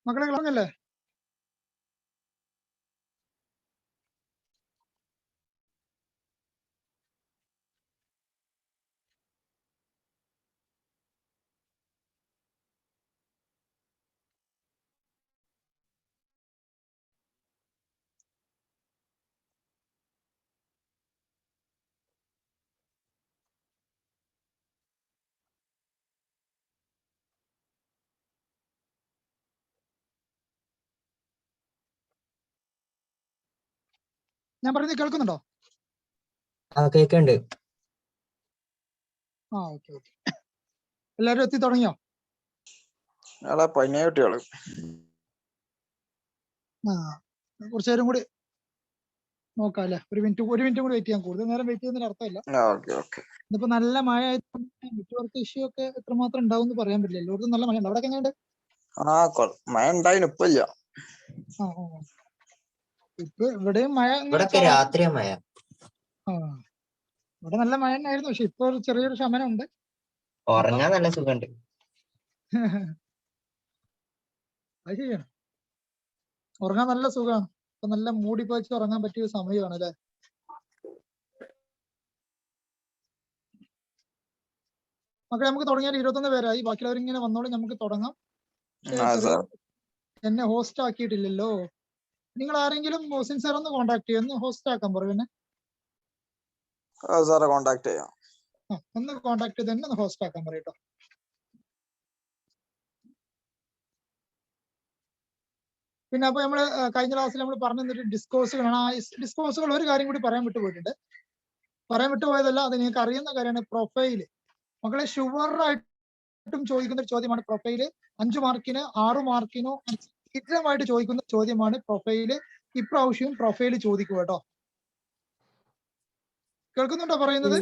മക്കളെ കളഞ്ഞല്ലേ? ഞാൻ പറയുന്നത് കേൾക്കുന്നുണ്ടോ? കേക്കുന്നുണ്ട്. Okay okay. എല്ലാരും എത്തി തുടങ്ങിയോ? കുട്ടികള് കുറച്ചു നേരം കൂടി നോക്കാം അല്ലെ? ഒരു മിനിറ്റ് കൂടി വെയിറ്റ് ചെയ്യാൻ. കൂടുതൽ നേരം വെയിറ്റ് ചെയ്യുന്നതിന് അർത്ഥമില്ല. ഇന്നിപ്പോ നല്ല മഴ ആയതുകൊണ്ട് നെറ്റ്വർക്ക് ഇഷ്യൂ ഒക്കെ എത്രമാത്രം ഉണ്ടാവും എന്ന് പറയാൻ പറ്റില്ല. എല്ലായിടത്തും നല്ല മഴ ഉണ്ട്. അവിടെ എങ്ങനെയുണ്ട്? മഴ ഉണ്ടായിന് ഇപ്പൊ ഇല്ല. ഇപ്പൊ ഇവിടെയും മഴ രാത്രിയാ മഴ. ഇവിടെ നല്ല മഴ തന്നെയായിരുന്നു. പക്ഷെ ഇപ്പൊ ചെറിയൊരു ശമനം ഉണ്ട്. ഉറങ്ങാൻ നല്ല സുഖമുണ്ട്. അത് ശരിയാണ്, ഉറങ്ങാൻ നല്ല സുഖമാണ്. ഇപ്പൊ നല്ല മൂടി പോയിച്ച് ഉറങ്ങാൻ പറ്റിയ സമയമാണ് അല്ലെ? മക്കളെ നമുക്ക് തുടങ്ങിയാൽ 21 പേരായി. ബാക്കിയുള്ളവരിങ്ങനെ വന്നോളൂ, നമുക്ക് തുടങ്ങാം. എന്നെ ഹോസ്റ്റ് ആക്കിയിട്ടില്ലല്ലോ. നിങ്ങൾ ആരെങ്കിലും മോസിൻ സാർ ഒന്ന് കോണ്ടാക്ട് ചെയ്യും, ഒന്ന് ഹോസ്റ്റ് ആക്കാൻ പറയും എന്നെ. ഒന്ന് കോണ്ടാക്ട് ചെയ്ത് തന്നെ ഒന്ന് ഹോസ്റ്റ് ആക്കാൻ പറയട്ടോ. പിന്നെ അപ്പൊ നമ്മള് കഴിഞ്ഞ ക്ലാസ്സിൽ നമ്മൾ പറഞ്ഞു തന്നിട്ട് ഡിസ്കോഴ്സുകളാണ്. ആ ഡിസ്കോഴ്സുകൾ ഒരു കാര്യം കൂടി പറയാൻ വിട്ടുപോയിട്ടുണ്ട്. പറയാൻ വിട്ടുപോയതല്ല, അത് നിങ്ങൾക്ക് അറിയുന്ന കാര്യമാണ്. പ്രൊഫൈല് മക്കളെ ഷുവറായിട്ടും ചോദിക്കുന്ന ഒരു ചോദ്യമാണ് പ്രൊഫൈല്. 5 മാർക്കിന് 6 മാർക്കിനോ സ്ഥിരമായിട്ട് ചോദിക്കുന്ന ചോദ്യമാണ് പ്രൊഫൈല്. ഇപ്രാവശ്യവും പ്രൊഫൈല് ചോദിക്കുക കേട്ടോ. കേൾക്കുന്നുണ്ടോ പറയുന്നത്?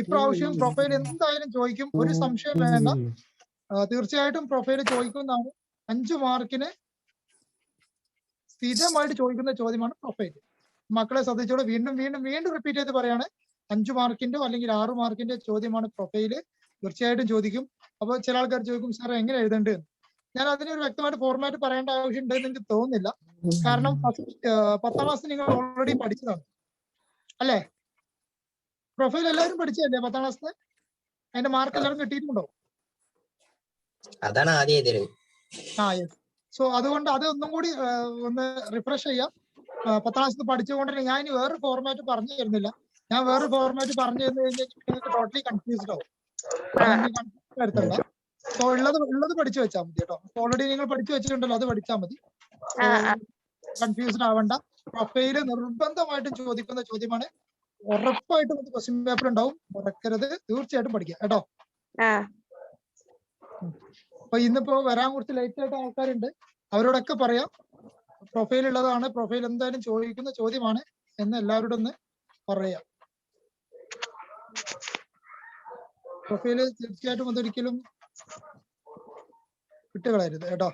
ഇപ്രാവശ്യം പ്രൊഫൈൽ എന്തായാലും ചോദിക്കും, ഒരു സംശയം വേണ്ട. തീർച്ചയായിട്ടും പ്രൊഫൈല് ചോദിക്കുന്നതാണ്. 5 മാർക്കിന് സ്ഥിരമായിട്ട് ചോദിക്കുന്ന ചോദ്യമാണ് പ്രൊഫൈല്. മക്കളെ ശ്രദ്ധിച്ചോളൂ. വീണ്ടും റിപ്പീറ്റ് ചെയ്ത് പറയാണ്. 5 മാർക്കിന്റെ അല്ലെങ്കിൽ 6 മാർക്കിന്റെ ചോദ്യമാണ് പ്രൊഫൈല്. തീർച്ചയായിട്ടും ചോദിക്കും. അപ്പോൾ ചില ആൾക്കാർ ചോദിക്കും, സാറേ എങ്ങനെ എഴുതേണ്ടത്? ഞാൻ അതിനൊരു വ്യക്തമായിട്ട് ഫോർമാറ്റ് പറയേണ്ട ആവശ്യം ഉണ്ടെന്ന് എനിക്ക് തോന്നുന്നില്ല. കാരണം 10ാം ക്ലാസ് നിങ്ങൾ ഓൾറെഡി പഠിച്ചതാണ് അല്ലേ? പ്രൊഫൈൽ എല്ലാവരും പഠിച്ചതല്ലേ 10ാം ക്ലാസ്സിന്? അതിന്റെ മാർക്ക് എല്ലാവർക്കും കിട്ടിയിട്ടുണ്ടോ? അതാണ് ആദ്യം. യെസ്. സോ അതുകൊണ്ട് അത് ഒന്നും കൂടി ഒന്ന് റിഫ്രഷ് ചെയ്യാം. 10ാം ക്ലാസ്സിൽ പഠിച്ചുകൊണ്ട് തന്നെ ഞാൻ ഇനി വേറൊരു ഫോർമാറ്റ് പറഞ്ഞു തരുന്നില്ല. ഞാൻ വേറൊരു ഫോർമാറ്റ് പറഞ്ഞു തന്നു കഴിഞ്ഞാൽ നിങ്ങൾക്ക് ടോട്ടലി കൺഫ്യൂസ്ഡ് ആവും. കൺഫ്യൂഷൻ വരുത്തണ്ട. സോ ഉള്ളത് പഠിച്ചു വെച്ചാൽ മതി കേട്ടോ. ഓൾറെഡി നിങ്ങൾ പഠിച്ചു വെച്ചിട്ടുണ്ടല്ലോ, അത് പഠിച്ചാൽ മതി. കൺഫ്യൂസ്ഡ് ആവണ്ട. പ്രൊഫൈല് നിർബന്ധമായിട്ടും ചോദിക്കുന്ന ചോദ്യമാണ്. ഉറപ്പായിട്ടും ക്വസ്റ്റ്യൻ പേപ്പർ ഉണ്ടാവും, മറക്കരുത്. തീർച്ചയായിട്ടും പഠിക്കുക കേട്ടോ. അപ്പൊ ഇന്നിപ്പോ വരാൻ കുറച്ച് ലേറ്റ് ആയിട്ട് ആൾക്കാരുണ്ട്, അവരോടൊക്കെ പറയാം പ്രൊഫൈൽ ഉള്ളതാണ്, പ്രൊഫൈൽ എന്തായാലും ചോദിക്കുന്ന ചോദ്യമാണ് എന്ന് എല്ലാവരോടും ഒന്ന് പറയാം. പ്രൊഫൈല് തീർച്ചയായിട്ടും അതൊരിക്കലും വിട്ടുകളയരുത് കേട്ടോ.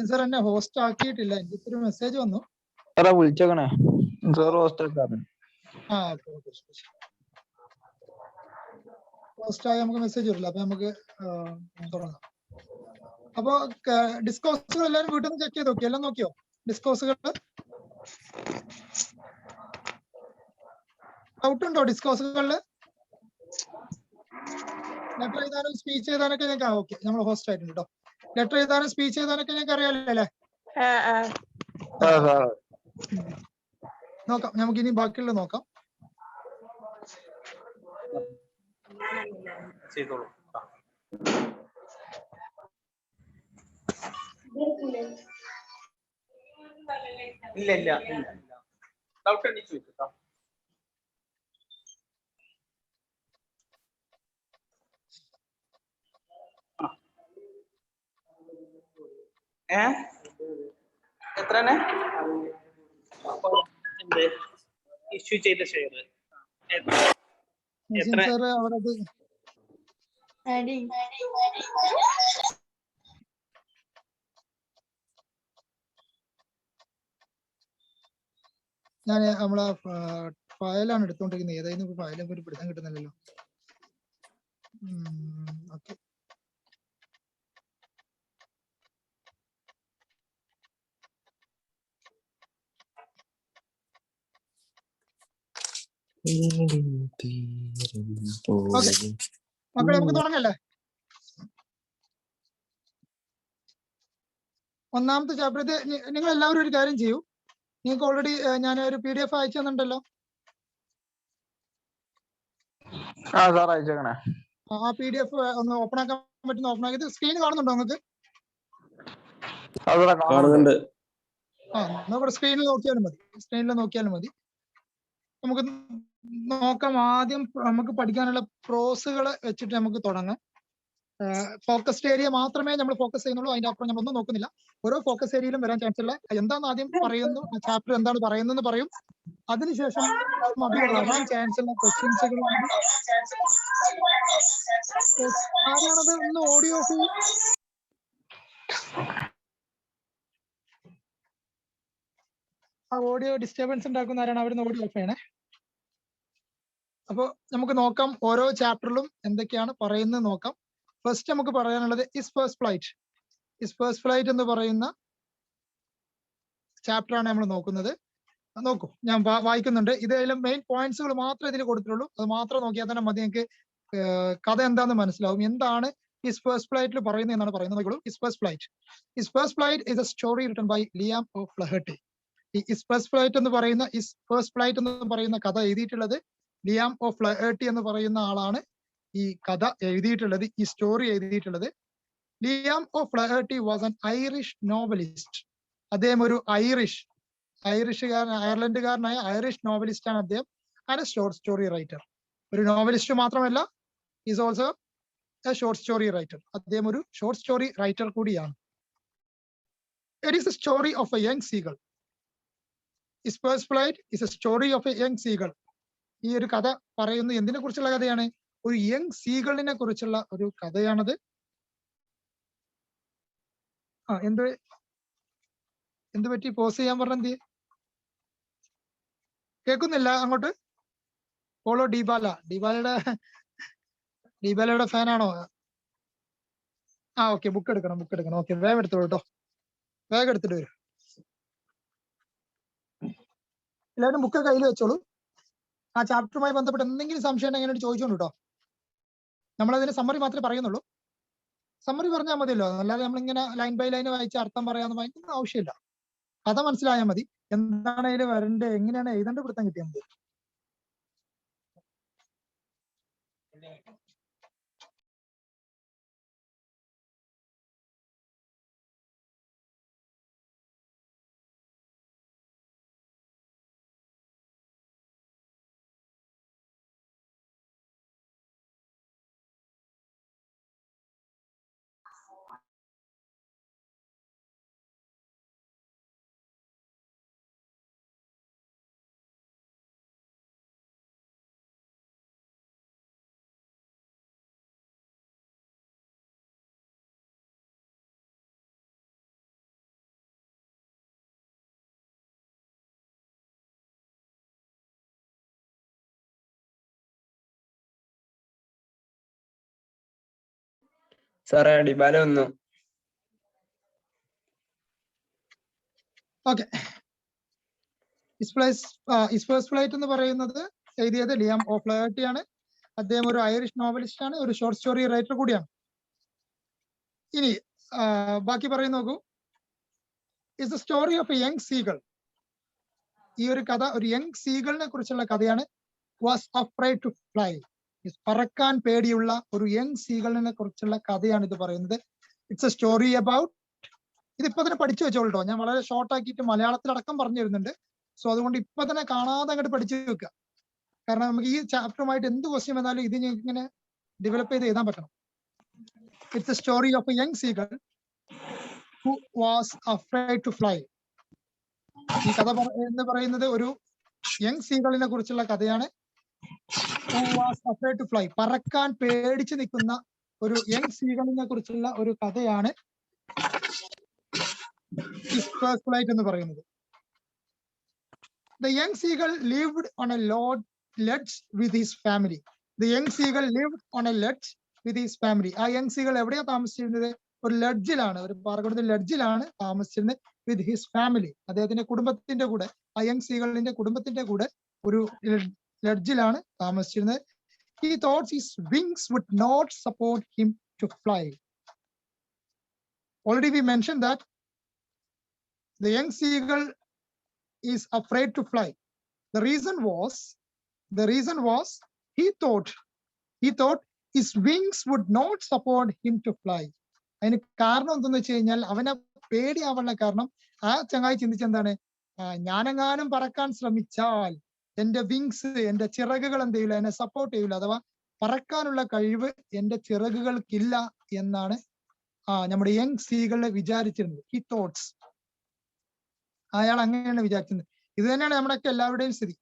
സാർ എന്നെ ഹോസ്റ്റ് ആക്കിയിട്ടില്ല, എനിക്ക് ഒരു മെസ്സേജ് വന്നു. വിളിച്ചേക്കണേ ഹോസ്റ്റായി നമുക്ക് മെസ്സേജ് വരില്ല. അപ്പൊ നമുക്ക് തുടങ്ങാം. അപ്പൊ ഡിസ്കോഴ്സുകൾ എല്ലാവരും വീട്ടിൽ നിന്ന് ചെക്ക് ചെയ്ത് നോക്കിയോ? എല്ലാം നോക്കിയോ ഡിസ്കോഴ്സുകൾ? ഡൗട്ട് ഉണ്ടോ ഡിസ്കോഴ്സുകളില്? ലെറ്റർ എഴുതാനും സ്പീച്ച് എഴുതാനൊക്കെ ഞങ്ങൾക്ക് ഓക്കെ, നമ്മൾ ഹോസ്റ്റ് ആയിട്ടുണ്ട് കേട്ടോ. ലെറ്റർ എഴുതാനും സ്പീച്ച് എഴുതാനൊക്കെ ഞങ്ങൾക്ക് അറിയാലോ അല്ലേ? നോക്കാം, നമുക്ക് ഇനി ബാക്കിയുള്ള നോക്കാം. ഇല്ല ഡൗട്ട് ഉണ്ടെങ്കിൽ ചോദിക്കാം. എത്രയാണ് ഇഷ്യൂ ചെയ്ത ഷെയർ ഞാൻ നമ്മളെ ഫയലാണ് എടുത്തോണ്ടിരിക്കുന്നത്. ഏതായിരുന്നു ഫയലൊക്കെ ഒരു പിടുത്തം കിട്ടുന്നില്ലല്ലോ. ഓക്കെ, മക്കളെ നമുക്ക് തുടങ്ങല്ലേ? ഒന്നാമത്തെ ചാപ്റ്റർ ഇത് നിങ്ങൾ എല്ലാവരും ഒരു കാര്യം ചെയ്യൂ. നിങ്ങൾക്ക് ഓൾറെഡി ഞാൻ ഒരു PDF അയച്ചു തന്നിട്ടുണ്ടല്ലോ. ആ സാർ അയച്ചേക്കണേ. ആ PDF ഒന്ന് ഓപ്പൺ ആക്കാൻ പറ്റുന്ന ഓപ്പൺ ആക്കി. സ്ക്രീൻ കാണുന്നുണ്ടോ നിങ്ങൾക്ക്? കാണുന്നുണ്ട്. നമ്മുടെ സ്ക്രീനിൽ നോക്കിയാലും മതി. സ്ക്രീനിൽ നോക്കിയാലും മതി. നമുക്ക് നോക്കാം. ആദ്യം നമുക്ക് പഠിക്കാനുള്ള പ്രോസുകൾ വെച്ചിട്ട് നമുക്ക് തുടങ്ങാം. ഫോക്കസ്ഡ് ഏരിയ മാത്രമേ നമ്മൾ ഫോക്കസ് ചെയ്യുന്നുള്ളൂ. അതിന്റെ അപ്പുറം നമ്മളൊന്നും നോക്കുന്നില്ല. ഓരോ ഫോക്കസ് ഏരിയയിലും വരാൻ ചാൻസ് ഉള്ള എന്താണെന്ന് ആദ്യം പറയുന്നു, ചാപ്റ്റർ എന്താണ് പറയുന്നതെന്ന് പറയും. അതിനുശേഷം അതിൽ വരാൻ ചാൻസ് ഉള്ള ക്വസ്റ്റ്യൻസുകൾ. ആരാണത്? ഒന്ന് ഓഡിയോ ഓഡിയോ ഡിസ്റ്റർബൻസ് ഉണ്ടാക്കുന്ന ആരാണ്? അവരുന്ന് ഓഡിയോ ഓഫ് ചെയ്യണേ. അപ്പൊ നമുക്ക് നോക്കാം ഓരോ ചാപ്റ്ററിലും എന്തൊക്കെയാണ് പറയുന്നത് നോക്കാം. ഫസ്റ്റ് നമുക്ക് പറയാനുള്ളത് is first flight. His first flight എന്ന് പറയുന്ന ചാപ്റ്റർ ആണ് നമ്മൾ നോക്കുന്നത്. നോക്കൂ, ഞാൻ വായിക്കുന്നുണ്ട്. ഇതിലും മെയിൻ പോയിന്റ്സുകൾ മാത്രമേ ഇതിൽ കൊടുത്തിട്ടുള്ളൂ. അത് മാത്രം നോക്കിയാൽ തന്നെ മതി. നിങ്ങൾക്ക് കഥ എന്താണെന്ന് മനസ്സിലാവും. എന്താണ് ഇസ് ഫസ്റ്റ് ഫ്ലൈറ്റിൽ പറയുന്നത് എന്നാണ് പറയുന്നത്. His first flight. His first flight is a story written by Liam O'Flaherty. ഈ ഇസ് ഫസ്റ്റ് ഫ്ലൈറ്റ് എന്ന് പറയുന്ന കഥ എഴുതിയിട്ടുള്ളത് ലിയാം ഓഫ് ഫ്ലഹർട്ടി എന്ന് പറയുന്ന ആളാണ്. ഈ കഥ എഴുതിയിട്ടുള്ളത്, ഈ സ്റ്റോറി എഴുതിയിട്ടുള്ളത്. Liam O'Flaherty was an Irish novelist. അദ്ദേഹം ഒരു അയർലൻഡുകാരനായ ഐറിഷ് നോവലിസ്റ്റ് ആണ് അദ്ദേഹം. And a short story writer. ഒരു നോവലിസ്റ്റ് മാത്രമല്ല, is also a short story writer. അദ്ദേഹം ഒരു ഷോർട്ട് സ്റ്റോറി റൈറ്റർ കൂടിയാണ്. It is a story of a young seagull. His first flight is a story of a young seagull. ഈ ഒരു കഥ പറയുന്നത് എന്തിനെ കുറിച്ചുള്ള കഥയാണ്? ഒരു യങ് സീഗളിനെ കുറിച്ചുള്ള ഒരു കഥയാണത്. എന്ത് പറ്റി? പോസ് ചെയ്യാൻ പറഞ്ഞ എന്ത്? കേൾക്കുന്നില്ല അങ്ങോട്ട്? പോളോ ഡിബാലയുടെ ഫാനാണോ? ഓക്കെ, ബുക്ക് എടുക്കണം. ഓക്കെ, വേഗം എടുത്തോളൂ കേട്ടോ. വേഗം എടുത്തിട്ട് വരും. എല്ലാവരും ബുക്ക് കയ്യിൽ വെച്ചോളൂ. ആ ചാപ്റ്ററുമായി ബന്ധപ്പെട്ട് എന്തെങ്കിലും സംശയം ഉണ്ടെങ്കിൽ എന്നോട് ചോദിച്ചോളൂ കേട്ടോ. നമ്മളതിന് സമ്മറി മാത്രമേ പറയുന്നുള്ളൂ. സമ്മറി പറഞ്ഞാൽ മതിയല്ലോ. അല്ലാതെ നമ്മളിങ്ങനെ ലൈൻ ബൈ ലൈൻ വായിച്ച് അർത്ഥം പറയാന്ന് വായിക്കുന്ന ആവശ്യമില്ല. കഥ മനസ്സിലായാൽ മതി. എന്താണ് അതിൽ വരണ്ടേ, എങ്ങനെയാണ് എഴുതേണ്ട പിടുത്തം കിട്ടിയാൽ മതി. സാറേ ഡിബാല വന്നു. ഓക്കെ, ഇസ് ഫസ്റ്റ് ഫ്ലൈറ്റ് എന്ന് പറയുന്നത് എഴുതിയത് ലിയാം ഓഫ് ഫ്ലഹർട്ടി ആണ്. അദ്ദേഹം ഒരു ഐറിഷ് നോവലിസ്റ്റ് ആണ്, ഒരു ഷോർട്ട് സ്റ്റോറി റൈറ്റർ കൂടിയാണ്. ഇനി ബാക്കി പറയുന്ന നോക്കൂ. Is a story of a young seagull. ഈ ഒരു കഥ ഒരു യങ് സീഗളിനെ കുറിച്ചുള്ള കഥയാണ്. Was afraid to fly. പറക്കാൻ പേടിയുള്ള ഒരു യങ് സീഗളിനെ കുറിച്ചുള്ള കഥയാണ് ഇത് പറയുന്നത്. It's a story about. ഇതിപ്പോ തന്നെ പഠിച്ചു വെച്ചോളൂ. ഞാൻ വളരെ ഷോർട്ട് ആക്കിയിട്ട് മലയാളത്തിലടക്കം പറഞ്ഞു തരുന്നുണ്ട്. സോ അതുകൊണ്ട് ഇപ്പൊ തന്നെ കാണാതെ അങ്ങോട്ട് പഠിച്ചു വെക്കുക. കാരണം നമുക്ക് ഈ ചാപ്റ്ററുമായിട്ട് എന്ത് ക്വസ്റ്റ്യൻ വന്നാലും ഇത് ഇങ്ങനെ ഡെവലപ്പ് ചെയ്ത് എഴുതാൻ പറ്റണം. It's a story of a young seagull who was afraid to fly. ഈ കഥ എന്ന് പറയുന്നത് ഒരു യങ് സീഗളിനെ കുറിച്ചുള്ള കഥയാണ്. Who was afraid to fly. പറക്കാൻ പേടിച്ച് നിൽക്കുന്ന ഒരു യങ് സീഗളിനെ കുറിച്ചുള്ള ഒരു കഥയാണ് ഫസ്റ്റ് ഫ്ലൈറ്റ് എന്ന് പറയുന്നത്. The young seagull lived on a ledge with his family. The young seagull lived on a ledge with his family. ആ young seagull എവിടെയാ താമസിച്ചിരുന്നത്? ഒരു ലെഡ്ജിലാണ്, ഒരു പാറക്കുടത്തിന്റെ ലെഡ്ജിലാണ് താമസിച്ചിരുന്നത്. വിത്ത് ഹിസ് ഫാമിലി, അദ്ദേഹത്തിന്റെ കുടുംബത്തിന്റെ കൂടെ, ആ യങ് സീഗളിന്റെ കുടുംബത്തിന്റെ കൂടെ ഒരു ലെഡ്ജിലാണ് താമസിച്ചിരുന്നത്. He thought his wings would not support him to fly. Already we mentioned that the young seagull is afraid to fly. The reason was he thought his wings would not support him to fly. അതിന് കാരണം എന്തെന്ന് വെച്ച് കഴിഞ്ഞാൽ അവനെ പേടിയാവാനുള്ള കാരണം ആ ചങ്ങായി ചിന്തിച്ചെന്താണ്, ഞാനെങ്ങാനും പറക്കാൻ ശ്രമിച്ചാൽ എന്റെ വിങ്സ്, എന്റെ ചിറകുകൾ എന്ത് ചെയ്യില്ല, എന്നെ സപ്പോർട്ട് ചെയ്യില്ല, അഥവാ പറക്കാനുള്ള കഴിവ് എന്റെ ചിറകുകൾക്കില്ല എന്നാണ് നമ്മുടെ യങ് സീകളെ വിചാരിച്ചിരുന്നത്. ഹി തോട്ട്സ്, അയാൾ അങ്ങനെയാണ് വിചാരിച്ചത്. ഇത് തന്നെയാണ് നമ്മുടെയൊക്കെ എല്ലാവരുടെയും സ്ഥിതി.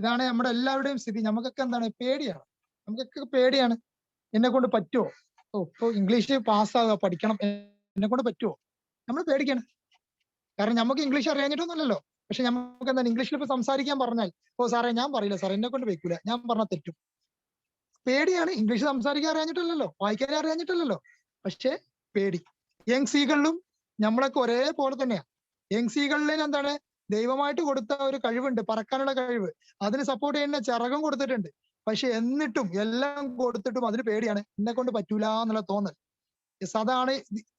ഇതാണ് നമ്മുടെ എല്ലാവരുടെയും സ്ഥിതി. നമുക്കൊക്കെ എന്താണ്, പേടിയാണ്. നമുക്കൊക്കെ പേടിയാണ്. എന്നെ കൊണ്ട് പറ്റുമോ? ഇപ്പൊ ഇംഗ്ലീഷ് പാസ്സാകുക, പഠിക്കണം, എന്നെ കൊണ്ട് പറ്റുമോ? നമ്മൾ പേടിക്കണം. കാരണം നമുക്ക് ഇംഗ്ലീഷ് അറിയാഞ്ഞിട്ടൊന്നുമല്ലല്ലോ. പക്ഷെ നമുക്ക് എന്താണ്, ഇംഗ്ലീഷിൽ ഇപ്പൊ സംസാരിക്കാൻ പറഞ്ഞാൽ, സാറേ ഞാൻ പറയില്ല സാറേ, എന്നെ കൊണ്ട് വെക്കൂല, ഞാൻ പറഞ്ഞാൽ തെറ്റും. പേടിയാണ്. ഇംഗ്ലീഷ് സംസാരിക്കാൻ അറിയാഞ്ഞിട്ടല്ലല്ലോ, വായിക്കാൻ അറിയാഞ്ഞിട്ടല്ലല്ലോ, പക്ഷെ പേടി. യങ് സീകളിലും നമ്മളൊക്കെ ഒരേപോലെ തന്നെയാണ്. യങ് സീകളിൽ എന്താണ്, ദൈവമായിട്ട് കൊടുത്ത ഒരു കഴിവുണ്ട്, പറക്കാനുള്ള കഴിവ്. അതിന് സപ്പോർട്ട് ചെയ്യുന്ന ചിറകം കൊടുത്തിട്ടുണ്ട്. പക്ഷെ എന്നിട്ടും, എല്ലാം കൊടുത്തിട്ടും അതിന് പേടിയാണ്, എന്നെ കൊണ്ട് പറ്റൂല എന്നുള്ള തോന്നൽ. അതാണ്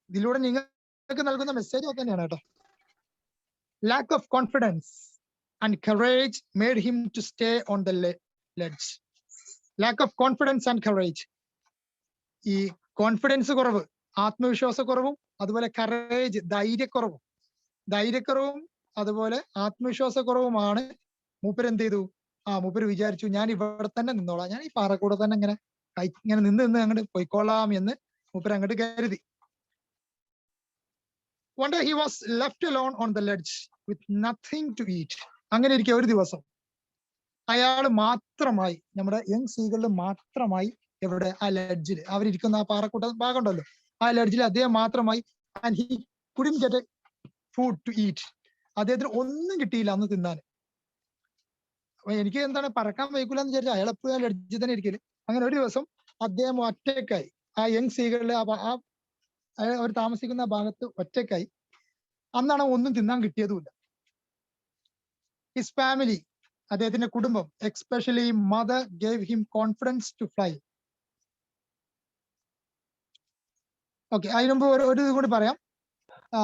ഇതിലൂടെ നിങ്ങൾക്ക് നൽകുന്ന മെസ്സേജ് തന്നെയാണ് കേട്ടോ. Lack of confidence and courage made him to stay on the ledge. Lack of confidence and courage. ഈ കോൺഫിഡൻസ് കുറവ്, ആത്മവിശ്വാസക്കുറവും, അതുപോലെ കറേജ്, ധൈര്യക്കുറവും അതുപോലെ ആത്മവിശ്വാസക്കുറവുമാണ് മൂപ്പര് എന്ത് ചെയ്തു, മൂപ്പര് വിചാരിച്ചു ഞാൻ ഇവിടെ തന്നെ നിന്നോളാം, ഞാൻ ഈ പാറക്കൂടെ തന്നെ ഇങ്ങനെ നിന്ന് അങ്ങോട്ട് പോയിക്കോളാം എന്ന് മൂപ്പര് അങ്ങോട്ട് കരുതി. One day he was left alone on the ledge with nothing to eat. അങ്ങനെ ഇരിക്കെ ഒരു ദിവസം അയാൾ മാത്രമായി, നമ്മുടെ യങ് സീകളിൽ മാത്രമായി, എവിടെ, ആ ലെഡ്ജിൽ, അവരിയ്ക്കുന്ന ആ പാറക്കൂട്ട ഭാഗം ഉണ്ടല്ലോ, ആ ലെഡ്ജിൽ അദ്ദേഹം മാത്രമായി. And he couldn't get a food to eat. അദ്ദേഹത്തിന് ഒന്നും കിട്ടിയില്ല അന്ന് തിന്നാൻ. എനിക്ക് എന്താണ്, പറക്കാൻ വയ്ക്കൂല എന്ന് വിചാരിച്ചാൽ അയാൾ എപ്പോഴും ആ ലെഡ്ജിൽ തന്നെ ഇരിക്കല്. അങ്ങനെ ഒരു ദിവസം അദ്ദേഹം ഒറ്റയ്ക്കായി, ആ യങ് സീകളിൽ അവർ താമസിക്കുന്ന ഭാഗത്ത് ഒറ്റയ്ക്കായി. അന്നാണ് ഒന്നും തിന്നാൻ കിട്ടിയതുമില്ല. ഹിസ് ഫാമിലി, അദ്ദേഹത്തിന്റെ കുടുംബം, especially mother, gave him confidence to fly. Okay, അതിന് മുമ്പ് ഒരു ഇത് കൂടി പറയാം.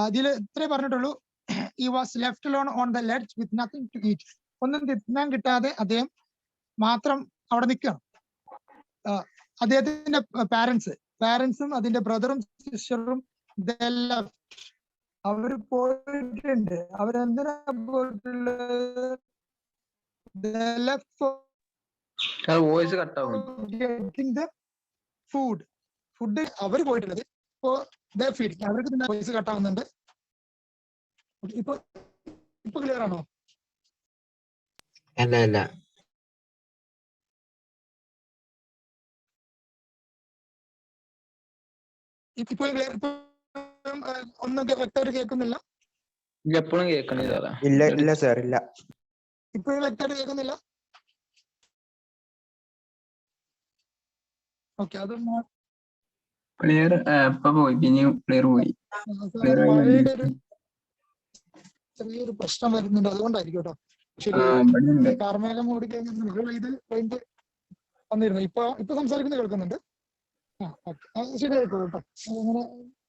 ഇതിൽ ഇത്രേ പറഞ്ഞിട്ടുള്ളൂ. He was left alone on the ledge with nothing to eat. ഒന്നും തിന്നാൻ കിട്ടാതെ അദ്ദേഹം മാത്രം അവിടെ നിൽക്കണം. അദ്ദേഹത്തിന്റെ പാരന്റ്സും അതിന്റെ ബ്രദറും സിസ്റ്ററും അവര് പോയിട്ടുണ്ട്. അവരെന്തിനാ പോയിട്ടുള്ളത്? വോയിസ് കട്ടാവും. ഫുഡ് അവര് പോയിട്ടുള്ളത്. അവർക്ക് വോയിസ് കട്ടാവുന്നുണ്ട്. ഇപ്പൊ ക്ലിയർ ആണോ? അല്ല ഇപ്പൊ ഒന്നും വ്യക്തമായിട്ട് കേൾക്കുന്നില്ല. എപ്പോഴും കേൾക്കണില്ല. ഇല്ല സാർ, ഇല്ല. ഇപ്പോഴും വ്യക്തമായിട്ട് കേൾക്കുന്നില്ല. ഓക്കെ, അത് ക്ലിയർ ഇപ്പൊ പോയി, പിന്നെയും ക്ലിയർ പോയി. മഴയുടെ ഒരു ചെറിയൊരു പ്രശ്നം വരുന്നുണ്ട്, അതുകൊണ്ടായിരിക്കും കേട്ടോ. ശരി, കാർമേഘം മൂടി കഴിഞ്ഞാൽ ഇത് പോയിന്റ് വന്നിരുന്നു. ഇപ്പൊ സംസാരിക്കുന്നത് കേൾക്കുന്നുണ്ട്. ശരി ആയിക്കോ കേട്ടോ. അങ്ങനെ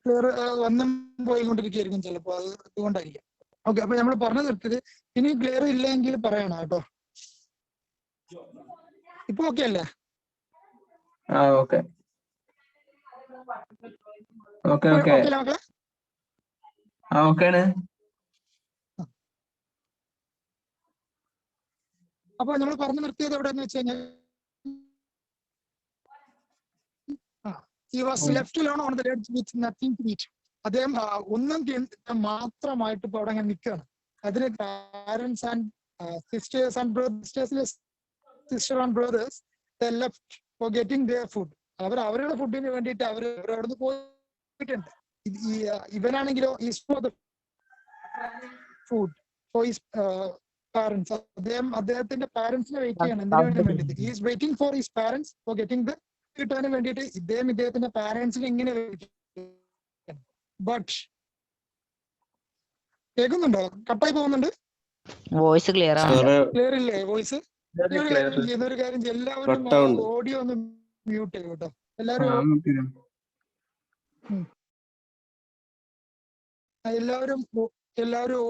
ക്ലിയർ വന്നും പോയിക്കൊണ്ടിരിക്കുകയായിരിക്കും ചിലപ്പോ, അതുകൊണ്ടായിരിക്കാം. ഓക്കെ, അപ്പൊ നമ്മൾ പറഞ്ഞു നിർത്തിയത്, ഇനി ക്ലിയർ ഇല്ലെങ്കിൽ പറയണം കേട്ടോ. ഇപ്പൊ ഓക്കെ അല്ലേ? ഓക്കെ മക്കളെ, ഓക്കെയാണ്. അപ്പൊ നമ്മൾ പറഞ്ഞു നിർത്തിയത് എവിടെയെന്ന് വെച്ച് കഴിഞ്ഞാൽ, he was left alone on the ledge with nothing to eat. അദ്ദേഹം ഒന്നും മാത്രമായിട്ട് ഇപ്പൊ അവിടെ അങ്ങനെ നിൽക്കുകയാണ്. അതിന് parents and sisters and brothers they left for getting their food. അവരുടെ ഫുഡിന് വേണ്ടിയിട്ട് അവരവിടുന്ന് പോയിട്ടുണ്ട്. ഇവനാണെങ്കിലോ is for the food. For his parents. അദ്ദേഹത്തിന്റെ പാരന്റ്സിനെ വെയിറ്റ് ചെയ്യണം. എന്തിനു വേണ്ടിയിട്ട്? He is waiting for his parents for getting the കിട്ടാനും വേണ്ടിയിട്ട് ഇദ്ദേഹത്തിന്റെ പാരന്റ്സിനെ ഇങ്ങനെ ബട്ട് കേൾക്കുന്നുണ്ടോ? കട്ടായി പോകുന്നുണ്ട്. വോയിസ് ക്ലിയർ ആണ്. ക്ലിയർ ഇല്ലേ വോയിസ്? ഒരു കാര്യം എല്ലാവരും ഓഡിയോ ഒന്ന് മ്യൂട്ട് ചെയ്യും കേട്ടോ. എല്ലാവരും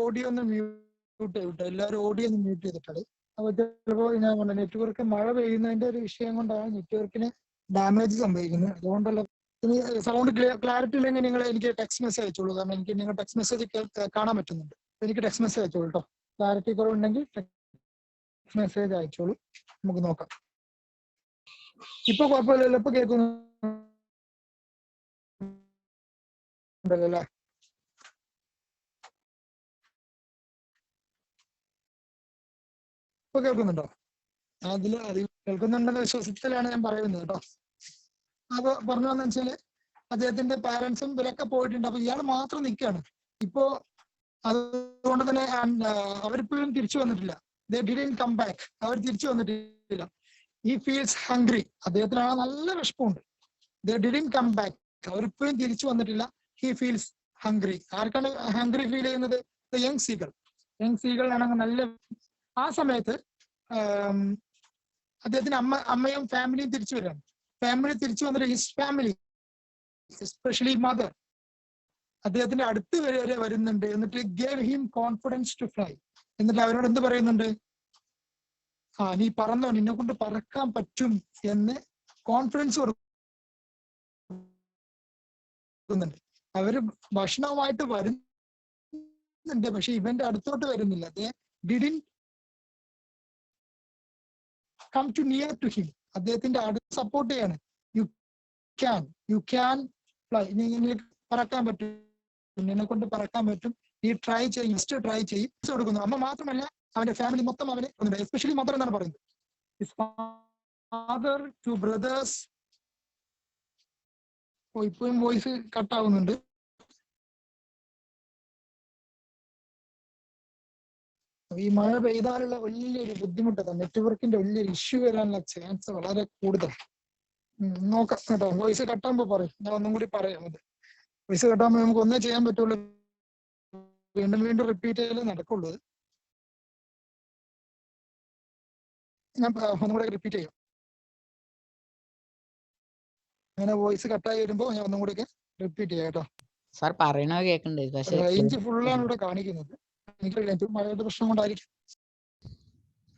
ഓഡിയോ ഒന്ന് മ്യൂട്ട് ചെയ്യും കേട്ടോ. എല്ലാവരും ഓഡിയോ ഒന്ന് മ്യൂട്ട് ചെയ്തിട്ടാണ്. അപ്പൊ ചിലപ്പോ ഞാൻ പറഞ്ഞ നെറ്റ്വർക്ക് മഴ പെയ്യുന്നതിന്റെ ഒരു വിഷയം കൊണ്ടാണ് നെറ്റ്വർക്കിന് ഡാമേജ് സംഭവിക്കുന്നത്. അതുകൊണ്ടല്ല ഇനി സൗണ്ട് ക്ലാരിറ്റി ഇല്ലെങ്കിൽ നിങ്ങൾ എനിക്ക് ടെക്സ്റ്റ് മെസ്സേജ് അയച്ചോളൂ. കാരണം എനിക്ക് നിങ്ങൾ ടെക്സ്റ്റ് മെസ്സേജ് കാണാൻ പറ്റുന്നുണ്ട്. എനിക്ക് ടെക്സ്റ്റ് മെസ്സേജ് അയച്ചോളൂ കേട്ടോ. ക്ലാരിറ്റി കുറവുണ്ടെങ്കിൽ ടെക്സ്റ്റ് മെസ്സേജ് അയച്ചോളൂ, നമുക്ക് നോക്കാം. ഇപ്പൊ കുഴപ്പമില്ലല്ലോ? ഇപ്പൊ കേൾക്കുന്നുണ്ടല്ലോ അല്ലേ? ഇപ്പൊ കേൾക്കുന്നുണ്ടോ? അത് കേൾക്കുന്നുണ്ടെന്ന വിശ്വസത്തിലാണ് ഞാൻ പറയുന്നത് കേട്ടോ. അപ്പൊ പറഞ്ഞു വന്നു വെച്ചാല് അദ്ദേഹത്തിന്റെ പാരന്റ്സും ഇവരൊക്കെ പോയിട്ടുണ്ട്. അപ്പൊ ഇയാൾ മാത്രം നിൽക്കുകയാണ് ഇപ്പോ. അതുകൊണ്ട് തന്നെ അവരിപ്പോഴും തിരിച്ചു വന്നിട്ടില്ല. They didn't come back. അവർ തിരിച്ചു വന്നിട്ടില്ല. He feels hungry. അദ്ദേഹത്തിന് ആ നല്ല വിശപ്പുണ്ട്. They didn't come back. അവരിപ്പോഴും തിരിച്ചു വന്നിട്ടില്ല. He feels hungry. ആർക്കാണ് ഹംഗ്രി ഫീൽ ചെയ്യുന്നത്? യങ് സീകൾ ആണെങ്കിൽ നല്ല. ആ സമയത്ത് അദ്ദേഹത്തിന് അമ്മയും ഫാമിലിയും തിരിച്ചു വരികയാണ്. ഫാമിലി തിരിച്ചു വന്നിട്ട് ഹിസ് ഫാമിലി എസ്പെഷ്യലി മദർ അദ്ദേഹത്തിന്റെ അടുത്ത് വരെ വരുന്നുണ്ട്. എന്നിട്ട് gave him confidence to fly. എന്നിട്ട് അവരോട് എന്ത് പറയുന്നുണ്ട്? നീ പറന്നോ, നിന്നെ കൊണ്ട് പറക്കാൻ പറ്റും എന്ന് കോൺഫിഡൻസ് കൊടുക്കുന്നുണ്ട്. അവര് ഭക്ഷണവുമായിട്ട് വരുന്നുണ്ട്, പക്ഷെ ഇവന്റെ അടുത്തോട്ട് വരുന്നില്ല. Didn't come to near to him. അദ്ദേഹത്തിന്റെ അടുത്ത് സപ്പോർട്ട് ചെയ്യാണ്. You can fly. നിനക്ക് പറക്കാൻ പറ്റും, നിന്നെ കൊണ്ട് പറക്കാൻ പറ്റും. ഈ ട്രൈ ചെയ്യും, ട്രൈ ചെയ്യും കൊടുക്കുന്നു. അമ്മ മാത്രമല്ല, അവന്റെ ഫാമിലി മൊത്തം അവനെ എസ്പെഷ്യലി മദർ എന്നാണ് പറയുന്നത്. His father, 2 brothers. ഇപ്പോഴും വോയിസ് കട്ടാവുന്നുണ്ട്. ഈ മഴ പെയ്താലുള്ള വലിയൊരു ബുദ്ധിമുട്ടാണ്. നെറ്റ്വർക്കിന്റെ വലിയൊരു ഇഷ്യൂ വരാനുള്ള ചാൻസ് വളരെ കൂടുതൽ. നോക്കാം കേട്ടോ. വോയിസ് കട്ടാകുമ്പോ പറയും, ഞാൻ ഒന്നും കൂടി പറയാം. അത് വോയിസ് കട്ടാകുമ്പോ നമുക്ക് ഒന്നേ ചെയ്യാൻ പറ്റുള്ളൂ, വീണ്ടും റിപ്പീറ്റ് ചെയ്യലേ നടക്കുള്ളൂ. ഞാൻ ഒന്നുകൂടെ റിപ്പീറ്റ് ചെയ്യാം. അങ്ങനെ വോയിസ് കട്ടായി വരുമ്പോ ഞാൻ ഒന്നും കൂടി റിപ്പീറ്റ് ചെയ്യാം കേട്ടോ. സാർ പറയണ കേൾക്കണ്ടേ? പക്ഷേ റേഞ്ച് ഫുള്ളാണ് ഇവിടെ കാണിക്കുന്നത്. എനിക്ക് മഴയുടെ പ്രശ്നം കൊണ്ടായിരിക്കും.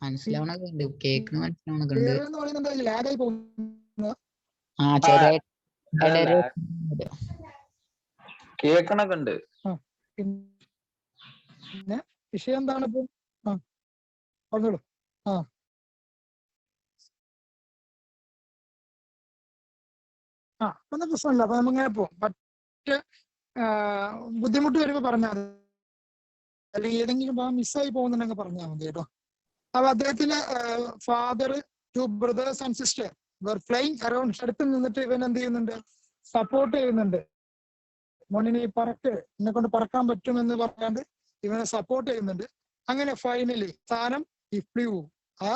മനസ്സിലാവണൊക്കെ ഉണ്ട്, കേൾക്കണ മനസ്സിലാവണൊക്കെ ഉണ്ട്. എന്ന് പറയുന്നത് ലാഗായി പോകുന്നത്. കേൾക്കണൊക്കെ ഉണ്ട്. പിന്നെ വിഷയം എന്താണ് ഇപ്പൊ? പറഞ്ഞോളൂ. ഒന്നും പ്രശ്നമില്ല. അപ്പൊ നമ്മങ്ങനെ പോവാം. മറ്റ് ബുദ്ധിമുട്ട് വരുമ്പോ പറഞ്ഞാൽ മതി, അല്ലെങ്കിൽ ഏതെങ്കിലും ഭാഗം മിസ്സായി പോകുന്നുണ്ടെങ്കിൽ പറഞ്ഞാൽ മതി കേട്ടോ. അപ്പൊ അദ്ദേഹത്തിന്റെ father, 2 brothers and sister were flying around. അടുത്ത് നിന്നിട്ട് ഇവൻ എന്ത് ചെയ്യുന്നുണ്ട്? സപ്പോർട്ട് ചെയ്യുന്നുണ്ട്. മോണിനെ പറക്ക്, എന്നെ കൊണ്ട് പറക്കാൻ പറ്റുമെന്ന് പറയാണ്ട് ഇവനെ സപ്പോർട്ട് ചെയ്യുന്നുണ്ട്. അങ്ങനെ ഫൈനലി സ്ഥാനം ഈ ഫ്ലൂ. ആ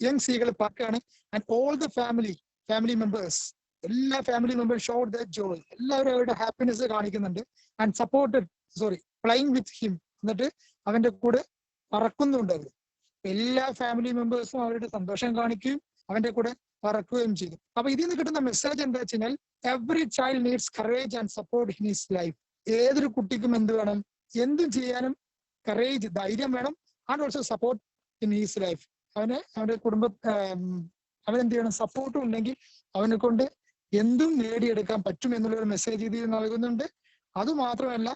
യങ് സീകൾ പറക്കാണ്. And all the family members, എല്ലാ family members showed the joy. എല്ലാവരും അവരുടെ ഹാപ്പിനെസ് കാണിക്കുന്നുണ്ട്. And supported flying with him. എന്നിട്ട് അവന്റെ കൂടെ പറക്കുന്നുണ്ട് അവർ. എല്ലാ ഫാമിലി മെമ്പേഴ്സും അവരുടെ സന്തോഷം കാണിക്കുകയും അവന്റെ കൂടെ പറക്കുകയും ചെയ്തു. അപ്പൊ ഇതിൽ നിന്ന് കിട്ടുന്ന മെസ്സേജ് എന്താ വെച്ച് കഴിഞ്ഞാൽ, every child needs courage and support in his life. ഏതൊരു കുട്ടിക്കും എന്ത് വേണം? എന്തും ചെയ്യാനും കറേജ്, ധൈര്യം വേണം. And also support in his life. അവന്റെ അവനെന്ത് ചെയ്യണം? സപ്പോർട്ടും ഉണ്ടെങ്കിൽ അവനെ കൊണ്ട് എന്തും നേടിയെടുക്കാൻ പറ്റും എന്നുള്ള ഒരു മെസ്സേജ് ഇതിൽ നൽകുന്നുണ്ട്. അതുമാത്രമല്ല,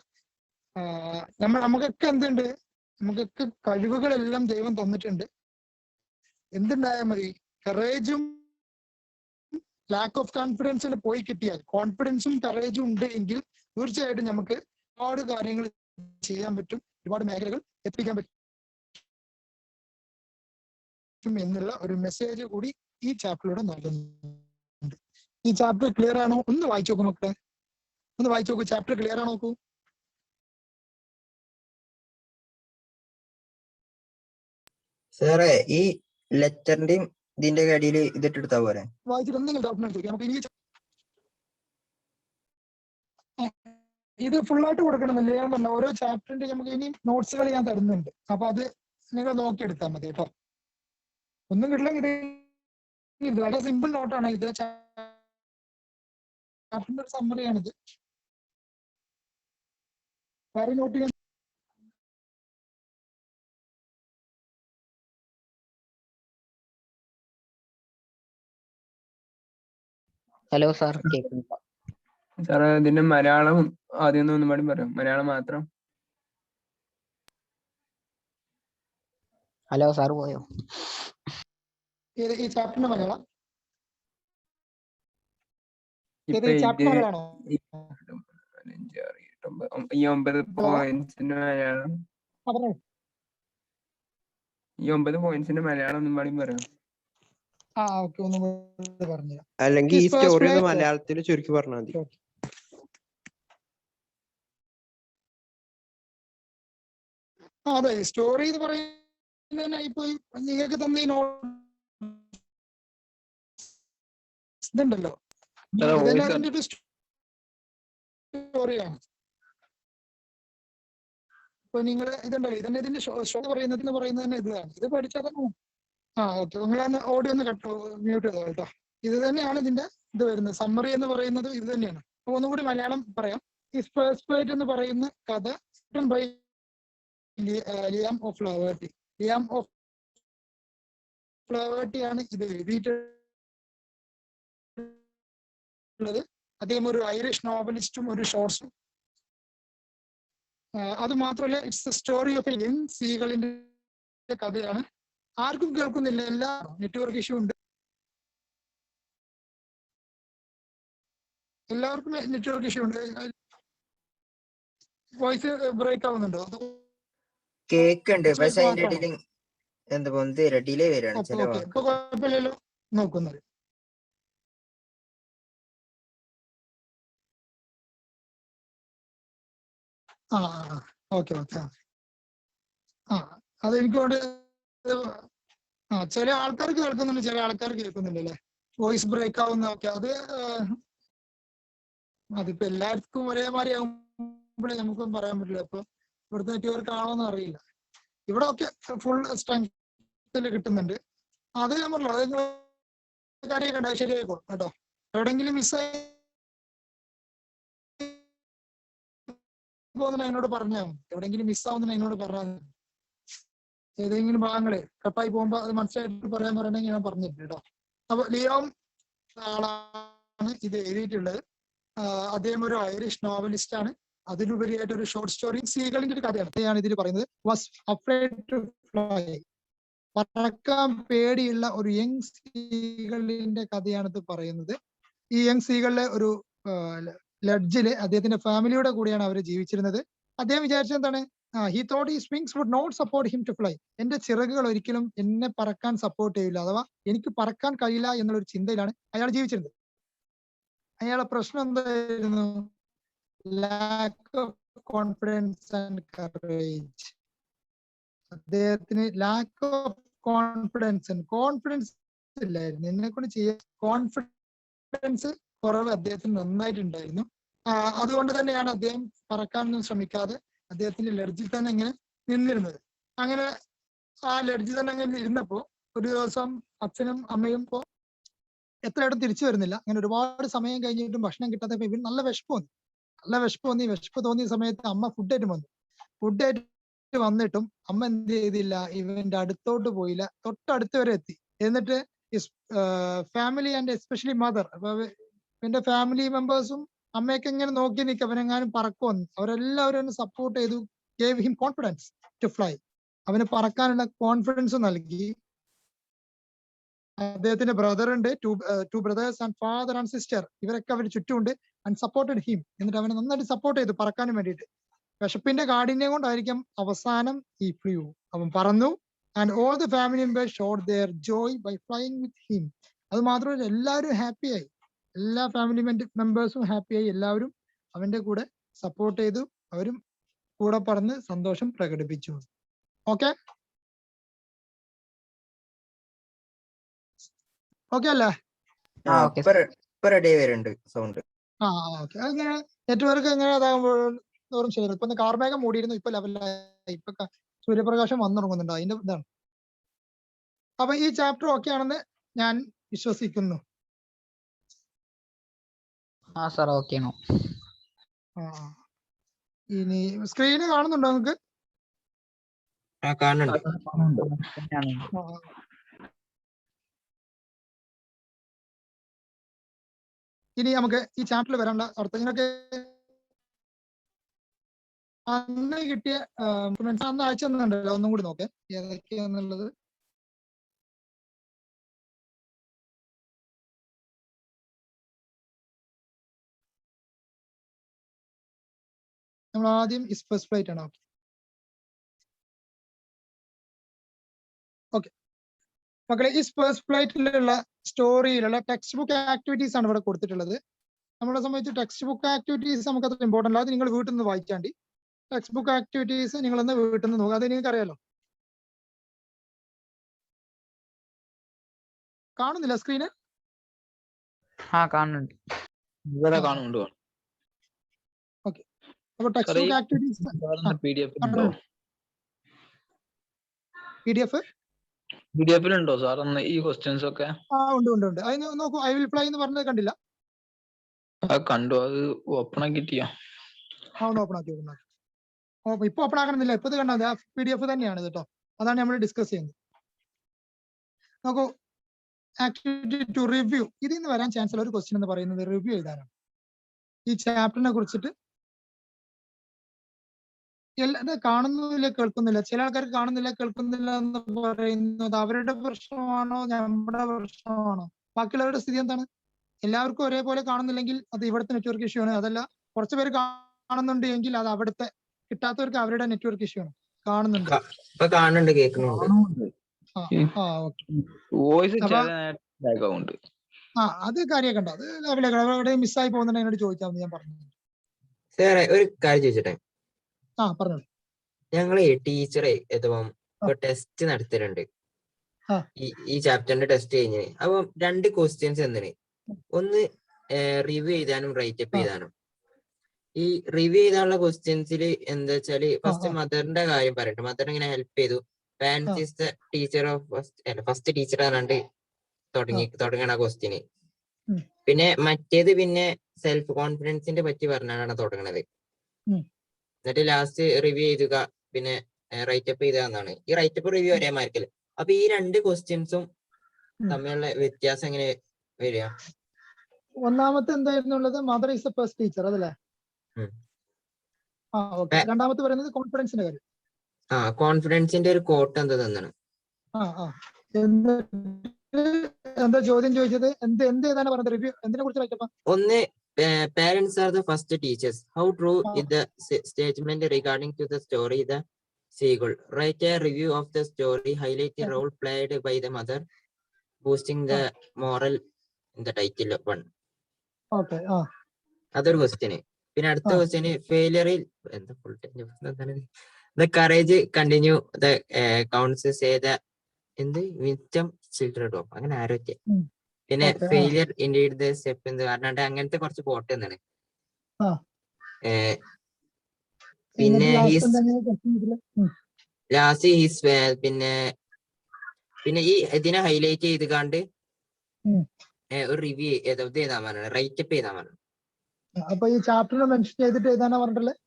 നമുക്കൊക്കെ എന്തുണ്ട്? നമുക്കൊക്കെ കഴിവുകളെല്ലാം ദൈവം തന്നിട്ടുണ്ട്. എന്തുണ്ടായാൽ മതി? കറേജും ലാക്ക് ഓഫ് കോൺഫിഡൻസിൽ പോയി കിട്ടിയാൽ, കോൺഫിഡൻസും കറേജും ഉണ്ട് എങ്കിൽ തീർച്ചയായിട്ടും നമുക്ക് ഒരുപാട് കാര്യങ്ങൾ ചെയ്യാൻ പറ്റും, ഒരുപാട് മേഖലകൾ എത്തിക്കാൻ പറ്റും എന്നുള്ള ഒരു മെസ്സേജ് കൂടി ഈ ചാപ്റ്ററിലൂടെ നൽകുന്നുണ്ട്. ഈ ചാപ്റ്റർ ക്ലിയർ ആണോ? ഒന്ന് വായിച്ചു നോക്കൂ മക്കളെ, ഒന്ന് വായിച്ചു നോക്കൂ. ചാപ്റ്റർ ക്ലിയർ ആണോ നോക്കൂ. സാറേ ഈ ലെറ്ററിന്റെയും ഇതിന്റെ അടിയിൽ ഇതിട്ടെടുത്താ പോരെ? വായിച്ചിട്ട് എന്തെങ്കിലും ഡൗട്ട് ചോദിക്കാം. നമുക്ക് ഇനി ഇത് ഫുള്ളായിട്ട് കൊടുക്കണമെന്നില്ല. ഞാൻ പറഞ്ഞ ഓരോ ചാപ്റ്ററിന്റെ നമുക്ക് ഇനി നോട്ട്സുകൾ ഞാൻ തരുന്നുണ്ട്. അപ്പൊ അത് നിങ്ങൾ നോക്കിയെടുത്താൽ മതി കേട്ടോ. ഒന്നും കിട്ടില്ലെങ്കിൽ ഇത് വളരെ സിമ്പിൾ നോട്ടാണ്. ഇത് ചാപ്റ്ററിന്റെ ഒരു സമ്മറിയാണിത്. വേറെ നോട്ട് ചെയ്യാൻ ഹലോ സാർ കേൾക്കുന്നു. സാറേ ഇതിന്റെ മലയാളം ആദ്യം ഒന്നും പാടി പറയാം. മലയാളം മാത്രം. ഹലോ സാർ പോയോ? ഈ ചാപ്റ്ററിന്റെ മലയാളം ഇപ്പൊ ഈ ചാപ്റ്റർ മലയാളമാണോ? ഈ 9 പോയിന്റ്സിന്റെ മലയാളം, പറഞ്ഞോ. ഈ 9 പോയിന്റ്സിന്റെ മലയാളം ഒന്നും പാടി പറയാം. ഓക്കെ, ഒന്ന് പറഞ്ഞു. അല്ലെങ്കിൽ ഈ സ്റ്റോറി ഒന്ന് മലയാളത്തിൽ ചുരുക്കി പറഞ്ഞാൽ മതി. അതെ, സ്റ്റോറി എന്ന് പറയുന്നത് ഇപ്പൊ നിങ്ങൾക്ക് തന്നെ ഇതുണ്ടല്ലോ, അതിന്റെ സ്റ്റോറിയാണ്. ഇപ്പൊ നിങ്ങൾ ഇതുണ്ടല്ലോ, ഇതിന്റെ ഷോ പറയുന്നത് തന്നെ ഇതാണ്. ഇത് പഠിച്ചാൽ തന്നെ ഓക്കെ. നിങ്ങളാണ് ഓഡിയോ ഒന്ന് മ്യൂട്ട് ചെയ്തോ കേട്ടോ. ഇത് തന്നെയാണ് ഇതിന്റെ ഇത് വരുന്നത്. സമ്മറി എന്ന് പറയുന്നത് ഇത് തന്നെയാണ്. അപ്പൊ ഒന്നുകൂടി മലയാളം പറയാം. ഈ ഫസ്റ്റ് ഫൈറ്റ് എന്ന് പറയുന്ന കഥ by Liam O'Flaherty. Liam O'Flaherty ആണ് ഇത് എഴുതിയിട്ടുള്ളത്. അദ്ദേഹം ഒരു ഐറിഷ് നോവലിസ്റ്റും ഒരു ഷോർട്സും. അത് മാത്രമല്ല, it's the story of a young സീകളിന്റെ കഥയാണ്. ആർക്കും കേൾക്കുന്നില്ല, എല്ലാ നെറ്റ്വർക്ക് ഇഷ്യൂ ഉണ്ട്. എല്ലാവർക്കും നെറ്റ്വർക്ക് ഇഷ്യൂ ഉണ്ട്. വോയിസ് ബ്രേക്ക് ആവുന്നുണ്ടോ? കേക്കുണ്ട്, പക്ഷെ അതിന്റെ ഇടയിൽ എന്താ ഡിലേ വരികയാണ് ചില വാക്ക്. ഇപ്പൊ കുഴപ്പമില്ലല്ലോ നോക്കുന്നത്. Okay okay. അതെനിക്കോട് ചില ആൾക്കാർക്ക് കേൾക്കുന്നുണ്ട്, ചില ആൾക്കാർക്ക് കേൾക്കുന്നില്ല അല്ലേ? വോയിസ് ബ്രേക്ക് ആവുന്നതൊക്കെ അതിപ്പോ എല്ലാവർക്കും ഒരേമാതിരി ആകുമ്പോഴേ നമുക്കൊന്നും പറയാൻ പറ്റില്ല. ഇപ്പൊ ഇവിടുത്തെ നെറ്റ്വർക്ക് ആണോന്ന് അറിയില്ല. ഇവിടെ ഒക്കെ ഫുൾ സ്ട്രെങ്ത്തിൽ കിട്ടുന്നുണ്ട്. അത് ഞാൻ പറഞ്ഞല്ലോ, അത് കാര്യമൊക്കെ ശരിയായിക്കോളും കേട്ടോ. എവിടെയെങ്കിലും മിസ്സായി പോകുന്ന എന്നോട് പറഞ്ഞാൽ മതി. എവിടെയെങ്കിലും മിസ്സാവുന്ന എന്നോട് പറഞ്ഞാൽ മതി. ഏതെങ്കിലും ഭാഗങ്ങളെ കട്ടായി പോകുമ്പോ അത് മനസ്സിലായിട്ട് പറയണമെങ്കിൽ ഞാൻ പറഞ്ഞിട്ടുണ്ട് കേട്ടോ. അപ്പൊ ലിയോം ആളാണ് ഇത് എഴുതിയിട്ടുള്ളത്. അദ്ദേഹം ഒരു ഐറിഷ് നോവലിസ്റ്റ് ആണ്. അതിലുപരിയായിട്ട് ഒരു ഷോർട്ട് സ്റ്റോറി സീകളിന്റെ ഒരു കഥയാണ് ഇതിൽ പറയുന്നത്. Was afraid to fly. പറക്കാൻ പേടിയുള്ള ഒരു യങ് സീകളിന്റെ കഥയാണ് ഇത് പറയുന്നത്. ഈ യങ് സീകളിലെ ഒരു ലഡ്ജില് അദ്ദേഹത്തിന്റെ ഫാമിലിയുടെ കൂടെയാണ് അവർ ജീവിച്ചിരുന്നത്. അദ്ദേഹം വിചാരിച്ചത് എന്താണ്? He thought his wings would not support him to fly. എന്റെ ചിറകുകൾ ഒരിക്കലും എന്നെ പറക്കാൻ സപ്പോർട്ട് ചെയ്യില്ല, അഥവാ എനിക്ക് പറക്കാൻ കഴിയില്ല എന്നുള്ളൊരു ചിന്തയിലാണ് അയാൾ ജീവിച്ചിരുന്നത്. അയാളെ പ്രശ്നം എന്തായിരുന്നു? Lakh of confidence and courage. അദ്ദേഹത്തിന് ലാക്ക് ഓഫ് കോൺഫിഡൻസ് ഇല്ലായിരുന്നു. എന്നെ കൊണ്ട് ചെയ്യാൻ കോൺഫിഡൻസ് കുറവ് അദ്ദേഹത്തിന് നന്നായിട്ടുണ്ടായിരുന്നു. അതുകൊണ്ട് തന്നെയാണ് അദ്ദേഹം പറക്കാനൊന്നും ശ്രമിക്കാതെ അദ്ദേഹത്തിന്റെ ലഡ്ജിൽ തന്നെ ഇങ്ങനെ നിന്നിരുന്നത്. അങ്ങനെ ആ ലഡ്ജിൽ തന്നെ അങ്ങനെ ഇരുന്നപ്പോ ഒരു ദിവസം അച്ഛനും അമ്മയും എത്രയിടം തിരിച്ചു വരുന്നില്ല. അങ്ങനെ ഒരുപാട് സമയം കഴിഞ്ഞിട്ടും ഭക്ഷണം കിട്ടാത്തപ്പോ ഇവൻ നല്ല വിശപ്പ് തോന്നി. വിശപ്പ് തോന്നിയ സമയത്ത് അമ്മ ഫുഡായിട്ട് വന്നിട്ടും അമ്മ എന്ത് ചെയ്തില്ല, ഇവന്റെ അടുത്തോട്ട് പോയില്ല. തൊട്ടടുത്ത് വരെ എത്തി. എന്നിട്ട് ഫാമിലി ആൻഡ് എസ്പെഷ്യലി മദർ, ഇവന്റെ ഫാമിലി മെമ്പേഴ്സും അമ്മയൊക്കെ ഇങ്ങനെ നോക്കി നിൽക്കുക അവനെങ്ങാനും പറക്കുമെന്ന്. അവരെല്ലാവരും സപ്പോർട്ട് ചെയ്തു. Gave him confidence to fly. അവന് പറക്കാനുള്ള കോൺഫിഡൻസ് നൽകി. അദ്ദേഹത്തിന്റെ ബ്രദർ ഉണ്ട്, two brothers and father and sister. ഇവരൊക്കെ അവർ ചുറ്റുമുണ്ട്. And supported him. എന്നിട്ട് അവനെ നന്നായിട്ട് സപ്പോർട്ട് ചെയ്തു പറക്കാനും വേണ്ടിയിട്ട്. വിശപ്പിന്റെ കാഠിന്യം കൊണ്ടായിരിക്കും അവസാനം ഈ ഫ്ലൂ, അവൻ പറന്നു. And all the family members showed their joy by flying with him. അത് മാത്രമല്ല, എല്ലാവരും ഹാപ്പിയായി. എല്ലാ ഫാമിലി മെമ്പേഴ്സും ഹാപ്പിയായി. എല്ലാവരും അവന്റെ കൂടെ സപ്പോർട്ട് ചെയ്തു. അവരും കൂടെ പറന്ന് സന്തോഷം പ്രകടിപ്പിച്ചു. ഓക്കെ. ഓക്കെ അല്ലേ? ആ okay, ഇപ്പൊ റെഡി വരുന്നുണ്ട് സൗണ്ട്. ആ ഓക്കെ. അങ്ങനെ നെറ്റ്വർക്ക് എങ്ങനെ അതാകുമ്പോഴും ശരി. ഇപ്പൊ കാർമേഘം മൂടിയിരുന്നു, ഇപ്പൊ ലെവലായി, ഇപ്പൊ സൂര്യപ്രകാശം വന്നു തുടങ്ങുന്നുണ്ട്, അതിന്റെ ഇതാണ്. അപ്പൊ ഈ ചാപ്റ്റർ ഓക്കെ ആണെന്ന് ഞാൻ വിശ്വസിക്കുന്നു. ആ സാർ ഓക്കെ ആണോ? ആ ഇനി സ്ക്രീന് കാണുന്നുണ്ടോ നിങ്ങൾക്ക്? ആ കാണുന്നുണ്ട്. ആ. ഇനി നമുക്ക് ഈ ചാപ്റ്ററിൽ വരാനുള്ള അർത്ഥം നിങ്ങൾക്ക് അന്ന് കിട്ടിയ അന്ന് അയച്ചു തന്നിട്ടുണ്ടല്ലോ, ഒന്നും കൂടി നോക്കേ ഏതൊക്കെയാന്നുള്ളത്. നമ്മൾ ആദ്യം സ്പെസിഫൈറ്റ് ആണ്. ഓക്കെ മക്കളെ, ഈ സ്പെസിഫൈറ്റിലുള്ള സ്റ്റോറിയിലുള്ള ടെക്സ്റ്റ് ബുക്ക് ആക്ടിവിറ്റീസ് ആണ് ഇവിടെ കൊടുത്തിട്ടുള്ളത്. നമ്മളെ സംബന്ധിച്ച് ടെക്സ്റ്റ് ബുക്ക് ആക്ടിവിറ്റീസ് നമുക്ക് അത്ര ഇമ്പോർട്ടൻ്റ് അല്ല, അത് നിങ്ങൾ വീട്ടിൽ നിന്ന് വായിച്ചാണ്ടി. ടെക്സ്റ്റ് ബുക്ക് ആക്ടിവിറ്റീസ് നിങ്ങളൊന്ന് വീട്ടിൽ നിന്ന് നോക്കുക, അത് നിങ്ങൾക്ക് അറിയാലോ. കാണുന്നില്ല സ്ക്രീന്? ആ കാണുന്നുണ്ട്. ഇവിടെ കാണുന്നുണ്ട്. ഓക്കെ, അപ്പൊ ടെക്സ്റ്റ് ബുക്ക് ആക്ടിവിറ്റീസ് PDF ഉണ്ടോ സാർ ഈ ക്വസ്റ്റ്യൻസ് ഒക്കെ? ഉണ്ട്. അതിന് നോക്കൂ, ഐ വിൽ പ്ലേ എന്ന് പറഞ്ഞത് കണ്ടില്ല? കണ്ടു, അത് ഓപ്പൺ ആക്കിട്ടില്ല. ഒന്ന് ഓപ്പൺ ആക്കി. ഇപ്പൊ ഓപ്പൺ ആക്കണമെന്നില്ല, ഇപ്പൊ ഇത് കണ്ടാൽ PDF തന്നെയാണ് കേട്ടോ. അതാണ് നമ്മൾ ഡിസ്കസ് ചെയ്യുന്നത്. നോക്കൂ, ആക്ടിവിറ്റി ടു റിവ്യൂ. ഇതിൽ നിന്ന് വരാൻ ചാൻസ് ഉള്ള ഒരു ക്വസ്റ്റ്യൻ എന്ന് പറയുന്നത് റിവ്യൂ എഴുതാനാണ്. ഈ ചാപ്റ്ററിനെ കുറിച്ചിട്ട് കാണുന്നില്ല, കേൾക്കുന്നില്ല. ചില ആൾക്കാർക്ക് കാണുന്നില്ല, കേൾക്കുന്നില്ല എന്ന് പറയുന്നത് അവരുടെ പ്രശ്നമാണോ നമ്മുടെ പ്രശ്നമാണോ? ബാക്കിയുള്ളവരുടെ സ്ഥിതി എന്താണ്? എല്ലാവർക്കും ഒരേപോലെ കാണുന്നില്ലെങ്കിൽ അത് ഇവിടുത്തെ നെറ്റ്വർക്ക് ഇഷ്യൂ ആണ്. അതല്ല, കുറച്ച് പേര് കാണുന്നുണ്ട് എങ്കിൽ അത് അവിടുത്തെ, കിട്ടാത്തവർക്ക് അവരുടെ നെറ്റ്വർക്ക് ഇഷ്യൂ ആണ്. കാണുന്നുണ്ട്, കേൾക്കുന്നുണ്ട്. അത് കാര്യമൊക്കെ ഉണ്ട്. അത് ലെവലൊക്കെ മിസ്സായി പോകുന്നുണ്ട്, എന്നോട് ചോദിച്ചാൽ ഞാൻ പറഞ്ഞു. സാറേ ഒരു കാര്യം ചോദിച്ചോട്ടെ? പറഞ്ഞോളൂ. ഞങ്ങള് ടീച്ചറെ ഇപ്പൊ ടെസ്റ്റ് നടത്തിയിട്ടുണ്ട്, ഈ ചാപ്റ്ററിന്റെ ടെസ്റ്റ് കഴിഞ്ഞ്. അപ്പൊ 2 ക്വസ്റ്റ്യൻസ് എന്തിന്? ഒന്ന് റിവ്യൂ ചെയ്താനും റൈറ്റപ്പ് ചെയ്താനും. ഈ റിവ്യൂ ചെയ്താനുള്ള ക്വസ്റ്റ്യൻസിൽ എന്താ വെച്ചാല് ഫസ്റ്റ് മദറിന്റെ കാര്യം പറയട്ടെ. മദർ ഇങ്ങനെ ഹെൽപ്പ് ചെയ്തു. Parents is the teacher of first teacher പറഞ്ഞിട്ട് തുടങ്ങണ ക്വസ്റ്റ്യന്. പിന്നെ മറ്റേത് പിന്നെ സെൽഫ് കോൺഫിഡൻസിന്റെ പറ്റി പറഞ്ഞാണ് തുടങ്ങണത്. എന്നിട്ട് ലാസ്റ്റ് റിവ്യൂ ചെയ്യുക, പിന്നെ റൈറ്റപ്പ് ചെയ്യുക എന്നാണ്. ഈ റൈറ്റപ്പ് റിവ്യൂ ഒരേ മാർക്കല്ലേ? അപ്പൊ ഈ 2 ക്വസ്റ്റ്യൻസും തമ്മിലുള്ള വ്യത്യാസം എങ്ങനെ വരിക? ഒന്നാമത്തെ എന്തായിരുന്നുള്ളത്? Mother is the first teacher, അതല്ലേ? രണ്ടാമത്തെ പറയുന്നത് കോൺഫിഡൻസിന്റെ കാര്യം. കോൺഫിഡൻസിന്റെ ഒരു കോട്ട് എന്താ തന്നാണ്? എന്താ ചോദ്യം ചോദിച്ചത്? എന്ത് ഏതാണ് പറഞ്ഞത്? റിവ്യൂ എന്തിനെ കുറിച്ച് റൈറ്റപ്പ്? ഒന്ന്, parents are the first teachers. How true is the statement regarding to the story The Seagull? Write a review of the story. Highlight the role played by the mother, boosting the moral in the title one. അതൊരു question. പിന്നെ അടുത്ത question ഫെയിലിയറിൽ എന്താ full time the courage continue the counts say the wisdom children of അങ്ങനെ ആരോഗ്യ. പിന്നെ failure indeed the step എന്ന് പറഞ്ഞിട്ട് അങ്ങനത്തെ കുറച്ച് പോട്ട് എന്നാണ്. പിന്നെ ലാസ്റ്റ് ഹീസ് പിന്നെ ഈ ഇതിനെ ഹൈലൈറ്റ് ചെയ്ത് കണ്ട് ഒരു റിവ്യൂ ചെയ്താ പറഞ്ഞു, റൈറ്റപ്പ് ചെയ്താ പറഞ്ഞു. അപ്പൊ ഈ ചാപ്റ്ററിനെ മെൻഷൻ ചെയ്തിട്ട് എഴുതാനാ പറഞ്ഞിട്ടുള്ളത്?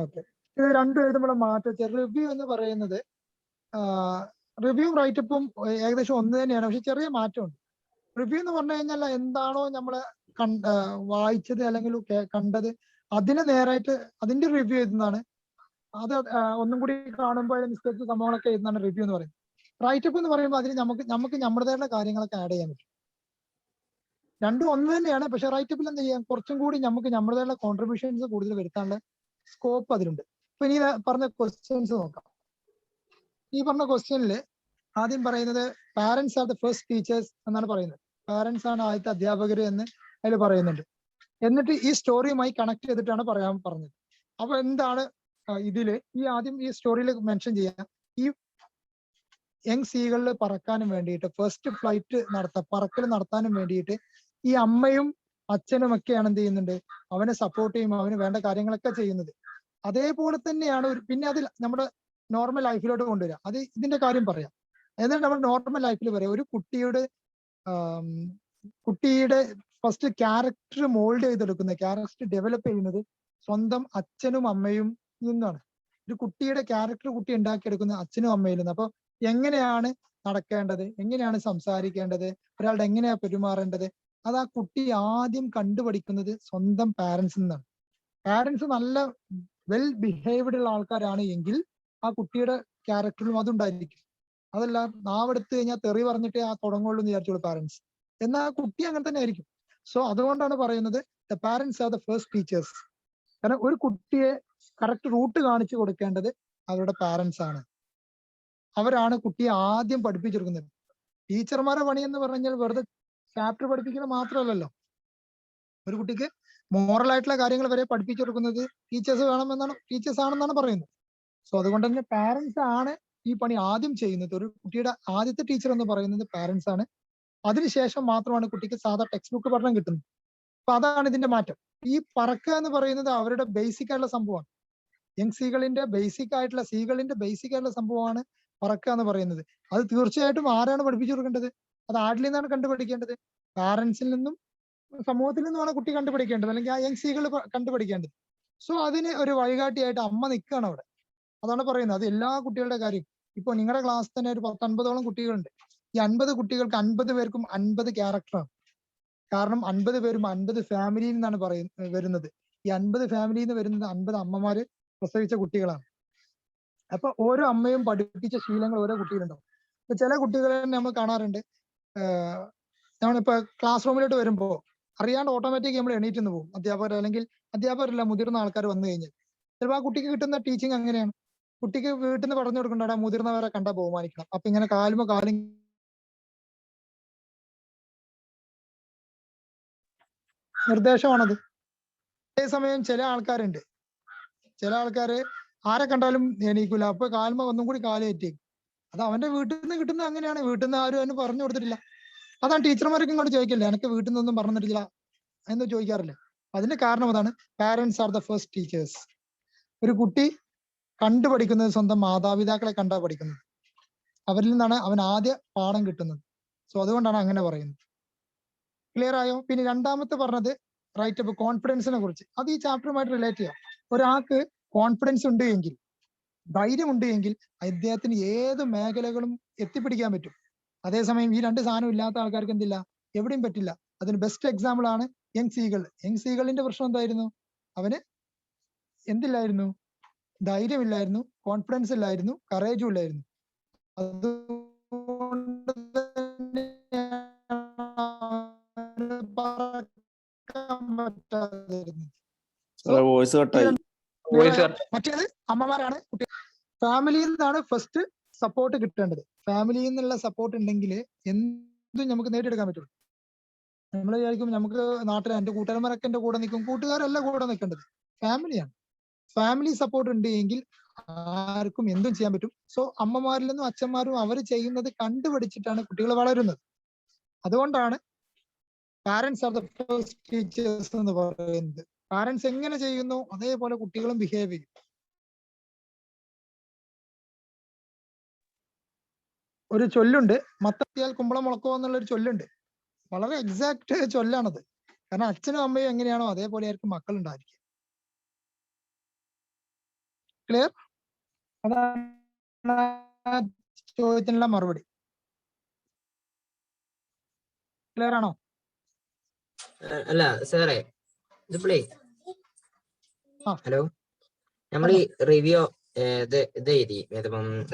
ഓക്കെ. ഇത് രണ്ടും എഴുതുമ്പോൾ മാറ്റം. റിവ്യൂ എന്ന് പറയുന്നത് റിവ്യൂ റൈറ്റപ്പും ഏകദേശം ഒന്ന് തന്നെയാണ്, പക്ഷെ ചെറിയ മാറ്റമുണ്ട്. റിവ്യൂ എന്ന് പറഞ്ഞു കഴിഞ്ഞാൽ എന്താണോ നമ്മള് വായിച്ചത് അല്ലെങ്കിൽ കണ്ടത് അതിന് നേരായിട്ട് അതിന്റെ റിവ്യൂ എഴുതുന്നതാണ്. അത് ഒന്നും കൂടി കാണുമ്പോൾ മിസ്റ്റേക്ക് സംഭവങ്ങളൊക്കെ എഴുതുന്നതാണ് റിവ്യൂ എന്ന് പറയുന്നത്. റൈറ്റപ്പ് എന്ന് പറയുമ്പോൾ അതിന് നമുക്ക് നമ്മുടേതായ കാര്യങ്ങളൊക്കെ ആഡ് ചെയ്യാൻ പറ്റും. രണ്ടും ഒന്ന് തന്നെയാണ്, പക്ഷെ റൈറ്റപ്പിൽ എന്ത് ചെയ്യാം, കുറച്ചും കൂടി നമുക്ക് നമ്മുടേതായ കോൺട്രിബ്യൂഷൻസ് കൂടുതൽ വരുത്താനുള്ള സ്കോപ്പ് അതിലുണ്ട്. ഇപ്പൊ ഇനി പറഞ്ഞ ക്വസ്റ്റ്യൻസ് നോക്കാം. ഈ പറഞ്ഞ ക്വസ്റ്റ്യനിൽ ആദ്യം പറയുന്നത് parents are the first teachers എന്നാണ് പറയുന്നത്. പാരന്റ്സ് ആണ് ആദ്യത്തെ അധ്യാപകർ എന്ന് അതിൽ പറയുന്നുണ്ട്. എന്നിട്ട് ഈ സ്റ്റോറിയുമായി കണക്ട് ചെയ്തിട്ടാണ് പറയാൻ പറഞ്ഞത്. അപ്പൊ എന്താണ് ഇതില് ആദ്യം ഈ സ്റ്റോറിയിൽ മെൻഷൻ ചെയ്യാം, യങ് സീകളിൽ പറക്കാനും വേണ്ടിയിട്ട് ഫസ്റ്റ് ഫ്ലൈറ്റ് പറക്കൽ നടത്താനും വേണ്ടിയിട്ട് ഈ അമ്മയും അച്ഛനും ഒക്കെയാണ് എന്ത് ചെയ്യുന്നുണ്ട്, അവനെ സപ്പോർട്ട് ചെയ്യും, അവന് വേണ്ട കാര്യങ്ങളൊക്കെ ചെയ്യുന്നത്. അതേപോലെ തന്നെയാണ് പിന്നെ അതിൽ നമ്മുടെ നോർമൽ ലൈഫിലോട്ട് കൊണ്ടുവരിക. അത് ഇതിന്റെ കാര്യം പറയാം. എന്നിട്ട് നമ്മൾ നോർമൽ ലൈഫിൽ പറയാം, ഒരു കുട്ടിയുടെ ഫസ്റ്റ് ക്യാരക്ടർ മോൾഡ് ചെയ്തെടുക്കുന്നത്, ക്യാരക്ടർ ഡെവലപ്പ് ചെയ്യുന്നത് സ്വന്തം അച്ഛനും അമ്മയും നിന്നാണ്. ഒരു കുട്ടിയുടെ ക്യാരക്ടർ കുട്ടി ഉണ്ടാക്കിയെടുക്കുന്നത് അച്ഛനും അമ്മയിൽ നിന്ന്. അപ്പൊ എങ്ങനെയാണ് നടക്കേണ്ടത്, എങ്ങനെയാണ് സംസാരിക്കേണ്ടത്, ഒരാളുടെ എങ്ങനെയാ പെരുമാറേണ്ടത്, അത് ആ കുട്ടി ആദ്യം കണ്ടുപഠിക്കുന്നത് സ്വന്തം പാരന്റ്സിൽ നിന്നാണ്. പാരന്റ്സ് നല്ല വെൽ ബിഹേവ്ഡ് ഉള്ള ആൾക്കാരാണ് എങ്കിൽ ആ കുട്ടിയുടെ ക്യാരക്ടറിലും അതുണ്ടായിരിക്കും. അതല്ല നാവെടുത്ത് കഴിഞ്ഞാൽ തെറി പറഞ്ഞിട്ടേ ആ തുടങ്ങുള്ളൂ എന്ന് വിചാരിച്ചോളൂ പാരന്റ്സ്. എന്നാൽ ആ കുട്ടി അങ്ങനെ തന്നെ ആയിരിക്കും. സോ അതുകൊണ്ടാണ് പറയുന്നത് the parents are the first teachers. കാരണം ഒരു കുട്ടിയെ കറക്റ്റ് റൂട്ട് കാണിച്ചു കൊടുക്കേണ്ടത് അവരുടെ പാരന്റ്സ് ആണ്. അവരാണ് കുട്ടിയെ ആദ്യം പഠിപ്പിച്ചെടുക്കുന്നത്. ടീച്ചർമാരുടെ പണി എന്ന് പറഞ്ഞാൽ വെറുതെ ചാപ്റ്റർ പഠിപ്പിക്കുന്നത് മാത്രമല്ലല്ലോ. ഒരു കുട്ടിക്ക് മോറൽ ആയിട്ടുള്ള കാര്യങ്ങൾ വരെ പഠിപ്പിച്ചു കൊടുക്കുന്നത് ടീച്ചേഴ്സ് ആണെന്നാണ് പറയുന്നത്. സോ അതുകൊണ്ട് തന്നെ പാരന്റ്സ് ആണ് ഈ പണി ആദ്യം ചെയ്യുന്നത്. ഒരു കുട്ടിയുടെ ആദ്യത്തെ ടീച്ചർ എന്ന് പറയുന്നത് പാരന്റ്സ് ആണ്. അതിനുശേഷം മാത്രമാണ് കുട്ടിക്ക് സാധാ ടെക്സ്റ്റ് ബുക്ക് പഠനം കിട്ടുന്നത്. അപ്പൊ അതാണ് ഇതിന്റെ മാറ്റം. ഈ പറക്കുക എന്ന് പറയുന്നത് അവരുടെ ബേസിക് ആയിട്ടുള്ള സംഭവമാണ്. യങ് സീകളിന്റെ ബേസിക് ആയിട്ടുള്ള സംഭവമാണ് പറക്കുക എന്ന് പറയുന്നത്. അത് തീർച്ചയായിട്ടും ആരാണ് പഠിപ്പിച്ചു കൊടുക്കേണ്ടത്? അത് ആരിൽ നിന്നാണ് കണ്ടുപഠിക്കേണ്ടത്? പാരന്റ്സിൽ നിന്നും സമൂഹത്തിൽ നിന്നുമാണ് കുട്ടി കണ്ടുപഠിക്കേണ്ടത്, അല്ലെങ്കിൽ ആ യങ് സീകൾ കണ്ടുപഠിക്കേണ്ടത്. സോ അതിന് ഒരു വഴികാട്ടിയായിട്ട് അമ്മ നിൽക്കുകയാണ് അവിടെ. അതാണ് പറയുന്നത്. അത് എല്ലാ കുട്ടികളുടെ കാര്യം. ഇപ്പൊ നിങ്ങളുടെ ക്ലാസ് തന്നെ ഒരു 50-ഓളം കുട്ടികളുണ്ട്. ഈ 50 കുട്ടികൾക്ക് 50 പേർക്കും 50 ക്യാരക്ടറാണ്. കാരണം 50 പേരും 50 ഫാമിലിയിൽ നിന്നാണ് വരുന്നത്. ഈ 50 ഫാമിലിയിൽ നിന്ന് വരുന്നത് 50 അമ്മമാര് പ്രസവിച്ച കുട്ടികളാണ്. അപ്പൊ ഓരോ അമ്മയും പഠിപ്പിച്ച ശീലങ്ങൾ ഓരോ കുട്ടികളുണ്ടാവും. ഇപ്പൊ ചില കുട്ടികളെ നമ്മൾ കാണാറുണ്ട്, നമ്മളിപ്പോ ക്ലാസ് റൂമിലോട്ട് വരുമ്പോ അറിയാണ്ട് ഓട്ടോമാറ്റിക് നമ്മൾ എണീറ്റ് നിന്ന് പോകും. അധ്യാപകരല്ല മുതിർന്ന ആൾക്കാർ വന്നു കഴിഞ്ഞാൽ ചിലപ്പോൾ ആ കുട്ടിക്ക് കിട്ടുന്ന ടീച്ചിങ് അങ്ങനെയാണ്. കുട്ടിക്ക് വീട്ടിൽ നിന്ന് പറഞ്ഞു കൊടുക്കണ്ട, മുതിർന്നവരെ കണ്ടാ ബഹുമാനിക്കണം. അപ്പൊ ഇങ്ങനെ കാലും നിർദ്ദേശമാണത്. അതേസമയം ചില ആൾക്കാര് ആരെ കണ്ടാലും എണീക്കൂല. അപ്പൊ കാൽമ ഒന്നും കൂടി കാലേറ്റേക്കും. അത് അവന്റെ വീട്ടിൽ നിന്ന് കിട്ടുന്നത് അങ്ങനെയാണ്. വീട്ടിൽ നിന്ന് ആരും അവന് പറഞ്ഞു കൊടുത്തിട്ടില്ല. അതാണ് ടീച്ചർമാരൊക്കെ ഇങ്ങോട്ട് ചോദിക്കില്ല, എനിക്ക് വീട്ടിൽ നിന്നൊന്നും പറഞ്ഞു തരില്ല എന്ന് ചോദിക്കാറില്ല. അതിന്റെ കാരണം അതാണ്. Parents are the first teachers. ഒരു കുട്ടി കണ്ടുപഠിക്കുന്നത് സ്വന്തം മാതാപിതാക്കളെ കണ്ടാ പഠിക്കുന്നത്. അവരിൽ നിന്നാണ് അവൻ ആദ്യ പാഠം കിട്ടുന്നത്. സോ അതുകൊണ്ടാണ് അങ്ങനെ പറയുന്നത്. ക്ലിയർ ആയോ? പിന്നെ രണ്ടാമത്തെ പറഞ്ഞത് റൈറ്റ് അപ്പ് കോൺഫിഡൻസിനെ കുറിച്ച്. അത് ഈ ചാപ്റ്ററുമായിട്ട് റിലേറ്റ് ചെയ്യാം. ഒരാൾക്ക് കോൺഫിഡൻസ് ഉണ്ട് എങ്കിൽ, ധൈര്യം ഉണ്ട് എങ്കിൽ അദ്ദേഹത്തിന് ഏത് മേഖലകളും എത്തിപ്പിടിക്കാൻ പറ്റും. അതേസമയം ഈ രണ്ട് സാധനം ഇല്ലാത്ത ആൾക്കാർക്ക് എന്തില്ല, എവിടെയും പറ്റില്ല. അതിന് ബെസ്റ്റ് എക്സാമ്പിൾ ആണ് യങ് സീകളിന്റെ പ്രശ്നം എന്തായിരുന്നു? അവന് എന്തില്ലായിരുന്നു? ധൈര്യമില്ലായിരുന്നു, കോൺഫിഡൻസ് ഇല്ലായിരുന്നു, കറേജും ഇല്ലായിരുന്നു. അതുകൊണ്ട് മറ്റേത് അമ്മമാരാണ് കുട്ടി. ഫാമിലിയിൽ നിന്നാണ് ഫസ്റ്റ് സപ്പോർട്ട് കിട്ടേണ്ടത്. ഫാമിലിയിൽ നിന്നുള്ള സപ്പോർട്ട് ഉണ്ടെങ്കിൽ എന്തും നമുക്ക് നേടിയെടുക്കാൻ പറ്റുള്ളൂ. നമ്മൾ വിചാരിക്കും നമുക്ക് നാട്ടിലെ എന്റെ കൂട്ടുകാരന്മാരൊക്കെ എന്റെ കൂടെ നിൽക്കും. കൂട്ടുകാരല്ല കൂടെ നിൽക്കേണ്ടത്, ഫാമിലിയാണ്. ഫാമിലി സപ്പോർട്ട് ഉണ്ട് എങ്കിൽ ആർക്കും എന്തും ചെയ്യാൻ പറ്റും. സോ അമ്മമാരിൽ നിന്നും അച്ഛന്മാരും അവർ ചെയ്യുന്നത് കണ്ടുപിടിച്ചിട്ടാണ് കുട്ടികൾ വളരുന്നത്. അതുകൊണ്ടാണ് parents are the first teachers എന്ന് പറയുന്നത്. പാരന്റ്സ് എങ്ങനെ ചെയ്യുന്നു അതേപോലെ കുട്ടികളും ബിഹേവ് ചെയ്യും. ഒരു ചൊല്ലുണ്ട്, മത്തത്തിയാൽ കുമ്പളം മുളക്കോ എന്നുള്ളൊരു ചൊല്ലുണ്ട്. വളരെ എക്സാക്ട് ചൊല്ലാണത്. കാരണം അച്ഛനും അമ്മയും എങ്ങനെയാണോ അതേപോലെ ആയിരിക്കും മക്കൾ ഉണ്ടായിരിക്കുക. ക്ലിയർ? അതാണ് ചോദ്യത്തിനുള്ള മറുപടി. ക്ലിയർ ആണോ? അല്ല സാറേ, ഇതിപ്പളേ ഹലോ, നമ്മൾ ഈ റിവ്യൂ ഇത് എഴുതി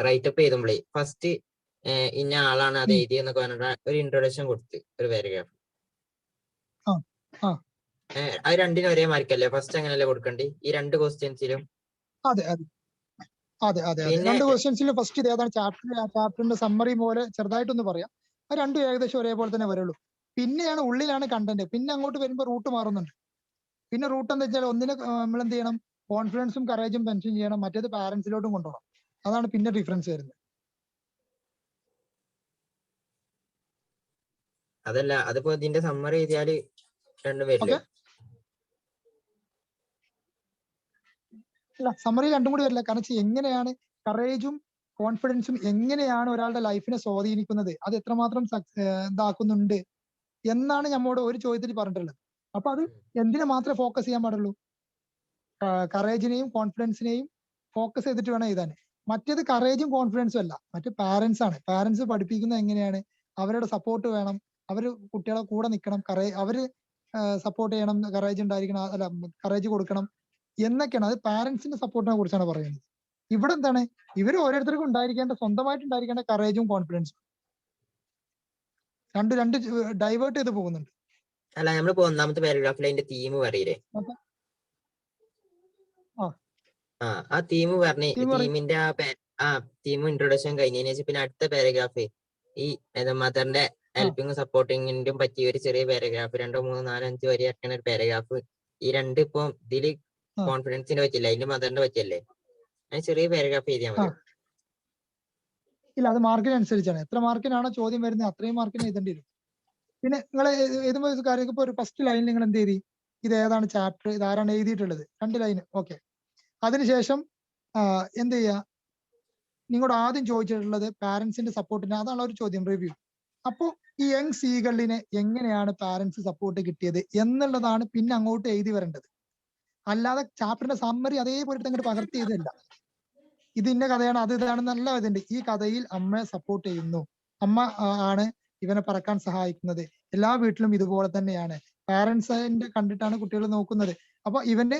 റൈറ്റപ്പ് ചെയ്തുമ്പോഴേ ഫസ്റ്റ് ഇന്ന ആളാണ് അത് എഴുതി എന്നൊക്കെ പറഞ്ഞിട്ട് ഒരു ഇൻട്രൊഡക്ഷൻ കൊടുത്ത് ഒരു പാരഗ്രാഫ്. അത് രണ്ടിനും ഒരേ മാർക്കല്ലേ? ഫസ്റ്റ് അങ്ങനെയല്ലേ കൊടുക്കണ്ടേ ഈ രണ്ട് ക്വസ്റ്റ്യൻസിലും? അതെ അതെ അതെ അതെ അതെ. രണ്ട് ക്വസ്റ്റ്യൻസിലും ഫസ്റ്റ് ഇത് ഏതാണ് ചാപ്റ്ററിന്റെ സമ്മറി പോലെ ചെറുതായിട്ടൊന്ന് പറയാം. അത് രണ്ടും ഏകദേശം ഒരേപോലെ തന്നെ വരുള്ളൂ. പിന്നെയാണ് ഉള്ളിലാണ് കണ്ടന്റ്. പിന്നെ അങ്ങോട്ട് വരുമ്പോൾ റൂട്ട് മാറുന്നുണ്ട്. പിന്നെ റൂട്ട് എന്താ വെച്ചാൽ ഒന്നിനെ നമ്മൾ എന്ത് ചെയ്യണം, കോൺഫിഡൻസും കറേജും മെൻഷൻ ചെയ്യണം, മറ്റേത് പാരന്റ്സിലോട്ടും കൊണ്ടുപോകണം. അതാണ് പിന്നെ ഡിഫറൻസ് വരുന്നത്. അതല്ല അതിപ്പോ ഇതിന്റെ സമ്മറി എഴുതിയാല് രണ്ടും വരില്ലേ? Okay. അല്ല സമ്മറി രണ്ടും കൂടി വരില്ല. കാരണം എങ്ങനെയാണ് കറേജും കോൺഫിഡൻസും എങ്ങനെയാണ് ഒരാളുടെ ലൈഫിനെ സ്വാധീനിക്കുന്നത്, അത് എത്രമാത്രം ഇതാക്കുന്നുണ്ട് എന്നാണ് നമ്മോട് ഒരു ചോദ്യത്തിൽ പറഞ്ഞിട്ടുള്ളത്. അപ്പൊ അത് എന്തിനെ മാത്രമേ ഫോക്കസ് ചെയ്യാൻ പാടുള്ളൂ? കറേജിനെയും കോൺഫിഡൻസിനെയും ഫോക്കസ് ചെയ്തിട്ട് വേണം എഴുതാൻ. മറ്റേത് കറേജും കോൺഫിഡൻസും അല്ല, മറ്റേ പാരന്റ്സ് ആണ്. പാരന്റ്സ് പഠിപ്പിക്കുന്നത് എങ്ങനെയാണ്, അവരുടെ സപ്പോർട്ട് വേണം, അവര് കുട്ടികളെ കൂടെ നിൽക്കണം, അവര് സപ്പോർട്ട് ചെയ്യണം, കറേജ് ഉണ്ടായിരിക്കണം, അല്ല കറേജ് കൊടുക്കണം എന്നൊക്കെയാണ്. അത് പാരന്റ്സിന്റെ സപ്പോർട്ടിനെ കുറിച്ചാണ് പറയുന്നത്. ഇവിടെ എന്താണ്, ഇവർ ഓരോരുത്തർക്കും ഉണ്ടായിരിക്കേണ്ട, സ്വന്തമായിട്ട് ഉണ്ടായിരിക്കേണ്ട കറേജും കോൺഫിഡൻസും രണ്ട് ഡൈവേർട്ട് ചെയ്ത് പോകുന്നുണ്ട്. അല്ല നമ്മളിപ്പോ ഒന്നാമത്തെ പാരഗ്രാഫിൽ അതിന്റെ തീം പറയില്ലേ? ആ തീം പറഞ്ഞ് തീമിന്റെ ആ തീം ഇൻട്രൊഡക്ഷൻ കഴിഞ്ഞതിന് ശേഷം പിന്നെ അടുത്ത പാരഗ്രാഫ് ഈ മദറിന്റെ ഹെൽപ്പിംഗും സപ്പോർട്ടിങ്ങിനും പറ്റിയ ഒരു ചെറിയ പാരഗ്രാഫ്, 2, 3, 4, 5 വരെ ഇറക്കുന്ന ഒരു പാരഗ്രാഫ്. ഈ രണ്ട് ഇപ്പൊ ഇതില് കോൺഫിഡൻസിന്റെ പറ്റില്ല, അതിന്റെ മദറിന്റെ പറ്റിയല്ലേ? അതിന് ചെറിയ പാരഗ്രാഫ് എഴുതിയാൽ മതി. ഇല്ല, അത് മാർക്കിനനുസരിച്ചാണ്. എത്ര മാർക്കിനാണോ ചോദ്യം വരുന്നത് അത്രയും മാർക്കിന് എഴുതേണ്ടി വരും. പിന്നെ നിങ്ങൾ എഴുതുമ്പോൾ കാര്യം ഇപ്പൊ ഒരു ഫസ്റ്റ് ലൈനിൽ നിങ്ങൾ എന്ത് ചെയ്തി, ഇത് ഏതാണ് ചാപ്റ്റർ, ഇതാരാണ് എഴുതിയിട്ടുള്ളത്, 2 ലൈന്. ഓക്കെ. അതിനുശേഷം എന്ത് ചെയ്യുക, നിങ്ങളോട് ആദ്യം ചോദിച്ചിട്ടുള്ളത് പാരന്റ്സിന്റെ സപ്പോർട്ടിന്, അതാണ് ഒരു ചോദ്യം, റിവ്യൂ. അപ്പോ ഈ യങ് സീകളിനെ എങ്ങനെയാണ് പാരന്റ്സ് സപ്പോർട്ട് കിട്ടിയത് എന്നുള്ളതാണ് പിന്നെ അങ്ങോട്ട് എഴുതി വരേണ്ടത്. അല്ലാതെ ചാപ്റ്ററിന്റെ സമ്മറി അതേപോലെ അങ്ങോട്ട് പകർത്തി എഴുതല്ല. ഇത് ഇന്ന കഥയാണ്, അത് ഇതാണെന്നല്ല ഇതിന്റെ. ഈ കഥയിൽ അമ്മയെ സപ്പോർട്ട് ചെയ്യുന്നു, അമ്മ ആണ് ഇവനെ പറക്കാൻ സഹായിക്കുന്നത്, എല്ലാ വീട്ടിലും ഇതുപോലെ തന്നെയാണ്, പാരന്റ്സിന്റെ കണ്ടിട്ടാണ് കുട്ടികൾ നോക്കുന്നത്. അപ്പൊ ഇവന്റെ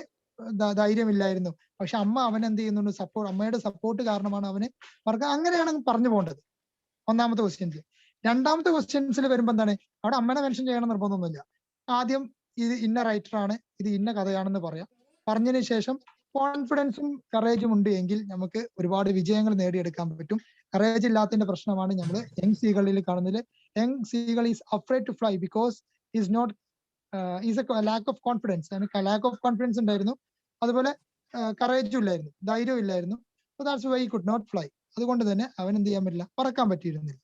ധൈര്യമില്ലായിരുന്നു, പക്ഷെ അമ്മ അവൻ എന്ത് ചെയ്യുന്നുണ്ട്, അമ്മയുടെ സപ്പോർട്ട് കാരണമാണ് അവന് പറക്കാൻ. അങ്ങനെയാണ് പറഞ്ഞു പോകേണ്ടത് ഒന്നാമത്തെ ക്വസ്റ്റ്യൻസിൽ. രണ്ടാമത്തെ ക്വസ്റ്റ്യൻസിൽ വരുമ്പോ എന്താണ്, അവിടെ അമ്മനെ മെൻഷൻ ചെയ്യണം നിർബന്ധമൊന്നുമില്ല. ആദ്യം ഇത് ഇന്ന റൈറ്റർ ആണ്, ഇത് ഇന്ന കഥയാണെന്ന് പറയാം. പറഞ്ഞതിന് ശേഷം കോൺഫിഡൻസും കറേജും ഉണ്ട് എങ്കിൽ നമുക്ക് ഒരുപാട് വിജയങ്ങൾ നേടിയെടുക്കാൻ പറ്റും. കറേജ് ഇല്ലാത്തതിന്റെ പ്രശ്നമാണ് നമ്മൾ യങ് സീകളിൽ കാണുന്നത്. Young seagull is afraid to fly because is not is a lack of confidence. അതിന് ലാക്ക് ഓഫ് കോൺഫിഡൻസ് ഉണ്ടായിരുന്നു, അതുപോലെ കറേജും ഇല്ലായിരുന്നു, ധൈര്യവും ഇല്ലായിരുന്നു. That's why he could not fly. അതുകൊണ്ട് തന്നെ അവൻ എന്ത് ചെയ്യാൻ പറ്റില്ല, പറക്കാൻ പറ്റിയിരുന്നില്ല.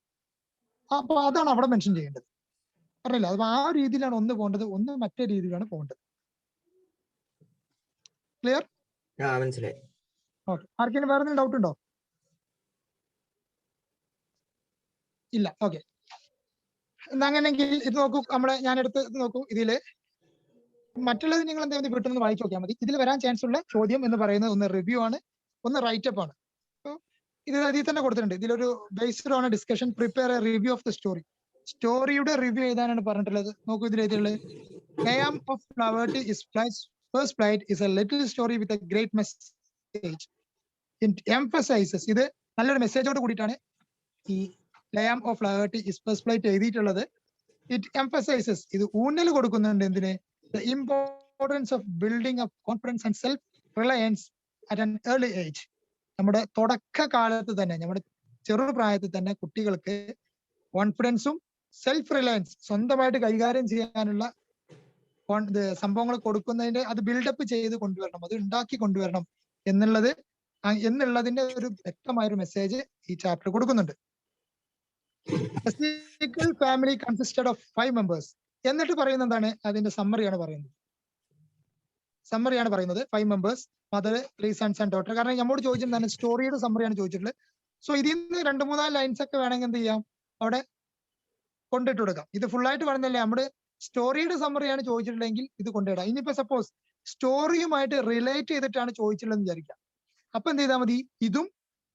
അപ്പൊ അതാണ് അവിടെ മെൻഷൻ ചെയ്യേണ്ടത്, പറഞ്ഞില്ല? അപ്പൊ ആ രീതിയിലാണ് ഒന്ന് പോകേണ്ടത്, ഒന്ന് മറ്റേ രീതിയിലാണ് പോകേണ്ടത്. ക്ലിയർ? മനസ്സിലായി. ഓക്കെ. ആർക്കെങ്കിലും വേറെ എന്തെങ്കിലും ഡൗട്ട് ഉണ്ടോ? ഇല്ല. ഓക്കെ. അങ്ങനെയെങ്കിൽ ഇത് നോക്കൂ, ഞാനെടുത്ത് ഇത് നോക്കൂ. ഇതില് മറ്റുള്ളത് നിങ്ങൾ എന്തെങ്കിലും വീട്ടിൽ നിന്ന് വായിച്ചു നോക്കിയാൽ മതി. ഇതിൽ വരാൻ ചാൻസ് ഉള്ള ചോദ്യം എന്ന് പറയുന്നത് ഒന്ന് റിവ്യൂ ആണ്, ഒന്ന് റൈറ്റപ്പ് ആണ്. ഇത് ഇതിൽ തന്നെ കൊടുത്തിട്ടുണ്ട്. ഇതിലൊരു based on a discussion prepare a review of the story. സ്റ്റോറിയുടെ റിവ്യൂ എഴുതാനാണ് പറഞ്ഞിട്ടുള്ളത്. നോക്കൂ, ഇതിൽ എഴുതിയുള്ളത് Layam of Flowerty is first flight is a little story with a great message. It emphasizes, ഇത് നല്ലൊരു മെസ്സേജോട് കൂടിയിട്ടാണ് ഈ Layam of Flowerty is first flight എഴുതിയിട്ടുള്ളത്. ഇറ്റ് എംഫസൈസസ്, ഇത് ഊന്നൽ കൊടുക്കുന്നുണ്ട് എന്തിന്, the importance of building up confidence and self reliance at an early age. നമ്മുടെ തുടക്കകാലത്ത് തന്നെ, നമ്മുടെ ചെറുപ്രായത്തിൽ തന്നെ കുട്ടികൾക്ക് കോൺഫിഡൻസും സെൽഫ് റിലയൻസ്, സ്വന്തമായിട്ട് കൈകാര്യം ചെയ്യാനുള്ള സംഭവങ്ങൾ കൊടുക്കുന്നതിന്റെ, അത് ബിൽഡപ്പ് ചെയ്ത് കൊണ്ടുവരണം, അത് ഉണ്ടാക്കി കൊണ്ടുവരണം എന്നുള്ളതിന്റെ ഒരു വ്യക്തമായൊരു മെസ്സേജ് ഈ ചാപ്റ്റർ കൊടുക്കുന്നുണ്ട്. Family consisted of 5 members. എന്നിട്ട് പറയുന്നത് എന്താണ്, അതിന്റെ സമ്മറിയാണ് പറയുന്നത്. 5 members, mother, 3 sons and daughter. കാരണം നമ്മോട് ചോദിച്ചിട്ടുണ്ടാണ് സ്റ്റോറിയുടെ സമ്മറിയാണ് ചോദിച്ചിട്ടുള്ളത്. സോ ഇതിൽ നിന്ന് 2-3 ലൈൻസ് ഒക്കെ വേണമെങ്കിൽ എന്ത് ചെയ്യാം, അവിടെ കൊണ്ടിട്ട് കൊടുക്കാം. ഇത് ഫുൾ ആയിട്ട് വേണമെന്നില്ല, നമ്മുടെ സ്റ്റോറിയുടെ സമ്മറിയാണ് ചോദിച്ചിട്ടുണ്ടെങ്കിൽ ഇത് കൊണ്ടിടാം. ഇനിയിപ്പോ സപ്പോസ് സ്റ്റോറിയുമായിട്ട് റിലേറ്റ് ചെയ്തിട്ടാണ് ചോദിച്ചിട്ടുള്ളതെന്ന് വിചാരിക്കാം. അപ്പൊ എന്ത് ചെയ്താൽ മതി, ഇതും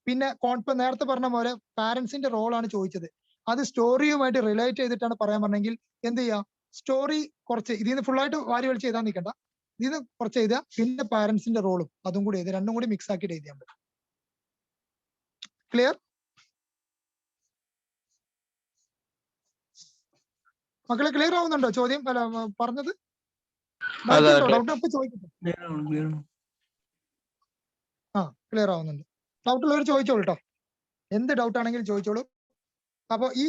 പിന്നെ ഇപ്പൊ നേരത്തെ പറഞ്ഞ പോലെ പാരന്റ്സിന്റെ റോളാണ് ചോദിച്ചത്, അത് സ്റ്റോറിയുമായിട്ട് റിലേറ്റ് ചെയ്തിട്ടാണ് പറയാൻ പറഞ്ഞെങ്കിൽ എന്ത് ചെയ്യാം, സ്റ്റോറി കുറച്ച് ഇതിൽ നിന്ന് ഫുൾ ആയിട്ട് വാരി വലിച്ച് എഴുതാൻ നിൽക്കണ്ട, ഇതിൽ നിന്ന് കുറച്ച് എഴുതുക, പിന്നെ പാരന്റ്സിന്റെ റോളും അതും കൂടി എഴുതുക, രണ്ടും കൂടി മിക്സ് ആക്കിയിട്ട് എഴുതിയാൽ മതി. ക്ലിയർ? മക്കളെ ക്ലിയർ ആവുന്നുണ്ടോ ചോദ്യം? അല്ല പറഞ്ഞത് ഡൗട്ട് ഒക്കെ ചോദിക്കട്ടെ. ക്ലിയർ ആവുന്നുണ്ട്. ഡൗട്ട് ഉള്ളവർ ചോദിച്ചോളൂ കേട്ടോ, എന്ത് ഡൗട്ട് ആണെങ്കിലും ചോദിച്ചോളൂ. അപ്പൊ ഈ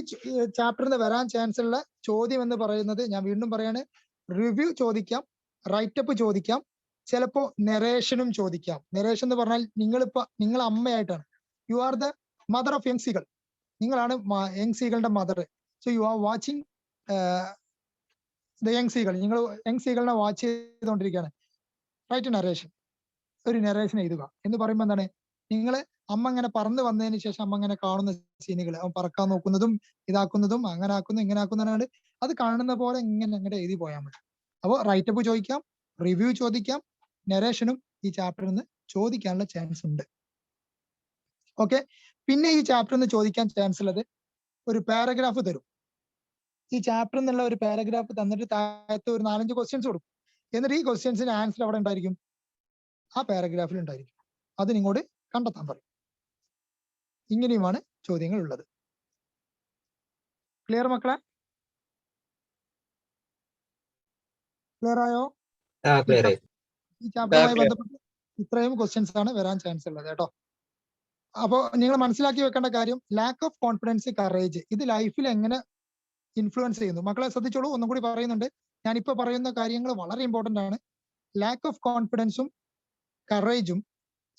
ചാപ്റ്ററിന് വരാൻ ചാൻസ് ഉള്ള ചോദ്യം എന്ന് പറയുന്നത്, ഞാൻ വീണ്ടും പറയാണ്, റിവ്യൂ ചോദിക്കാം, റൈറ്റപ്പ് ചോദിക്കാം, ചിലപ്പോ നെറേഷനും ചോദിക്കാം. നെറേഷൻ എന്ന് പറഞ്ഞാൽ നിങ്ങൾ അമ്മയായിട്ടാണ്, you are the mother of young seagull, നിങ്ങളാണ് യങ് സീകളുടെ mother. So you are watching the young seagull, നിങ്ങൾ യങ് സീകളിനെ വാച്ച് ചെയ്തുകൊണ്ടിരിക്കുകയാണ്. റൈറ്റ് നറേഷൻ, ഒരു നറേഷൻ എഴുതുക എന്ന് പറയുമ്പോൾ എന്താണ്, നിങ്ങൾ അമ്മ ഇങ്ങനെ പറന്ന് വന്നതിന് ശേഷം അമ്മ ഇങ്ങനെ കാണുന്ന സീനുകൾ, അവൻ പറക്കാൻ നോക്കുന്നതും ഇതാക്കുന്നതും അങ്ങനെ ആക്കുന്നു ഇങ്ങനെ ആക്കുന്നതാണ്, അത് കാണുന്ന പോലെ ഇങ്ങനെ അങ്ങോട്ട് എഴുതി പോയാൽ മതി. അപ്പോൾ റൈറ്റപ്പ് ചോദിക്കാം, റിവ്യൂ ചോദിക്കാം, നറേഷനും ഈ ചാപ്റ്ററിൽ നിന്ന് ചോദിക്കാനുള്ള ചാൻസ് ഉണ്ട്. ഓക്കെ, പിന്നെ ഈ ചാപ്റ്ററിൽ നിന്ന് ചോദിക്കാൻ ചാൻസ് ഉള്ളത് ഒരു പാരഗ്രാഫ് തരും. ഈ ചാപ്റ്ററിൽ നിന്നുള്ള ഒരു പാരഗ്രാഫ് തന്നിട്ട് താഴത്ത് ഒരു 4-5 ക്വസ്റ്റ്യൻസ് കൊടുക്കും. എന്നിട്ട് ഈ ക്വസ്റ്റ്യൻസിന്റെ ആൻസർ അവിടെ ഉണ്ടായിരിക്കും, ആ പാരഗ്രാഫിൽ ഉണ്ടായിരിക്കും. അതിനിങ്ങോട്ട് കണ്ടെത്താൻ പറയും. ഇങ്ങനെയുമാണ് ചോദ്യങ്ങൾ ഉള്ളത്. ക്ലിയർ മക്കളെ? ക്ലിയർ ആയോ? ക്ലിയർ ആയി. ഈ ചാപ്റ്ററുമായി ബന്ധപ്പെട്ട് ഇത്രയും ക്വസ്റ്റ്യൻസ് ആണ് വരാൻ ചാൻസ് ഉള്ളത് കേട്ടോ. അപ്പോ നിങ്ങൾ മനസ്സിലാക്കി വെക്കേണ്ട കാര്യം, ലാക്ക് ഓഫ് കോൺഫിഡൻസ്, കറേജ്, ഇത് ലൈഫിൽ എങ്ങനെ ഇൻഫ്ലുവൻസ് ചെയ്യുന്നു. മക്കളെ ശ്രദ്ധിച്ചോളൂ, ഒന്നും കൂടി പറയുന്നുണ്ട്. ഞാനിപ്പോ പറയുന്ന കാര്യങ്ങൾ വളരെ ഇമ്പോർട്ടന്റ് ആണ്. ലാക്ക് ഓഫ് കോൺഫിഡൻസും കറേജും,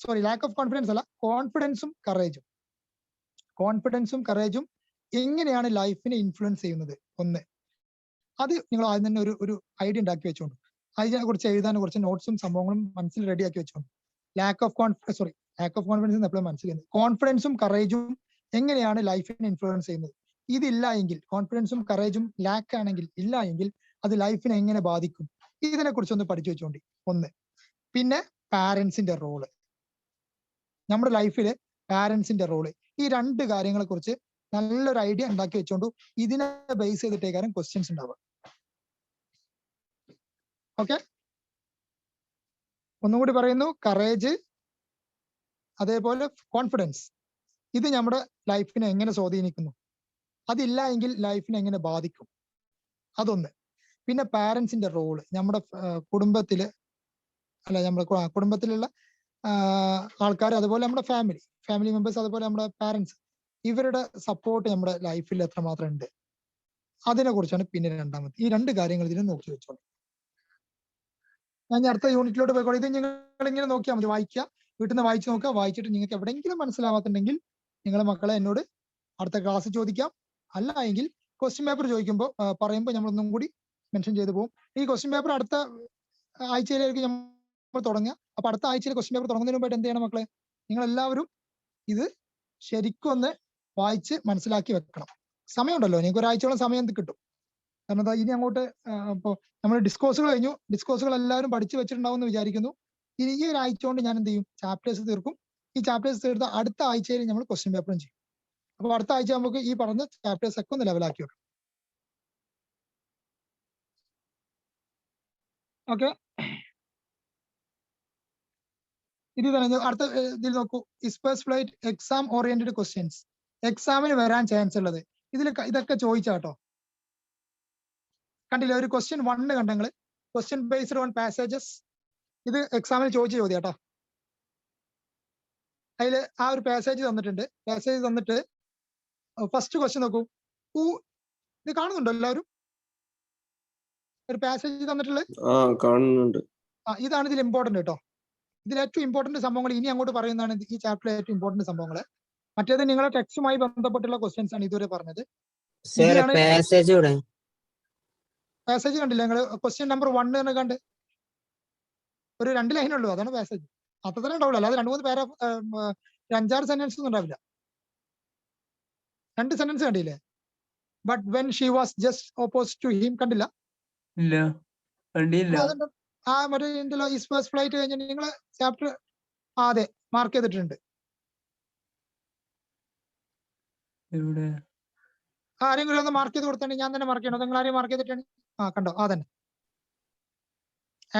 സോറി ലാക്ക് ഓഫ് കോൺഫിഡൻസ് അല്ല, കോൺഫിഡൻസും കറേജും എങ്ങനെയാണ് ലൈഫിനെ ഇൻഫ്ലുവൻസ് ചെയ്യുന്നത് ഒന്ന്, അത് നിങ്ങൾ ആദ്യം തന്നെ ഒരു ഐഡിയ ഉണ്ടാക്കി വെച്ചോണ്ട്, അതിനെ കുറിച്ച് എഴുതാൻ കുറച്ച് നോട്ട്സും സംഭവങ്ങളും മനസ്സിൽ റെഡിയാക്കി വെച്ചോണ്ട്. ലാക്ക് ഓഫ് കോൺഫിഡൻസ് എപ്പോഴും മനസ്സിലാക്കുന്നത്, കോൺഫിഡൻസും കറേജും എങ്ങനെയാണ് ലൈഫിനെ ഇൻഫ്ലുവൻസ് ചെയ്യുന്നത്. ഇതില്ല എങ്കിൽ, കോൺഫിഡൻസും കറേജും ലാക്ക് ആണെങ്കിൽ, ഇല്ല എങ്കിൽ അത് ലൈഫിനെ എങ്ങനെ ബാധിക്കും, ഇതിനെ കുറിച്ചൊന്ന് പഠിച്ചു വെച്ചോണ്ടി ഒന്ന്. പിന്നെ പാരന്റ്സിന്റെ റോള്, നമ്മുടെ ലൈഫില് പാരന്റ്സിന്റെ റോള്, ഈ 2 കാര്യങ്ങളെ കുറിച്ച് നല്ലൊരു ഐഡിയ ഉണ്ടാക്കി വെച്ചോണ്ടു. ഇതിനെ ബേസ് ചെയ്തിട്ടേക്കാരം ക്വസ്റ്റ്യൻസ് ഉണ്ടാവുക. ഓക്കെ, ഒന്നും കൂടി പറയുന്നു, കറേജ് അതേപോലെ കോൺഫിഡൻസ്, ഇത് നമ്മുടെ ലൈഫിനെ എങ്ങനെ സ്വാധീനിക്കുന്നു, അതില്ല എങ്കിൽ ലൈഫിനെ എങ്ങനെ ബാധിക്കും, അതൊന്ന്. പിന്നെ പാരന്റ്സിന്റെ റോള്, നമ്മുടെ കുടുംബത്തില് നമ്മുടെ കുടുംബത്തിലുള്ള ആൾക്കാർ, അതുപോലെ നമ്മുടെ ഫാമിലി മെമ്പേഴ്സ്, അതുപോലെ നമ്മുടെ പാരന്റ്സ്, ഇവരുടെ സപ്പോർട്ട് നമ്മുടെ ലൈഫിൽ എത്രമാത്രം ഉണ്ട്, അതിനെ കുറിച്ചാണ് പിന്നെ രണ്ടാമത്. ഈ 2 കാര്യങ്ങൾ ഇതിനെ നോക്കി വെച്ചോളൂ. ഞാൻ അടുത്ത യൂണിറ്റിലോട്ട് പോയിക്കോളൂ. ഇത് നിങ്ങൾ ഇങ്ങനെ നോക്കിയാൽ മതി, വായിക്കുക, വീട്ടിൽ നിന്ന് വായിച്ചു നോക്കുക. വായിച്ചിട്ട് നിങ്ങൾക്ക് എവിടെയെങ്കിലും മനസ്സിലാവാത്തുണ്ടെങ്കിൽ നിങ്ങളെ മക്കളെ എന്നോട് അടുത്ത ക്ലാസ് ചോദിക്കാം. അല്ല എങ്കിൽ ക്വസ്റ്റ്യൻ പേപ്പർ ചോദിക്കുമ്പോൾ പറയുമ്പോൾ നമ്മളൊന്നും കൂടി മെൻഷൻ ചെയ്തു പോകും. ഈ ക്വസ്റ്റ്യൻ പേപ്പർ അടുത്ത ആഴ്ചയിലേക്ക് നമ്മൾ തുടങ്ങുക. അപ്പൊ അടുത്ത ആഴ്ചയിൽ ക്വസ്റ്റ്യൻ പേപ്പർ തുടങ്ങുന്നതിന് മുമ്പായിട്ട് എന്ത് ചെയ്യണം മക്കളെ, നിങ്ങൾ എല്ലാവരും ഇത് ശരിക്കും ഒന്ന് വായിച്ച് മനസ്സിലാക്കി വെക്കണം. സമയമുണ്ടല്ലോ, നിങ്ങൾക്ക് ഒരാഴ്ചയോളം സമയം കിട്ടും. കാരണം ഇനി അങ്ങോട്ട് ഇപ്പോൾ നമ്മൾ ഡിസ്കോഴ്സുകൾ കഴിഞ്ഞു, ഡിസ്കോഴ്സുകൾ എല്ലാവരും പഠിച്ചു വെച്ചിട്ടുണ്ടാവും എന്ന് വിചാരിക്കുന്നു. ഇനി ഈ ഒരാഴ്ച കൊണ്ട് ഞാൻ എന്ത് ചെയ്യും, ചാപ്റ്റേഴ്സ് തീർക്കും. ഈ ചാപ്റ്റേഴ്സ് തീർത്ത അടുത്ത ആഴ്ചയിൽ നമ്മൾ ക്വസ്റ്റ്യൻ പേപ്പറും ചെയ്യും. അപ്പൊ അടുത്ത ആഴ്ച നമുക്ക് ഈ പറഞ്ഞ ചാപ്റ്റേഴ്സ് ഒക്കെ ഒന്ന് ലെവലാക്കി വെക്കാം. ഓക്കെ, ഇത് തന്നെ അടുത്ത ഇതിൽ നോക്കൂ, ഇസ്പേഴ്സ് ഫ്ലൈറ്റ് എക്സാം ഓറിയന്റഡ് ക്വസ്റ്റ്യൻസ്, എക്സാമിന് വരാൻ ചാൻസ് ഉള്ളത്. ഇതൊക്കെ ചോദിച്ചാട്ടോ, കണ്ടില്ലേ? ഒരു ക്വസ്റ്റ്യൻ 1 കണ്ടെങ്കിൽ, ക്വസ്റ്റ്യൻ ബേസ്ഡ് ഓൺ പാസേജസ്, ഇത് എക്സാമിൽ ചോദിച്ച ചോദ്യം കേട്ടോ. അതിൽ ആ ഒരു പാസേജ് തന്നിട്ടുണ്ട്. പാസേജ് തന്നിട്ട് ഫസ്റ്റ് ക്വസ്റ്റ്യൻ നോക്കൂ, ഇത് കാണുന്നുണ്ടോ എല്ലാവരും? ഒരു പാസേജ് തന്നിട്ടുള്ളത് കാണുന്നുണ്ട്. ഇതാണ് ഇതിൽ ഇമ്പോർട്ടന്റ് കേട്ടോ. ഇതിൽ ഏറ്റവും ഇമ്പോർട്ടന്റ് സംഭവങ്ങൾ ഇനി അങ്ങോട്ട് പറയുന്നതാണ് ഈ ചാപ്റ്ററിലെ ഏറ്റവും ഇമ്പോർട്ടന്റ് സംഭവങ്ങൾ. മറ്റേത് നിങ്ങളെ ടെക്സ്റ്റുമായി ബന്ധപ്പെട്ടുള്ള ക്വസ്റ്റ്യൻസ് ആണ് ഇതുവരെ പറഞ്ഞത്. പാസേജ് കണ്ടില്ല നിങ്ങൾ? ക്വസ്റ്റ്യൻ നമ്പർ 1 തന്നെ കണ്ട്, ഒരു 2 ലൈൻ ഉള്ളൂ, അതാണ് പാസേജ്. അത്ര തന്നെ ഉണ്ടാവില്ല, അല്ലാതെ 2-3 പാരാഗ്രാഫ് 5-6 സെന്റൻസ് ഒന്നും ഉണ്ടാവില്ല. 2 സെന്റൻസ് കണ്ടില്ലേ? But when she was just opposite to him, കണ്ടില്ല? ഇല്ല, കണ്ടില്ല. ആ മറ്റേ ഉണ്ടല്ലോ, ഈസ് ഫസ്റ്റ് ഫ്ലൈറ്റ് കഴിഞ്ഞ നിങ്ങൾ ചാപ്റ്റർ അതെ മാർക്ക് ചെയ്തിട്ടുണ്ട്. ആരെങ്കിലും ഒന്ന് മാർക്ക് ചെയ്ത് കൊടുത്തേ, ഞാൻ തന്നെ മാർക്ക് ചെയ്യണോ? നിങ്ങൾ ആരെയും മാർക്ക് ചെയ്തിട്ടാണ്? കണ്ടോ, തന്നെ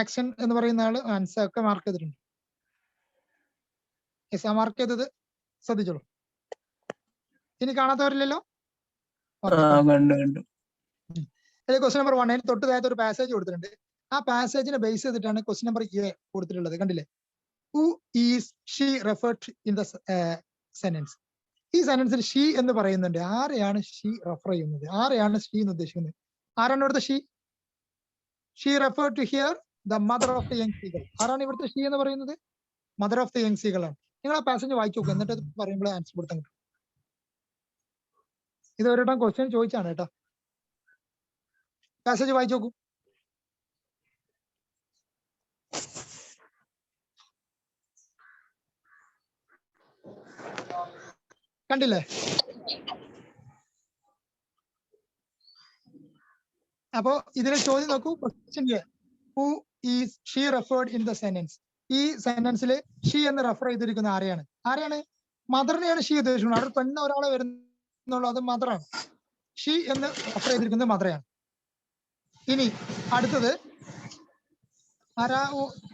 ആക്ഷൻ എന്ന് പറയുന്ന ആള് ആൻസർ ഒക്കെ മാർക്ക് ചെയ്തിട്ടുണ്ട്. മാർക്ക് ചെയ്തത് ശ്രദ്ധിച്ചോളൂ. ഇനി കാണാത്തവരില്ലല്ലോ? ക്വസ്റ്റ്യൻ നമ്പർ 1 തൊട്ട് താഴത്ത് ഒരു പാസേജ് കൊടുത്തിട്ടുണ്ട്. ആ പാസേജിനെ ബേസ് ചെയ്തിട്ടാണ് ക്വസ്റ്റ്യൻ നമ്പർ A കൊടുത്തിട്ടുള്ളത്. കണ്ടില്ലേ? Who is she referred in the sentence. ഈ സെന്റൻസിൽ ഷീ എന്ന് പറയുന്നുണ്ട്. ആരെയാണ് ഷീ റെഫർ ചെയ്യുന്നത്? ആരെയാണ് ഷീ എന്ന് ഉദ്ദേശിക്കുന്നത്? ആരാണ് ഇവിടുത്തെ she? She referred to here the mother of the young seagull. ആരാണ് ഇവിടുത്തെ ഷീ എന്ന് പറയുന്നത്? Mother of the young seagull ആണ്. നിങ്ങൾ ആ പാസേജ് വായിച്ചു നോക്കുക, എന്നിട്ട് അത് പറയുമ്പോൾ ആൻസർ കൊടുത്താൽ കിട്ടും. ഇത് ഒരിടം ക്വസ്റ്റ്യൻ ചോദിച്ചാണ് കേട്ടോ. പാസേജ് വായിച്ചു നോക്കൂ. കണ്ടില്ലേ? അപ്പോ ഇതിലെ ചോദ്യം നോക്കൂ. Who is she referred in the sentence. ഈ സെന്റൻസിൽ ഷീ എന്ന് റെഫർ ചെയ്തിരിക്കുന്ന ആരെയാണ്? മദറിനെയാണ് ഷീ ഉദ്ദേശിക്കുന്നത്. അവിടെ പെണ്ണ് ഒരാളെ വരുന്നുള്ളൂ, അത് മദറാണ്. ഷീ എന്ന് റെഫർ ചെയ്തിരിക്കുന്നത് മദറെയാണ്. ഇനി അടുത്തത്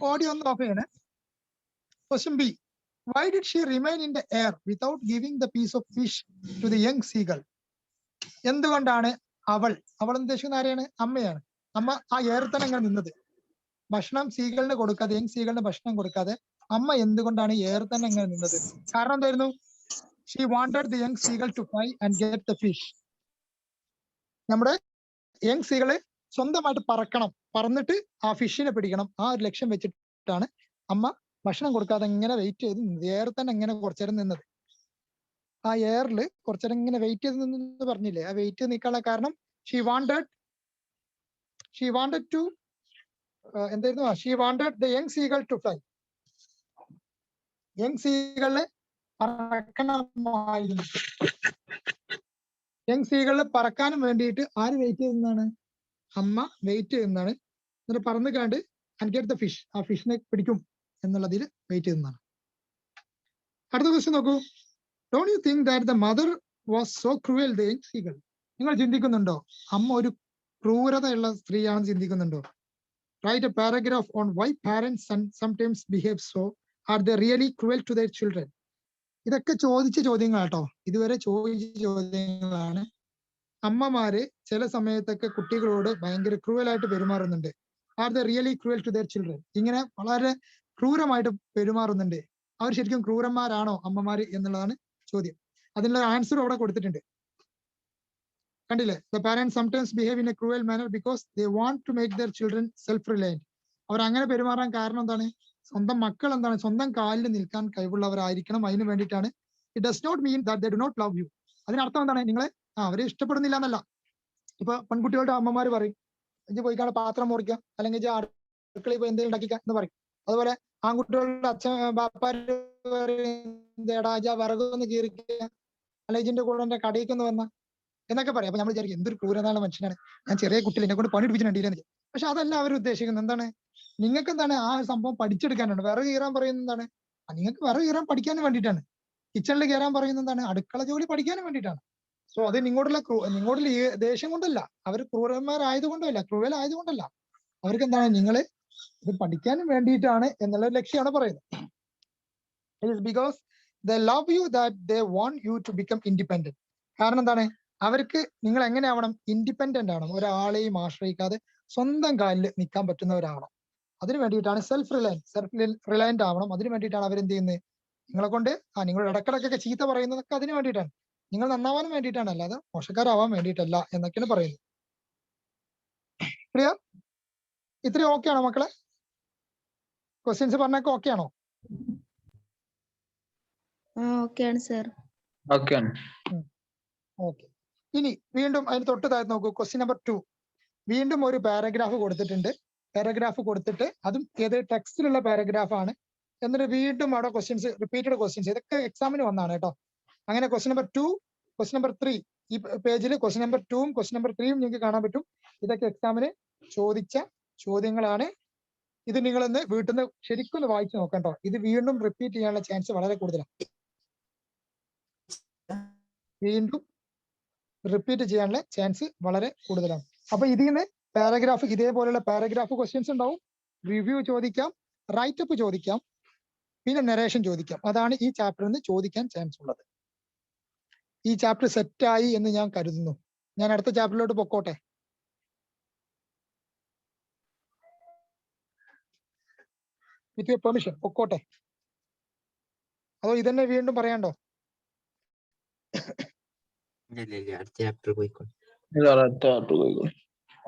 ഓഡിയോ ഒന്ന് ഓഫ് ചെയ്യണേ. Question B, why did she remain in the air without giving the piece of fish to the young seagull? എന്തുകൊണ്ടാണ് അവൾ എന്ന് ഉദ്ദേശിക്കുന്ന ആരെയാണ്? അമ്മയാണ്. അമ്മ ആ എയർ തന്നെ അങ്ങനെ നിന്നത്, ഭക്ഷണം സീഗളിന് കൊടുക്കാതെ, യങ് സീഗളിന് ഭക്ഷണം കൊടുക്കാതെ അമ്മ എന്തുകൊണ്ടാണ് എയർ തന്നെ അങ്ങനെ നിന്നത്? കാരണം എന്തായിരുന്നു? She wanted the young seagull to fly and get the fish. നമ്മുടെ യങ് സീകള് സ്വന്തമായിട്ട് പറക്കണം, പറന്നിട്ട് ആ ഫിഷിനെ പിടിക്കണം. ആ ഒരു ലക്ഷ്യം വെച്ചിട്ടാണ് അമ്മ ഭക്ഷണം കൊടുക്കാതെ ഇങ്ങനെ വെയിറ്റ് ചെയ്ത് നിന്നത്, എയർ തന്നെ ഇങ്ങനെ കുറച്ചേരം നിന്നത്. ആ എയറിൽ കുറച്ചേരം ഇങ്ങനെ വെയിറ്റ് ചെയ്ത് നിന്നെന്ന് പറഞ്ഞില്ലേ? ആ വെയിറ്റ് നിൽക്കാനുള്ള കാരണം ഷീ വാണ്ടഡ് ടു എന്തായിരുന്നു? She wanted the young seagull to fly. Young സീകളില് പറക്കണമായിരുന്നു. യങ് സീകളില് പറക്കാനും വേണ്ടിയിട്ട് ആര് വെയിറ്റ് ചെയ്യുന്നതാണ്? അമ്മ വെയിറ്റ് ചെയ്യുന്നതാണ്. എന്നിട്ട് പറന്ന് കാണ്ട് ആൻഡ് ഗെറ്റ് ദ ഫിഷ്, ആ ഫിഷിനെ പിടിക്കും എന്നുള്ളതിൽ വെയിറ്റ് ചെയ്യുന്നതാണ്. അടുത്ത ക്വസ്റ്റ്യൻ നോക്കൂ. Don't you think that the mother was so cruel the young seagull? നിങ്ങൾ ചിന്തിക്കുന്നുണ്ടോ അമ്മ ഒരു ക്രൂരതയുള്ള സ്ത്രീയാണെന്ന് ചിന്തിക്കുന്നുണ്ടോ? Write a paragraph on why parents sometimes behave so. Are they really cruel to their children? ഇതൊക്കെ ചോദിച്ച ചോദ്യങ്ങളാട്ടോ, ഇതുവരെ ചോദിച്ച ചോദ്യങ്ങളാണ്. അമ്മമാര് ചില സമയത്തൊക്കെ കുട്ടികളോട് ഭയങ്കര ക്രൂവലായിട്ട് പെരുമാറുന്നുണ്ട്. Are they really cruel to their children? ഇങ്ങനെ വളരെ ക്രൂരമായിട്ട് പെരുമാറുന്നുണ്ട്. അവർ ശരിക്കും ക്രൂരന്മാരാണോ അമ്മമാര് എന്നുള്ളതാണ് ചോദ്യം. അതിനുള്ള ആൻസർ അവിടെ കൊടുത്തിട്ടുണ്ട്, കണ്ടില്ലേ? The parents sometimes behave in a cruel manner because they want to make their children self reliant. അവർ അങ്ങനെ പെരുമാറാൻ കാരണം എന്താണ്? സ്വന്തം മക്കൾ എന്താണ്, സ്വന്തം കാലിൽ നിൽക്കാൻ കഴിവുള്ളവരായിരിക്കണം. അതിന് വേണ്ടിയിട്ടാണ്. It does not mean that they do not love you. അതിനർത്ഥം എന്താണ്? നിങ്ങളെ അവരെ ഇഷ്ടപ്പെടുന്നില്ല എന്നല്ല. ഇപ്പൊ പെൺകുട്ടികളുടെ അമ്മമാര് പറയും, ഇജ്ജ് പോയിക്കാണ് പാത്രം മുറിക്കുക, അല്ലെങ്കിൽ ഇജ്ജ് അടുക്കളയിൽ പോയി എന്തെങ്കിലും ഉണ്ടാക്കിക്കുക എന്ന് പറയും. അതുപോലെ ആൺകുട്ടികളുടെ അച്ഛൻ ബാപ്പാര് പറയും, ഇജ്ജ് വിറകൊന്ന് കീറിക്കുക, അല്ലെങ്കിൽ ഇജിന്റെ കൂടെ എന്റെ കടയിക്കൊന്ന് വന്ന എന്നൊക്കെ പറയാം. അപ്പൊ നമ്മൾ വിചാരിക്കും എന്തൊരു ക്രൂരനാണ് മനുഷ്യനാണ്, ഞാൻ ചെറിയ കുട്ടികൾ എന്നെ കൊണ്ട് പണിയെടുപ്പിച്ചിട്ടുണ്ടെങ്കിൽ. പക്ഷെ അതല്ല അവർ ഉദ്ദേശിക്കുന്നത്. എന്താണ്? നിങ്ങൾക്ക് എന്താണ് ആ സംഭവം പഠിച്ചെടുക്കാനാണ്. വിറക് കീറാൻ പറയുന്നത് എന്താണ്? നിങ്ങൾക്ക് വിറക് കീറാൻ പഠിക്കാനും വേണ്ടിയിട്ടാണ്. കിച്ചണിൽ കയറാൻ പറയുന്നത് എന്താണ്? അടുക്കള ജോലി പഠിക്കാനും വേണ്ടിയിട്ടാണ്. സോ അത് നിങ്ങളോടുള്ള ദേഷ്യം കൊണ്ടല്ല, അവർ ക്രൂരന്മാരായതുകൊണ്ടല്ല, ക്രൂവൽ ആയതുകൊണ്ടല്ല. അവർക്ക് എന്താണ്? നിങ്ങള് ഇത് പഠിക്കാനും വേണ്ടിയിട്ടാണ് എന്നുള്ള ലക്ഷ്യമാണ് പറയുന്നത്. It is because they love you that they want you to become independent. കാരണം എന്താണ്? അവർക്ക് നിങ്ങൾ എങ്ങനെ ആവണം? ഇൻഡിപെൻഡന്റ് ആവണം. ഒരാളെയും ആശ്രയിക്കാതെ സ്വന്തം കാലിൽ നിൽക്കാൻ പറ്റുന്നവരാവണം. അതിന് വേണ്ടിയിട്ടാണ് സെൽഫ് റിലയന്റ് ആവണം. അതിന് വേണ്ടിയിട്ടാണ് അവരെന്ത് ചെയ്യുന്നത്? നിങ്ങളെ കൊണ്ട് നിങ്ങൾ ഇടക്കിടക്കൊക്കെ ചീത്ത പറയുന്നതൊക്കെ അതിന് വേണ്ടിയിട്ടാണ്. നിങ്ങൾ നന്നാവാനും വേണ്ടിയിട്ടാണ്, അല്ലാതെ മോശക്കാരാവാൻ വേണ്ടിയിട്ടല്ല എന്നൊക്കെയാണ് പറയുന്നത്. ക്ലിയർ? ഇത്രയും ഓക്കെ ആണോ മക്കളെ? ക്വസ്റ്റ്യൻസ് പറഞ്ഞൊക്കെ ഓക്കെ ആണോ? ഓക്കെയാണ് സർ. ഓക്കെയാണ്. ഓക്കെ. ഇനി വീണ്ടും അതിന് തൊട്ട് താഴത്ത് നോക്കൂ. Question number 2. വീണ്ടും ഒരു പാരഗ്രാഫ് കൊടുത്തിട്ടുണ്ട്. പാരഗ്രാഫ് കൊടുത്തിട്ട് അതും ഏത് ടെക്സ്റ്റിലുള്ള പാരഗ്രാഫ് ആണ്. എന്നിട്ട് വീണ്ടും അവിടെ ക്വസ്റ്റ്യൻസ്, റിപ്പീറ്റഡ് ക്വസ്റ്റ്യൻസ്, ഇതൊക്കെ എക്സാമിന് വന്നാണ് കേട്ടോ. അങ്ങനെ ക്വസ്റ്റ്യൻ നമ്പർ 2, ക്വസ്റ്റ്യൻ നമ്പർ 3, ഈ പേജിൽ ക്വസ്റ്റ്യൻ നമ്പർ 2ഉം ക്വസ്റ്റ്യൻ നമ്പർ 3ഉം നിങ്ങൾക്ക് കാണാൻ പറ്റും. ഇതൊക്കെ എക്സാമിന് ചോദിച്ച ചോദ്യങ്ങളാണ്. ഇത് നിങ്ങളൊന്ന് വീട്ടിൽ നിന്ന് ശരിക്കും ഒന്ന് വായിച്ചു നോക്കാം കേട്ടോ. ഇത് വീണ്ടും റിപ്പീറ്റ് ചെയ്യാനുള്ള ചാൻസ് വളരെ കൂടുതലാണ്. വീണ്ടും റിപ്പീറ്റ് ചെയ്യാനുള്ള ചാൻസ് വളരെ കൂടുതലാണ്. അപ്പൊ ഇതിൽ നിന്ന് പാരഗ്രാഫ്, ഇതേപോലെയുള്ള പാരഗ്രാഫ് ക്വസ്റ്റ്യൻസ് ഉണ്ടാവും. റിവ്യൂ ചോദിക്കാം, റൈറ്റപ്പ് ചോദിക്കാം, പിന്നെ നരേഷൻ ചോദിക്കാം. അതാണ് ഈ ചാപ്റ്ററിൽ നിന്ന് ചോദിക്കാൻ ചാൻസ് ഉള്ളത്. ഈ ചാപ്റ്റർ സെറ്റായി എന്ന് ഞാൻ കരുതുന്നു. ഞാൻ അടുത്ത ചാപ്റ്ററിലോട്ട് പൊക്കോട്ടെ? വിത്ത് യുവർ പെർമിഷൻ പൊക്കോട്ടെ? അതോ ഇതന്നെ വീണ്ടും പറയാണ്ടോ? അടുത്ത ചാപ്റ്റർ പോയിക്കോട്ടെ.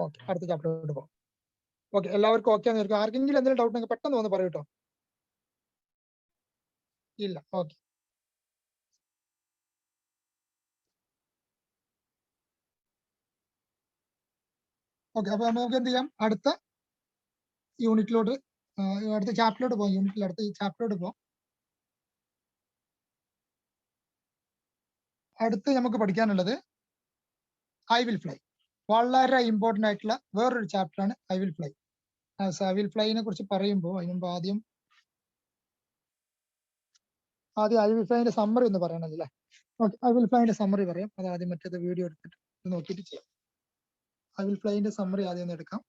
ഓക്കെ, അടുത്ത ചാപ്റ്ററിലോട്ട് പോകാം. ഓക്കെ, എല്ലാവർക്കും ഓക്കെ ആണെന്ന്. ആർക്കെങ്കിലും എന്തെങ്കിലും ഡൗട്ട് ഉണ്ടെങ്കിൽ പെട്ടെന്ന് വന്ന് പറയൂ കേട്ടോ. ഇല്ല, ഓക്കെ. ഓക്കെ, അപ്പൊ നമുക്ക് എന്ത് ചെയ്യാം, അടുത്ത യൂണിറ്റിലോട്ട് അടുത്ത ചാപ്റ്ററിലോട്ട് പോകാം. യൂണിറ്റിൽ അടുത്ത ചാപ്റ്ററിലോട്ട് പോകാം. അടുത്ത് നമുക്ക് പഠിക്കാനുള്ളത് ഐ വിൽ ഫ്ലൈ. വളരെ ഇമ്പോർട്ടന്റ് ആയിട്ടുള്ള വേറൊരു ചാപ്റ്റർ ആണ് I will fly. I will ഫ്ലൈനെ കുറിച്ച് പറയുമ്പോൾ അതിന് മുമ്പ് ആദ്യം ഐ വിൽ ഫ്ലൈന്റെ സമ്മറി ഒന്ന് പറയണത് അല്ലേ? ഓക്കെ, ഐ വിൽ ഫ്ലൈന്റെ സമ്മറി പറയാം. അത് ആദ്യം മറ്റേത് വീഡിയോ എടുത്തിട്ട് നോക്കിയിട്ട് ചെയ്യാം. ഐ വിൽ ഫ്ലൈന്റെ സമ്മറി ആദ്യം ഒന്ന് എടുക്കാം.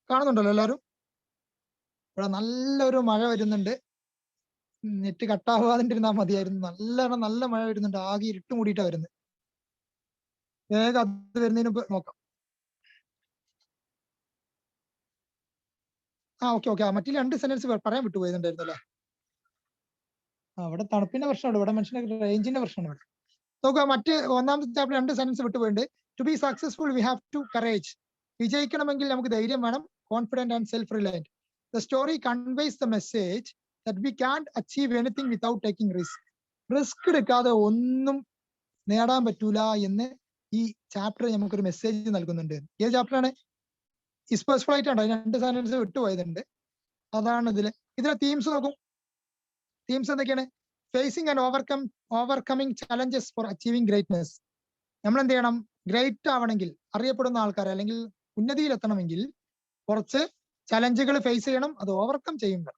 കാണുന്നുണ്ടല്ലോ എല്ലാവരും? ഇവിടെ നല്ലൊരു മഴ വരുന്നുണ്ട്. നെറ്റ് കട്ടാവാതിരുന്നാൽ മതിയായിരുന്നു. നല്ല മഴ വരുന്നുണ്ട്. ആകെ ഇരുട്ട് മൂടിയിട്ടാ വരുന്നത്. വേഗം അത് വരുന്നതിന് മുമ്പ് നോക്കാം. ഓക്കെ. മറ്റു 2 സെന്റൻസ് പറയാൻ വിട്ടുപോയിട്ടുണ്ടായിരുന്നു അല്ലേ? അവിടെ തണുപ്പിന്റെ പ്രശ്നമുണ്ട്. ഇവിടെ മനുഷ്യന്റെ റേഞ്ചിന്റെ പ്രശ്നമാണ്. ഇവിടെ നോക്കുക, ഒന്നാമത്തെ ചാപ്റ്റർ 2 സെന്റൻസ് വിട്ടുപോയിട്ടുണ്ട്. To be successful we have to courage. വിജയിക്കണമെങ്കിൽ നമുക്ക് ധൈര്യം വേണം. Confident and self reliant. The story conveys the message that we can't achieve anything without taking risk. Risk എടുക്കാതെ ഒന്നും നേടാൻ പറ്റൂല എന്ന് ഈ ചാപ്റ്റർ നമുക്കൊരു മെസ്സേജ് നൽകുന്നുണ്ട്. ഏത് ചാപ്റ്ററാണ്? ഇസ്പേഴ്സ്ഫുൾ ആയിട്ടാണ്. 2 സെന്റൻസ് വിട്ടുപോയതുണ്ട്. അതാണ് ഇതിലെ തീംസ് നോക്കും. തീംസ് എന്തൊക്കെയാണ്? Facing and overcoming challenges for achieving greatness. നമ്മൾ എന്ത് ചെയ്യണം? ഗ്രേറ്റ് ആവണമെങ്കിൽ, അറിയപ്പെടുന്ന ആൾക്കാർ അല്ലെങ്കിൽ ഉന്നതിയിലെത്തണമെങ്കിൽ കുറച്ച് ചലഞ്ചുകൾ ഫേസ് ചെയ്യണം. അത് ഓവർകം ചെയ്യണം.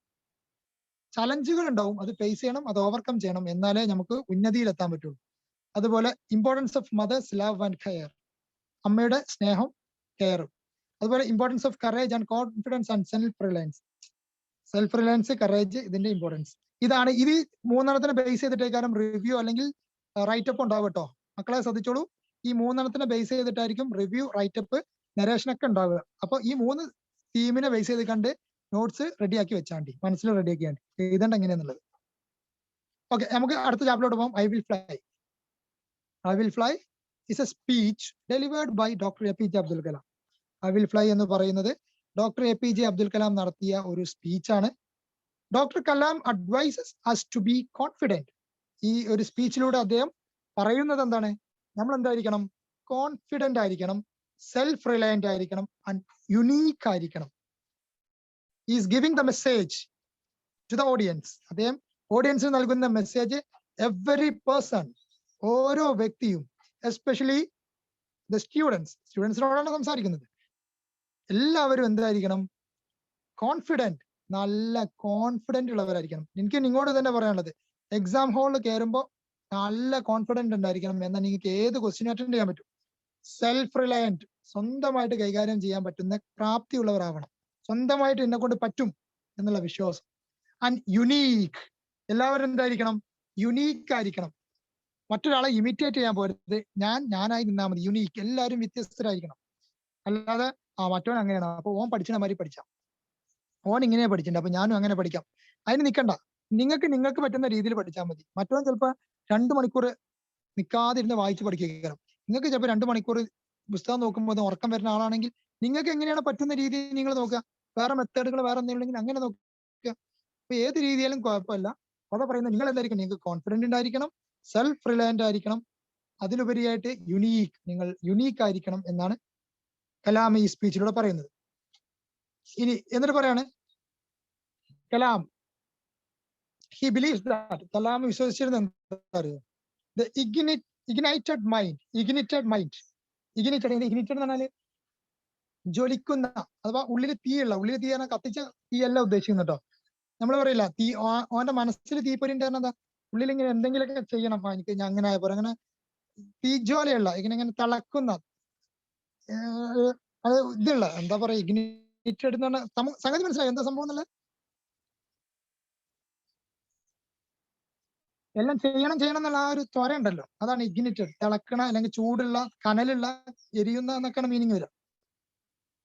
ചലഞ്ചുകൾ ഉണ്ടാവും, അത് ഫേസ് ചെയ്യണം, അത് ഓവർകം ചെയ്യണം. എന്നാലേ നമുക്ക് ഉന്നതിയിലെത്താൻ പറ്റുള്ളൂ. അതുപോലെ importance of mother's love and care. അമ്മയുടെ സ്നേഹം, കെയറും. അതുപോലെ importance of courage and confidence and self reliance, courage, ഇതിന്റെ ഇമ്പോർട്ടൻസ്. ഇതാണ്. ഇത് 3 ബേസ് ചെയ്തിട്ടേക്കാരം റിവ്യൂ അല്ലെങ്കിൽ റൈറ്റപ്പ് ഉണ്ടാവും കേട്ടോ. മക്കളെ ശ്രദ്ധിച്ചോളൂ. ഈ 3 ബേസ് ചെയ്തിട്ടായിരിക്കും റിവ്യൂ, റൈറ്റപ്പ്, നരേഷൻ ഒക്കെ ഉണ്ടാവുക. അപ്പൊ ഈ 3 തീമിനെ ബേസ് ചെയ്ത് കണ്ട് നോട്ട്സ് റെഡിയാക്കി വെച്ചാണ്ടി, മനസ്സിൽ റെഡിയാക്കിയാണ്ടി, എഴുതേണ്ട എങ്ങനെയാന്നുള്ളത്. ഓക്കെ, നമുക്ക് അടുത്ത ചാപ്റ്ററിലോട്ട് പോകാം. I will fly is a speech delivered by doctor APJ Abdul Kalam. I will fly എന്ന് പറയുന്നത് ഡോക്ടർ APJ അബ്ദുൽ കലാം നടത്തിയ ഒരു സ്പീച്ചാണ്. Doctor Kalam advises us to be confident. ഈ ഒരു സ്പീച്ചിലൂടെ അദ്ദേഹം പറയുന്നത് എന്താണ്? നമ്മൾ എന്തായിരിക്കണം? കോൺഫിഡന്റ് ആയിരിക്കണം, സെൽഫ് റിലയന്റ് ആയിരിക്കണം, ആൻഡ് യുണീക്ക് ആയിരിക്കണം. Is giving the message to the audience. അദ്ദേഹം ഓഡിയൻസിന് നൽകുന്ന മെസ്സേജ് എവറി പേഴ്സൺ, ഓരോ വ്യക്തിയും, എസ്പെഷ്യലി ദ സ്റ്റുഡൻസിനോടാണ് സംസാരിക്കുന്നത്. എല്ലാവരും എന്തായിരിക്കണം? കോൺഫിഡന്റ്, നല്ല കോൺഫിഡന്റ് ഉള്ളവരായിരിക്കണം. എനിക്ക് നിങ്ങളോട് തന്നെ പറയാനുള്ളത്, എക്സാം ഹാളിൽ കയറുമ്പോൾ നല്ല കോൺഫിഡന്റ് ഉണ്ടായിരിക്കണം. എന്നാൽ നിങ്ങൾക്ക് ഏത് ക്വസ്റ്റ്യൻ അറ്റൻഡ് ചെയ്യാൻ പറ്റും. സെൽഫ് റിലയന്റ്, സ്വന്തമായിട്ട് കൈകാര്യം ചെയ്യാൻ പറ്റുന്ന പ്രാപ്തിയുള്ളവരാവണം. സ്വന്തമായിട്ട് എന്നെ കൊണ്ട് പറ്റും എന്നുള്ള വിശ്വാസം. ആൻഡ് യുണീക്ക്, എല്ലാവരും എന്തായിരിക്കണം? യുണീക്ക് ആയിരിക്കണം. മറ്റൊരാളെ ഇമിറ്റേറ്റ് ചെയ്യാൻ പോരുത്. ഞാനായി നിന്നാൽ മതി. യുണീക്ക്, എല്ലാവരും വ്യത്യസ്തരായിരിക്കണം. അല്ലാതെ മറ്റോൻ അങ്ങനെയാണ്, അപ്പൊ ഓൻ പഠിച്ച മാതിരി പഠിച്ചാം, ഓൻ ഇങ്ങനെ പഠിച്ചിട്ടുണ്ട്, അപ്പൊ ഞാനും അങ്ങനെ പഠിക്കാം, അതിന് നിൽക്കണ്ട. നിങ്ങൾക്ക് പറ്റുന്ന രീതിയിൽ പഠിച്ചാൽ മതി. മറ്റവൻ ചിലപ്പോ 2 മണിക്കൂർ നിൽക്കാതിരുന്ന് വായിച്ച് പഠിക്കുക. നിങ്ങൾക്ക് ചിലപ്പോൾ 2 മണിക്കൂർ പുസ്തകം നോക്കുമ്പോൾ ഉറക്കം വരുന്ന ആളാണെങ്കിൽ നിങ്ങൾക്ക് എങ്ങനെയാണ് പറ്റുന്ന രീതി നിങ്ങൾ നോക്കുക. വേറെ മെത്തേഡുകൾ വേറെ എന്തെങ്കിലും ഉണ്ടെങ്കിൽ അങ്ങനെ നോക്കുക. അപ്പൊ ഏത് രീതിയിലും കുഴപ്പമില്ല. അതാ പറയുന്നത്, നിങ്ങൾ എന്തായിരിക്കണം? നിങ്ങൾക്ക് കോൺഫിഡന്റ് ഉണ്ടായിരിക്കണം, സെൽഫ് റിലയന്റ് ആയിരിക്കണം, അതിലുപരിയായിട്ട് നിങ്ങൾ യുണീക്ക് ആയിരിക്കണം എന്നാണ് കലാം ഈ സ്പീച്ചിലൂടെ പറയുന്നത്. ഇനി എന്നിട്ട് പറയാണ് Kalam, he believes that, Kalam വിശ്വസിച്ചിരുന്ന എന്താ അറിയോ? The ignited mind എന്ന് പറഞ്ഞാല് ജ്വലിക്കുന്ന, അഥവാ ഉള്ളിൽ തീയുള്ള, കത്തിച്ച തീയല്ല ഉദ്ദേശിക്കുന്നത് കേട്ടോ. നമ്മൾ പറയില്ല ഓന്റെ മനസ്സിൽ തീപ്പൊരി ഉണ്ടായിരുന്ന എന്താ? ഉള്ളിൽ ഇങ്ങനെ എന്തെങ്കിലുമൊക്കെ ചെയ്യണം, എനിക്ക് ഞാൻ അങ്ങനെ ആയപ്പോ അങ്ങനെ തീജ്വാലയുള്ള, ഇങ്ങനെ തിളക്കുന്ന, അത് ഇതുള്ള, എന്താ പറയാ, ഇഗ്നിറ്റഡ് എന്ന് പറഞ്ഞ സംഗതി മനസ്സിലായി എന്താ സംഭവം എന്നുള്ളത്? എല്ലാം ചെയ്യണം എന്നുള്ള ആ ഒരു ത്വര ഉണ്ടല്ലോ, അതാണ് ഇഗ്നിറ്റഡ്. തിളക്കണ അല്ലെങ്കിൽ ചൂടുള്ള, കനലുള്ള, എരിയുന്ന എന്നൊക്കെയാണ് മീനിങ് വരിക.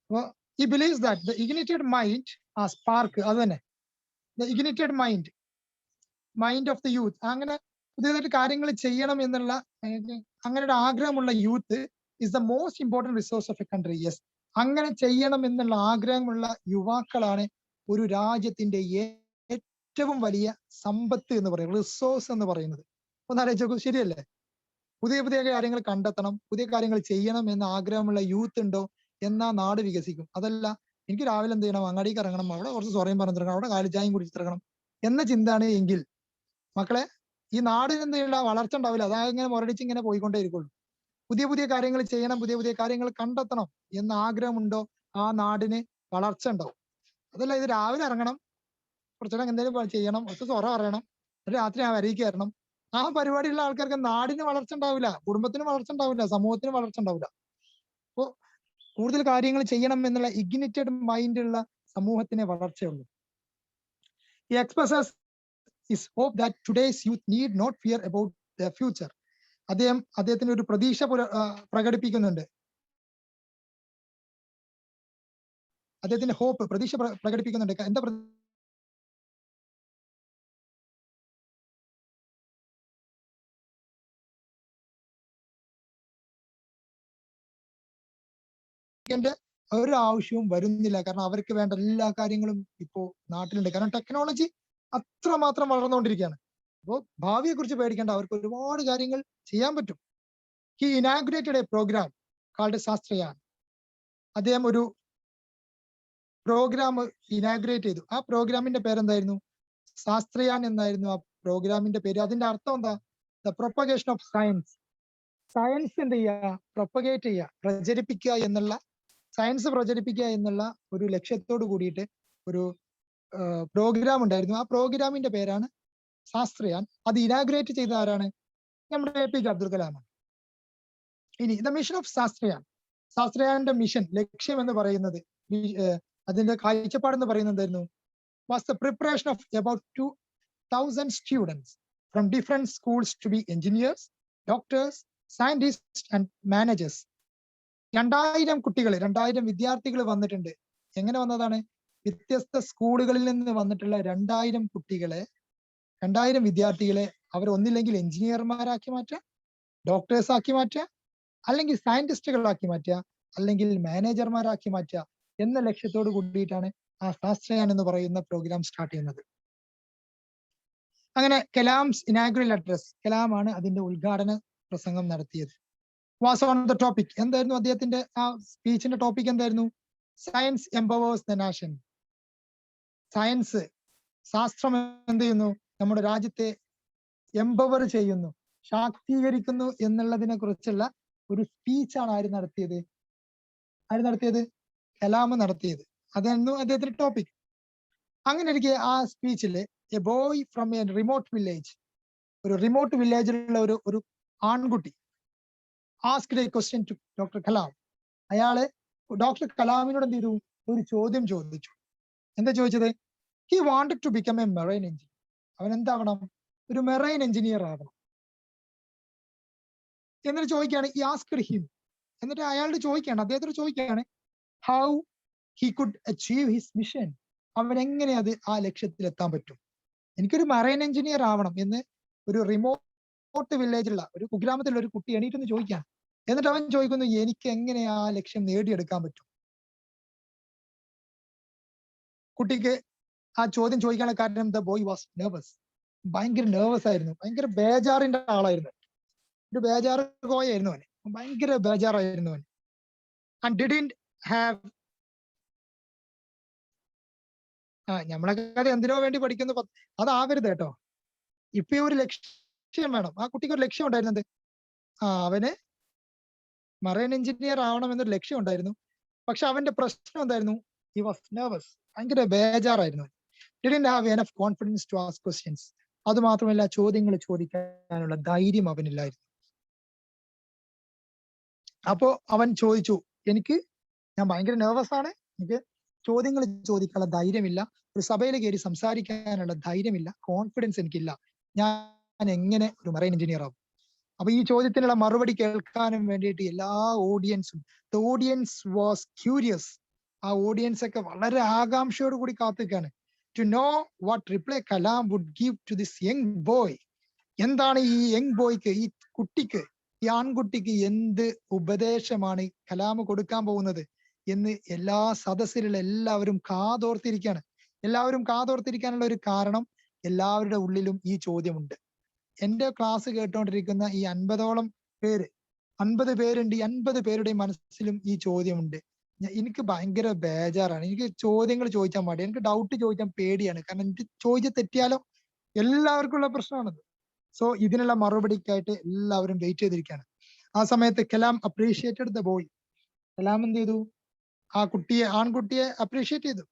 അപ്പൊ ഈ believes that the ignited mind, ആ സ്പാർക്ക്, അത് തന്നെ, the ignited mind of the youth, അങ്ങനെ പുതിയതായിട്ട് കാര്യങ്ങൾ ചെയ്യണം എന്നുള്ള അങ്ങനെ ഒരു ആഗ്രഹമുള്ള youth is the most important resource of a country. Yes, അങ്ങനെ ചെയ്യണം എന്നുള്ള ആഗ്രഹമുള്ള യുവാക്കളാണ് ഒരു രാജ്യത്തിന്റെ ഏറ്റവും വലിയ സമ്പത്ത് എന്ന് പറയുന്നത്, റിസോഴ്സ് എന്ന് പറയുന്നത്. ഒന്ന് ആലോചിച്ച് നോക്കൂ, ശരിയല്ലേ? പുതിയ പുതിയ കാര്യങ്ങൾ കണ്ടെത്തണം, പുതിയ കാര്യങ്ങൾ ചെയ്യണം എന്ന ആഗ്രഹമുള്ള യൂത്ത് ഉണ്ടോ എന്നാ നാട് വികസിക്കും. അതല്ല, എനിക്ക് രാവിലെ എന്ത് ചെയ്യണം, അങ്ങാടിക്ക് ഇറങ്ങണം, അവിടെ കുറച്ച് സൊറയും പറഞ്ഞിറങ്ങണം, അവിടെ കാലിച്ചായും കുടിച്ചിറങ്ങണം എന്ന ചിന്താണ് എങ്കിൽ മക്കളെ ഈ നാടിന് എന്ത് ചെയ്യില്ല, വളർച്ച ഉണ്ടാവില്ല. അതായത് ഇങ്ങനെ മുരടിച്ച് ഇങ്ങനെ പോയിക്കൊണ്ടേ ഇരിക്കുള്ളൂ. പുതിയ പുതിയ കാര്യങ്ങൾ ചെയ്യണം, പുതിയ പുതിയ കാര്യങ്ങൾ കണ്ടെത്തണം എന്ന ആഗ്രഹമുണ്ടോ ആ നാടിന് വളർച്ച ഉണ്ടാവും. അതല്ല ഇത് രാവിലെ ഇറങ്ങണം, കുറച്ചുകൂടെ എന്തെങ്കിലും ചെയ്യണം, കുറച്ച് സൊറ പറയണം, രാത്രി ആ വരയ്ക്ക് കയറണം, ആ പരിപാടിയുള്ള ആൾക്കാർക്ക് നാടിന് വളർച്ച ഉണ്ടാവില്ല, കുടുംബത്തിന് വളർച്ച ഉണ്ടാവില്ല, സമൂഹത്തിന് വളർച്ച ഉണ്ടാവില്ല. അപ്പോ കൂടുതൽ കാര്യങ്ങൾ ചെയ്യണം എന്നുള്ള ഇഗ്നിറ്റഡ് മൈൻഡ് ഉള്ള സമൂഹത്തിന് വളർച്ചയുള്ളൂ. He expresses his hope that today's youth need not fear about their future. അദ്ദേഹത്തിന് ഒരു പ്രതീക്ഷ പ്രകടിപ്പിക്കുന്നുണ്ട്. അദ്ദേഹത്തിന്റെ ഹോപ്പ്, പ്രതീക്ഷ പ്രകടിപ്പിക്കുന്നുണ്ട്. എന്താ ഒരു ആവശ്യവും വരുന്നില്ല. കാരണം അവർക്ക് വേണ്ട എല്ലാ കാര്യങ്ങളും ഇപ്പോ നാട്ടിലുണ്ട്. കാരണം ടെക്നോളജി അത്രമാത്രം വളർന്നുകൊണ്ടിരിക്കുകയാണ്. അപ്പോൾ ഭാവിയെ കുറിച്ച് പേടിക്കേണ്ട, അവർക്ക് ഒരുപാട് കാര്യങ്ങൾ ചെയ്യാൻ പറ്റും. He inaugurated a program called Shastrayaan. അദ്ദേഹം ഒരു പ്രോഗ്രാം ഇനാഗുറേറ്റ് ചെയ്തു. ആ പ്രോഗ്രാമിന്റെ പേരെന്തായിരുന്നു? ശാസ്ത്രയാൻ എന്നായിരുന്നു ആ പ്രോഗ്രാമിന്റെ പേര്. അതിന്റെ അർത്ഥം എന്താ? The propagation of science. Science എന്ത് ചെയ്യുക? പ്രൊപ്പഗേറ്റ് ചെയ്യുക, പ്രചരിപ്പിക്കുക എന്നുള്ള, സയൻസ് പ്രചരിപ്പിക്കുക എന്നുള്ള ഒരു ലക്ഷ്യത്തോട് കൂടിയിട്ട് ഒരു പ്രോഗ്രാം ഉണ്ടായിരുന്നു. ആ പ്രോഗ്രാമിന്റെ പേരാണ് ശാസ്ത്രയാൻ. അത് ഇനാഗുറേറ്റ് ചെയ്ത ആരാണ്? നമ്മുടെ APJ അബ്ദുൽ കലാമാണ്. ഇനി ദ മിഷൻ ഓഫ് ശാസ്ത്രയാൻ. ശാസ്ത്രയാന്റെ മിഷൻ, ലക്ഷ്യം എന്ന് പറയുന്നത്, അതിന്റെ കാഴ്ചപ്പാടെന്ന് പറയുന്നത് എന്തായിരുന്നു? Was the preparation of about 2000 students from different schools to be engineers, doctors, scientist and managers. 2000 കുട്ടികൾ, 2000 വിദ്യാർത്ഥികൾ വന്നിട്ടുണ്ട്. എങ്ങനെ വന്നതാണ്? വ്യത്യസ്ത സ്കൂളുകളിൽ നിന്ന് വന്നിട്ടുള്ള 2000 കുട്ടികളെ, 2000 വിദ്യാർത്ഥികളെ അവർ ഒന്നില്ലെങ്കിൽ എഞ്ചിനീയർമാരാക്കി മാറ്റുക, ഡോക്ടേഴ്സ് ആക്കി മാറ്റുക, അല്ലെങ്കിൽ സയന്റിസ്റ്റുകളാക്കി മാറ്റുക, അല്ലെങ്കിൽ മാനേജർമാരാക്കി മാറ്റുക എന്ന ലക്ഷ്യത്തോട് കൂടിയിട്ടാണ് ആ ശാസ്ത്രയാൻ എന്ന് പറയുന്ന പ്രോഗ്രാം സ്റ്റാർട്ട് ചെയ്യുന്നത്. അങ്ങനെ കലാംസ് ഇനാഗുറൽ അഡ്രസ്, കലാമാണ് അതിന്റെ ഉദ്ഘാടന പ്രസംഗം നടത്തിയത്. Was on the topic. എന്തായിരുന്നു അദ്ദേഹത്തിന്റെ ആ സ്പീച്ചിന്റെ ടോപ്പിക്? എന്തായിരുന്നു? Science empowers the nation. Science, ശാസ്ത്രം എന്ത് ചെയ്യുന്നു? നമ്മുടെ രാജ്യത്തെ എംപവർ ചെയ്യുന്നു, ശാക്തീകരിക്കുന്നു എന്നുള്ളതിനെ കുറിച്ചുള്ള ഒരു സ്പീച്ചാണ് ആര് നടത്തിയത്? കലാം നടത്തിയത്. അതായിരുന്നു അദ്ദേഹത്തിന്റെ ടോപ്പിക്. അങ്ങനെ ഇരിക്കെ ആ സ്പീച്ചില് a boy from a remote village, ഒരു റിമോട്ട് വില്ലേജിലുള്ള ഒരു ആൺകുട്ടി asked a question to doctor Kalam. അയാള് ഡോക്ടർ കലാമിനോട് എന്ത് ചെയ്തു? ഒരു ചോദ്യം ചോദിച്ചു. എന്താ ചോദിച്ചത്? He wanted to become a marine engineer. അവൻ എന്താവണം? ഒരു മെറൈൻ എഞ്ചിനീയർ ആവണം. എന്നിട്ട് ചോദിക്കുകയാണ്, ഈ ആസ്ക്ഡ് ഹിം, എന്നിട്ട് അയാളോട് ചോദിക്കുകയാണ്, അദ്ദേഹത്തോട് ചോദിക്കുകയാണ്, how he could achieve his mission. അവൻ എങ്ങനെ ആ ലക്ഷ്യത്തിൽ എത്താൻ പറ്റും? എനിക്കൊരു മെറൈൻ എഞ്ചിനീയർ ആവണം എന്ന് ഒരു റിമോട്ട് വില്ലേജിലുള്ള ഒരു കുഗ്രാമത്തിലുള്ള ഒരു കുട്ടി എണീറ്റെന്ന് ചോദിക്കുകയാണ്. എന്നിട്ട് അവൻ ചോദിക്കുന്നു, എനിക്ക് എങ്ങനെ ആ ലക്ഷ്യം നേടിയെടുക്കാൻ പറ്റും? കുട്ടിക്ക് ആ ചോദ്യം ചോദിക്കാനുള്ള കാരണം ദ ബോയ് വാസ് നെർവസ്. ഭയങ്കര നെർവസ് ആയിരുന്നു, ഭയങ്കര ബേജാറിന്റെ ആളായിരുന്നു. ഒരു ബേജാറ് കോയായിരുന്നു അവന്, ഭയങ്കര ബേജാറായിരുന്നു അവൻ. ആൻഡ് ഡിഡ്ന്റ് ഹാവ്, നമ്മളൊക്കെ അത് എന്തിനോ വേണ്ടി പഠിക്കുന്നു, അതാവരുത് കേട്ടോ. ഇപ്പൊ ഒരു ലക്ഷ്യം വേണം. ആ കുട്ടിക്ക് ഒരു ലക്ഷ്യം ഉണ്ടായിരുന്നത്, അവന് മറൈൻ എഞ്ചിനീയർ ആവണം എന്നൊരു ലക്ഷ്യം ഉണ്ടായിരുന്നു. പക്ഷെ അവന്റെ പ്രശ്നം എന്തായിരുന്നു? ഹി വാസ് നെർവസ്, ഭയങ്കര ബേജാറായിരുന്നു. Didn't have enough confidence to ask questions. അത് മാത്രമല്ല, ചോദ്യങ്ങൾ ചോദിക്കാനുള്ള ധൈര്യം അവനില്ലായിരുന്നു. അപ്പോ അവൻ ചോദിച്ചു, ഞാൻ ഭയങ്കര നെർവസ് ആണ്, എനിക്ക് ചോദ്യങ്ങൾ ചോദിക്കാനുള്ള ധൈര്യമില്ല, ഒരു സഭയിൽ കയറി സംസാരിക്കാനുള്ള ധൈര്യമില്ല, കോൺഫിഡൻസ് എനിക്കില്ല, ഞാൻ എങ്ങനെ ഒരു മറൈൻ എഞ്ചിനീയർ ആവും? അപ്പൊ ഈ ചോദ്യത്തിനുള്ള മറുപടി കേൾക്കാനും വേണ്ടിയിട്ട് എല്ലാ ഓഡിയൻസും, ദ ഓഡിയൻസ് വാസ് ക്യൂരിയസ്, ആ ഓഡിയൻസ് ഒക്കെ വളരെ ആകാംക്ഷയോട് കൂടി കാത്തിക്കാണ് to know what reply Kalam would give to this young boy. എന്താണ് ഈ യങ് ബോയ്ക്ക്, ഈ കുട്ടിക്ക്, ഈ ആൺകുട്ടിക്ക് എന്ത് ഉപദേശമാണ് കലാം കൊടുക്കാൻ പോകുന്നത് എന്ന് എല്ലാ സദസ്സിലുള്ള എല്ലാവരും കാതോർത്തിരിക്കുകയാണ്. എല്ലാവരും കാതോർത്തിരിക്കാനുള്ള ഒരു കാരണം എല്ലാവരുടെ ഉള്ളിലും ഈ ചോദ്യമുണ്ട്. എന്റെ ക്ലാസ് കേട്ടുകൊണ്ടിരിക്കുന്ന ഈ 50ഓളം പേര്, 50 പേരുണ്ട്. ഈ 50 പേരുടെയും മനസ്സിലും ഈ ചോദ്യമുണ്ട്. എനിക്ക് ഭയങ്കര ബേജാറാണ്. എനിക്ക് ചോദ്യങ്ങൾ ചോദിക്കാൻ പാടില്ല. എനിക്ക് ഡൗട്ട് ചോദിക്കാൻ പേടിയാണ്. കാരണം എനിക്ക് ചോദിച്ച് തെറ്റിയാലോ എല്ലാവർക്കും ഉള്ള പ്രശ്നമാണത്. സോ ഇതിനുള്ള മറുപടിക്കായിട്ട് എല്ലാവരും വെയിറ്റ് ചെയ്തിരിക്കുകയാണ്. ആ സമയത്ത് Kalam appreciated the boy. Kalam എന്ത് ചെയ്തു? ആ കുട്ടിയെ, ആൺകുട്ടിയെ അപ്രീഷിയേറ്റ് ചെയ്തു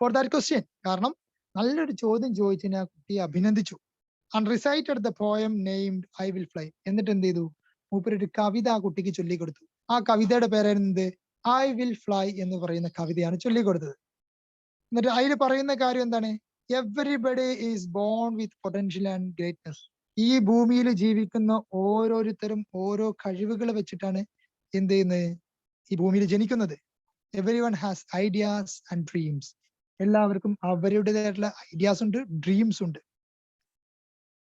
ഫോർ ദാറ്റ് ക്വസ്റ്റ്യൻ. കാരണം നല്ലൊരു ചോദ്യം ചോദിച്ചതിന് ആ കുട്ടിയെ അഭിനന്ദിച്ചു. And recited the poem named I will fly. എന്നിട്ട് എന്ത് ചെയ്തു? മൂപ്പരൊരു കവിത ആ കുട്ടിക്ക് ചൊല്ലിക്കൊടുത്തു. ആ കവിതയുടെ പേരായിരുന്നത് ഐ വിൽ ഫ്ലൈ എന്ന് പറയുന്ന കവിതയാണ് ചൊല്ലിക്കൊടുത്തത്. എന്നിട്ട് അതിൽ പറയുന്ന കാര്യം എന്താണ്? Everybody is bone with potential and greatness. ഈ ഭൂമിയിൽ ജീവിക്കുന്ന ഓരോരുത്തരും ഓരോ കഴിവുകൾ വെച്ചിട്ടാണ് എന്ത് ചെയ്യുന്നത്? ഈ ഭൂമിയിൽ ജനിക്കുന്നത്. Every one has ideas and dreams. എല്ലാവർക്കും അവരുടേതായിട്ടുള്ള ഐഡിയാസ് ഉണ്ട്, ഡ്രീംസ് ഉണ്ട്.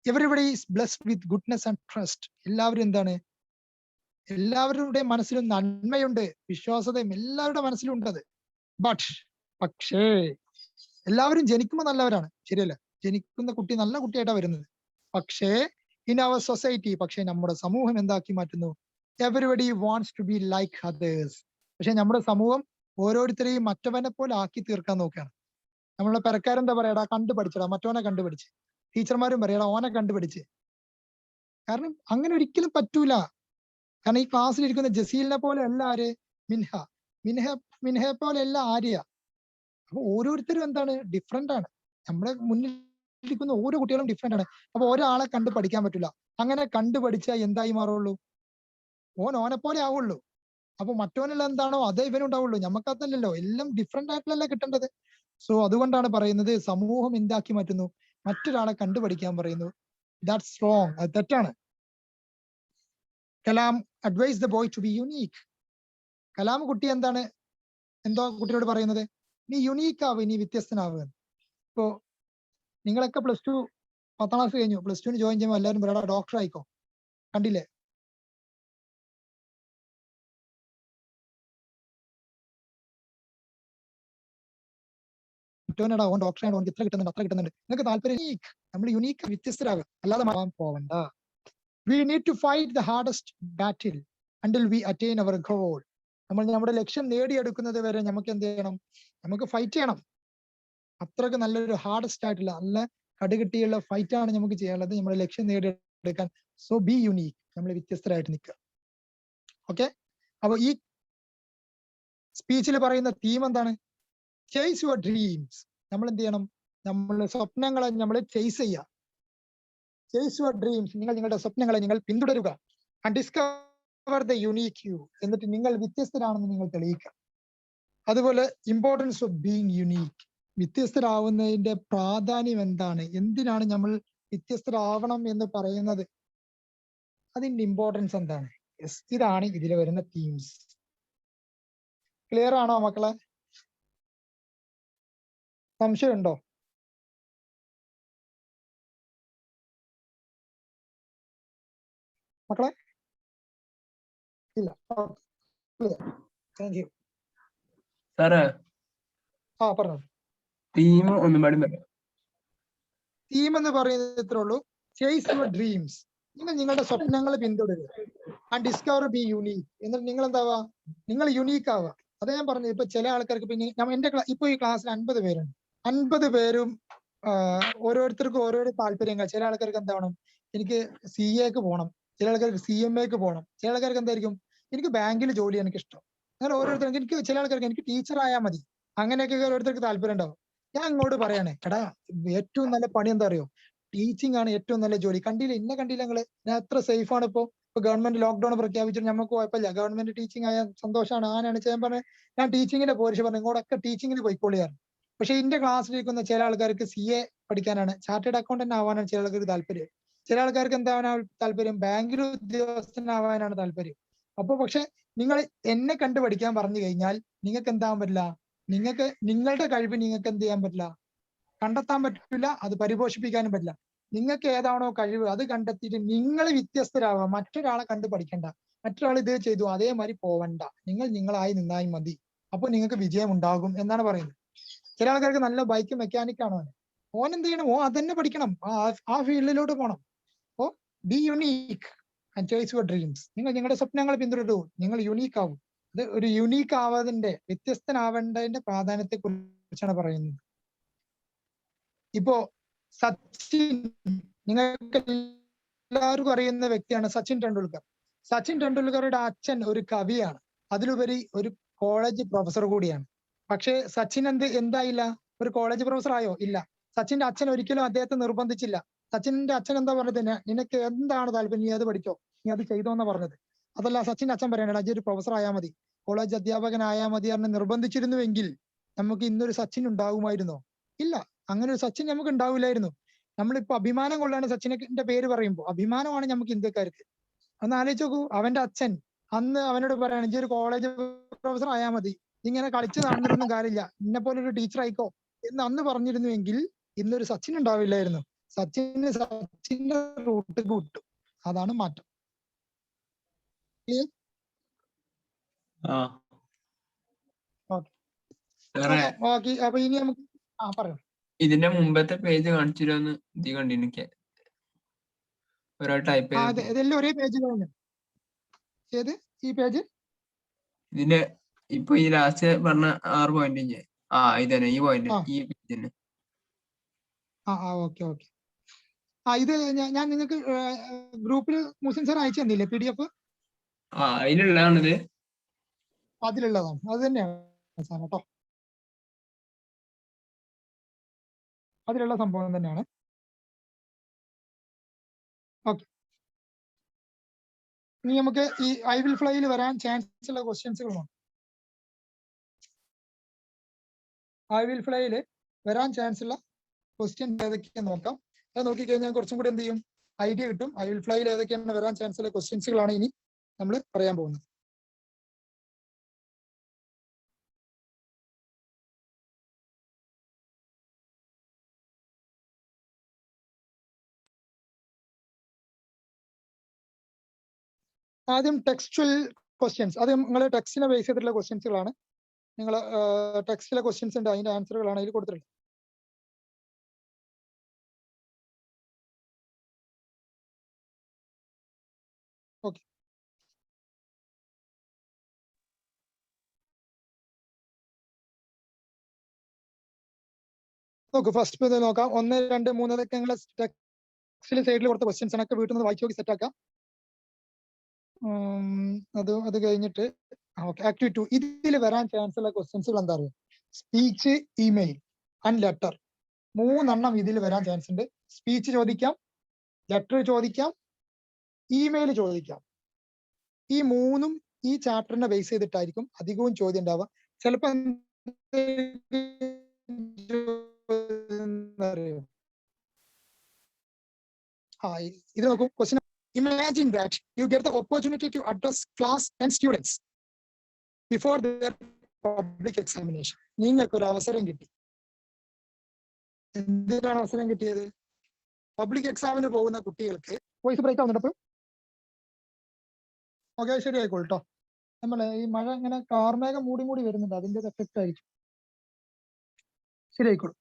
Everybody is blessed with goodness and trust. എല്ലാവരും എന്താണ്? എല്ലാവരുടെ മനസ്സിലും നന്മയുണ്ട്, വിശ്വാസതയും എല്ലാവരുടെ മനസ്സിലും ഉണ്ടത്. പക്ഷേ എല്ലാവരും ജനിക്കുമ്പോൾ നല്ലവരാണ്, ശരിയല്ല? ജനിക്കുന്ന കുട്ടി നല്ല കുട്ടിയായിട്ടാണ് വരുന്നത്. പക്ഷേ ഇൻ അവർ സൊസൈറ്റി, പക്ഷെ നമ്മുടെ സമൂഹം എന്താക്കി മാറ്റുന്നു? Everybody wants to be like others. പക്ഷെ നമ്മുടെ സമൂഹം ഓരോരുത്തരെയും മറ്റവനെ പോലെ ആക്കി തീർക്കാൻ നോക്കുകയാണ്. നമ്മളെ പെരക്കാരെന്താ പറയാടാ? കണ്ടുപഠിച്ചടാ, മറ്റവനെ കണ്ടുപിടിച്ച്. ടീച്ചർമാരും പറയാടാ ഓനെ കണ്ടുപിടിച്ച്. കാരണം അങ്ങനെ ഒരിക്കലും പറ്റൂല. കാരണം ഈ ക്ലാസ്സിലിരിക്കുന്ന ജസീലിനെ പോലെ അല്ല ആര്? മിൻഹയെ പോലെ അല്ല ആര്യ. അപ്പൊ ഓരോരുത്തരും എന്താണ്? ഡിഫറെന്റ് ആണ്. നമ്മുടെ മുന്നിൽ ഇരിക്കുന്ന ഓരോ കുട്ടികളും ഡിഫറെന്റ് ആണ്. അപ്പൊ ഒരാളെ കണ്ടു പഠിക്കാൻ പറ്റില്ല. അങ്ങനെ കണ്ടുപഠിച്ചാൽ എന്തായി മാറുള്ളൂ? ഓനെ പോലെ ആവുള്ളൂ. അപ്പൊ മറ്റോനുള്ള എന്താണോ അതേ ഇവനുണ്ടാവുള്ളൂ. നമുക്കതല്ലല്ലോ, എല്ലാം ഡിഫറെന്റ് ആയിട്ടല്ല കിട്ടേണ്ടത്. സോ അതുകൊണ്ടാണ് പറയുന്നത് സമൂഹം എന്താക്കി മാറ്റുന്നു? മറ്റൊരാളെ കണ്ടുപഠിക്കാൻ പറയുന്നു. That's wrong. അത് തെറ്റാണ്. Kalam advise the boy to be unique. Kalam കുട്ടി എന്താണ് എന്തോ കുട്ടിയോട് പറയുന്നത്? നീ യുണീക്ക് ആവുക, നീ വ്യത്യസ്തനാവുക. ഇപ്പോ നിങ്ങളൊക്കെ +2 10ാം ക്ലാസ് കഴിഞ്ഞു, +2 ജോയിൻ ചെയ്യുമ്പോൾ എല്ലാവരും പറയടാ ഡോക്ടർ ആയിക്കോ. കണ്ടില്ലേ? മറ്റോനടാ ഓൻ ഡോക്ടറാണ്, ഓൻ ഇത്ര കിട്ടുന്നുണ്ട് അത്ര കിട്ടുന്നുണ്ട്. നിങ്ങൾക്ക് താല്പര്യം നമ്മൾ യുണീക്ക് വ്യത്യസ്തരാകുക, അല്ലാതെ മാറാൻ പോവണ്ട. We need to fight the hardest battle until we attain our goal. നമ്മൾ നമ്മുടെ ലക്ഷ്യം നേടിയെടുക്കുന്നത് വരെ നമുക്ക് എന്ത് ചെയ്യണം? നമുക്ക് ഫൈറ്റ് ചെയ്യണം. അത്രക്ക് നല്ലൊരു ഹാർഡസ്റ്റ് ആയിട്ടുള്ള നല്ല കടുകിട്ടിയുള്ള ഫൈറ്റ് ആണ് നമുക്ക് ചെയ്യാനുള്ളത് നമ്മുടെ ലക്ഷ്യം നേടിയെടുക്കാൻ. So B unique. നമ്മൾ വ്യത്യസ്തരായിട്ട് നിൽക്കുക. ഓക്കെ. അപ്പൊ ഈ സ്പീച്ചിൽ പറയുന്ന തീം എന്താണ്? Chase your dreams. നമ്മൾ എന്ത് ചെയ്യണം? നമ്മളുടെ സ്വപ്നങ്ങളെ നമ്മൾ ചേസ് ചെയ്യുക. Chase your dreams. നിങ്ങൾ നിങ്ങളുടെ സ്വപ്നങ്ങളെ നിങ്ങൾ പിന്തുടരുക. And discover the unique you. എന്നിട്ട് നിങ്ങൾ വ്യത്യസ്തരാണെന്ന് നിങ്ങൾ തെളിയിക്കുക. അതുപോലെ ഇമ്പോർട്ടൻസ് ഓഫ് ബീങ് യുണീക്ക്. വ്യത്യസ്തരാവുന്നതിന്റെ പ്രാധാന്യം എന്താണ്? എന്തിനാണ് നമ്മൾ വ്യത്യസ്തരാവണം എന്ന് പറയുന്നത്? അതിന്റെ ഇമ്പോർട്ടൻസ് എന്താണ്? യെസ്, ഇതാണ് ഇതിൽ വരുന്ന തീംസ്. ക്ലിയർ ആണോ മക്കളെ? സംശയമുണ്ടോ? മക്കളെ ഇല്ല. Thank you. സാറേ പറഞ്ഞു. തീം ഒന്നും പാടി പറയാം. തീം എന്ന് പറയുന്നത് ഇത്രേ ഉള്ളൂ. Chase your dreams. നിങ്ങൾ നിങ്ങളുടെ സ്വപ്നങ്ങൾ പിന്തുടരുക. And discover B unique. എന്നിട്ട് നിങ്ങൾ എന്താവാ? നിങ്ങൾ യുണീക്ക് ആവുക. അതാ ഞാൻ പറഞ്ഞത്. ഇപ്പൊ ചില ആൾക്കാർക്ക് പിന്നെ എന്റെ ഇപ്പൊ ഈ ക്ലാസ്സിൽ 50 പേരുണ്ട്. 50 പേരും ഓരോരുത്തർക്കും ഓരോരോ താല്പര്യങ്ങൾ. ചില ആൾക്കാർക്ക് എന്താവണം? എനിക്ക് CAക്ക് പോകണം, ചില ആൾക്കാർക്ക് CMAക്ക് പോകണം, ചില ആൾക്കാർക്ക് എന്തായിരിക്കും? എനിക്ക് ബാങ്കിൽ ജോലി ചെയ്യാൻ എനിക്ക് ഇഷ്ടം. അങ്ങനെ ഓരോരുത്തർക്ക് എനിക്ക് ചില ആൾക്കാർക്ക് എനിക്ക് ടീച്ചർ ആയാൽ മതി, അങ്ങനെയൊക്കെ ഓരോരുത്തർക്ക് താല്പര്യം ഉണ്ടാവും. ഞാൻ അങ്ങോട്ട് പറയണേ, എടാ ഏറ്റവും നല്ല പണി എന്താ അറിയോ? ടീച്ചിങ് ആണ് ഏറ്റവും നല്ല ജോലി. കണ്ടില്ല നിങ്ങള് ഞാൻ എത്ര സേഫ് ആണ്. ഇപ്പൊ ഗവൺമെന്റ് ലോക്ക്ഡൌൺ പ്രഖ്യാപിച്ചിട്ട് നമുക്ക് കുഴപ്പമില്ല. ഗവൺമെന്റ് ടീച്ചിങ് ആയ സന്തോഷമാണ്. ആനാണ് ചെയ്യാൻ പറഞ്ഞത്. ഞാൻ ടീച്ചിങ്ങിന്റെ പോരിശ പറഞ്ഞു ഇങ്ങോട്ടൊക്കെ ടീച്ചിങ്ങിന് പോയിക്കോളിയാണ്. പക്ഷെ എന്റെ ക്ലാസ്സിലിരിക്കുന്ന ചില ആൾക്കാർക്ക് CA പഠിക്കാനാണ്, ചാർട്ടേഡ് അക്കൗണ്ടന്റ് ആവാനാണ് ചില ആൾക്കാർക്ക് താല്പര്യം. ചില ആൾക്കാർക്ക് എന്താവാനാണ് താല്പര്യം? ബാങ്കിൽ ഉദ്യോഗസ്ഥനാവാനാണ് താല്പര്യം. അപ്പൊ പക്ഷെ നിങ്ങൾ എന്നെ കണ്ടു പഠിക്കാൻ പറഞ്ഞു കഴിഞ്ഞാൽ നിങ്ങൾക്ക് എന്താവാൻ പറ്റില്ല? നിങ്ങൾക്ക് നിങ്ങളുടെ കഴിവ് നിങ്ങൾക്ക് എന്ത് ചെയ്യാൻ പറ്റില്ല? കണ്ടെത്താൻ പറ്റില്ല. അത് പരിപോഷിപ്പിക്കാനും പറ്റില്ല. നിങ്ങൾക്ക് ഏതാണോ കഴിവ് അത് കണ്ടെത്തിയിട്ട് നിങ്ങൾ വ്യത്യസ്തരാവുക. മറ്റൊരാളെ കണ്ടു പഠിക്കണ്ട. മറ്റൊരാൾ ഇത് ചെയ്തു അതേമാതിരി പോവണ്ട, നിങ്ങൾ നിങ്ങളായി നിന്നായി മതി, അപ്പൊ നിങ്ങൾക്ക് വിജയം ഉണ്ടാകും എന്നാണ് പറയുന്നത്. ചില ആൾക്കാർക്ക് നല്ല ബൈക്ക് മെക്കാനിക് ആണ് ഓൻ എന്ത് ചെയ്യണം, അതന്നെ പഠിക്കണം, ആ ഫീൽഡിലോട്ട് പോകണം. അപ്പോ B unique and chase your dreams. നിങ്ങൾ നിങ്ങളുടെ സ്വപ്നങ്ങൾ പിന്തുടരൂ, നിങ്ങൾ യുണീക്ക് ആവും. ഇത് ഒരു യുണീക്ക് ആവാതിന്റെ, വ്യത്യസ്തനാവേണ്ടതിന്റെ പ്രാധാന്യത്തെ കുറിച്ചാണ് പറയുന്നത്. ഇപ്പോ സച്ചിൻ, നിങ്ങൾക്ക് എല്ലാവർക്കും അറിയുന്ന വ്യക്തിയാണ് സച്ചിൻ ടെണ്ടുൽക്കർ. സച്ചിൻ ടെണ്ടുൽക്കറുടെ അച്ഛൻ ഒരു കവിയാണ്, അതിലുപരി ഒരു കോളേജ് പ്രൊഫസർ കൂടിയാണ്. പക്ഷേ സച്ചിൻ എന്തായില്ല, ഒരു കോളേജ് പ്രൊഫസർ ആയോ? ഇല്ല. സച്ചിന്റെ അച്ഛൻ ഒരിക്കലും അദ്ദേഹത്തെ നിർബന്ധിച്ചില്ല. സച്ചിന്റെ അച്ഛൻ എന്താ പറഞ്ഞത്, നിനക്ക് എന്താണ് താല്പര്യം നീ അത് പഠിച്ചോ, നീ അത് ചെയ്തോ എന്നാ പറഞ്ഞത്. അതല്ല സച്ചിന്റെ അച്ഛൻ പറയണ അജി ഒരു പ്രൊഫസർ ആയാൽ മതി, കോളേജ് അധ്യാപകനായാൽ മതി എന്ന് നിർബന്ധിച്ചിരുന്നുവെങ്കിൽ നമുക്ക് ഇന്നൊരു സച്ചിൻ ഉണ്ടാകുമായിരുന്നോ? ഇല്ല, അങ്ങനെ ഒരു സച്ചിൻ നമുക്ക് ഉണ്ടാവില്ലായിരുന്നു. നമ്മളിപ്പോ അഭിമാനം കൊള്ളാണ് സച്ചിന്റെ പേര് പറയുമ്പോൾ, അഭിമാനമാണ് നമുക്ക് ഇന്ത്യക്കാർക്ക്. ഒന്ന് ആലോചിച്ച് നോക്കൂ, അവന്റെ അച്ഛൻ അന്ന് അവനോട് പറയാണ് ഇജ്ജ് ഒരു കോളേജ് പ്രൊഫസർ ആയാൽ മതി, ഇങ്ങനെ കളിച്ച് നടന്നിട്ടൊന്നും കാര്യമില്ല, എന്നെ പോലെ ഒരു ടീച്ചർ ആയിക്കോ എന്ന് അന്ന് പറഞ്ഞിരുന്നുവെങ്കിൽ ഇന്നൊരു സച്ചിൻ ഉണ്ടാവില്ലായിരുന്നു. സച്ചിന്റെ റൂട്ട് കിട്ടും. അതാണ് മാറ്റം. ഓക്കെ, അപ്പൊ ഇനി നമുക്ക് പറയാം. ഇതിന്റെ മുമ്പത്തെ പേജ് കാണിച്ചിരുന്നു, ഇത് കണ്ടിരിക്കെ ഒരാൾ ടൈപ്പ് ചെയ്ത്. ഇതെല്ലാം ഒരേ പേജ് കഴിഞ്ഞു. ഏത് ഈ പേജ്? ഇതിന്റെ ഇപ്പൊ ഈ ലാസ്റ്റ് പറഞ്ഞ 6 പോയിന്റ് ഇതന്നെ, ഈ പോയിന്റ് ഈ പേജ്. ഓക്കെ. ഇത് ഞാൻ നിങ്ങൾക്ക് ഗ്രൂപ്പിൽ മുസ്ലിം സാർ അയച്ചു തന്നില്ലേ PDF? അതിലുള്ളതാണിത്, അതിലുള്ളതാണ്, അത് തന്നെയാണ് സാധനം കേട്ടോ, അതിലുള്ള സംഭവം തന്നെയാണ്. ഓക്കെ, ഇനി നമുക്ക് ഈ ഐ വിൽ ഫ്ലൈയിൽ വരാൻ ചാൻസ് ഉള്ള ക്വസ്റ്റ്യൻസുകൾ നോക്കാം. ഐ വിൽ ഫ്ലൈയിൽ വരാൻ ചാൻസ് ഉള്ള ക്വസ്റ്റ്യൻസ് ഏതൊക്കെയാന്ന് നോക്കാം. അത് നോക്കിക്കഴിഞ്ഞാൽ കുറച്ചും കൂടി എന്ത് ചെയ്യും, ഐഡിയ കിട്ടും. ഐ വിൽ ഫ്ലൈയിൽ ഏതൊക്കെയാണ് വരാൻ ചാൻസ് ഉള്ള ക്വസ്റ്റ്യൻസുകളാണ് ഇനി നമ്മൾ പറയാൻ പോകുന്നത്. ആദ്യം ടെക്സ്ച്വൽ ക്വസ്റ്റ്യൻസ്, അത് നിങ്ങൾ ടെക്സ്റ്റിനെ ബേസ് ചെയ്തിട്ടുള്ള ക്വസ്റ്റ്യൻസുകളാണ്. നിങ്ങൾ ടെക്സ്റ്റിലെ ക്വസ്റ്റ്യൻസ് ഉണ്ട്, അതിന്റെ ആൻസറുകളാണ് അതിൽ കൊടുത്തിട്ടുള്ളത്. ഓക്കെ, നോക്കൂ, ഫസ്റ്റ് നോക്കാം. 1, 2, 3 അതൊക്കെ നിങ്ങൾ ടെക്സ്റ്റിലെ സൈഡിൽ കൊടുത്ത ക്വസ്റ്റ്യൻസ് ആണ്, വീട്ടിൽ നിന്ന് വായിച്ചു നോക്കി സെറ്റ് ആക്കാം. അത് കഴിഞ്ഞിട്ട് ആക്ടിവിറ്റി 2, ഇതിൽ വരാൻ ചാൻസ് ഉള്ള ക്വസ്റ്റ്യൻസുകൾ എന്താ പറയുക, സ്പീച്ച്, ഇമെയിൽ ആൻഡ് ലെറ്റർ. 3 എണ്ണം ഇതിൽ വരാൻ ചാൻസ് ഉണ്ട്. സ്പീച്ച് ചോദിക്കാം, ലെറ്റർ ചോദിക്കാം, ഇമെയിൽ ചോദിക്കാം. ഈ 3ഉം ഈ ചാപ്റ്ററിനെ ബേസ് ചെയ്തിട്ടായിരിക്കും അധികവും ചോദ്യം ഉണ്ടാവുക. ചിലപ്പോ ഇത് നോക്കൂ, question. Imagine that you get the opportunity to address class and students before their public examination. നിങ്ങൾക്ക് ഒരു അവസരം കിട്ടി. എന്തിനാണ് അവസരം കിട്ടിയത്? പബ്ലിക് എക്സാമിന് പോകുന്ന കുട്ടികൾക്ക്. വോയിസ് ബ്രേക്ക് ആവുന്നുണ്ട്. ഓക്കെ, ശരി ആയിക്കോട്ടോ. നമ്മള് ഈ മഴ ഇങ്ങനെ കാർമേഘം മൂടി വരുന്നുണ്ട്, അതിന്റെ എഫക്റ്റ് ആയിരിക്കും. ശരി ആയിക്കോളും.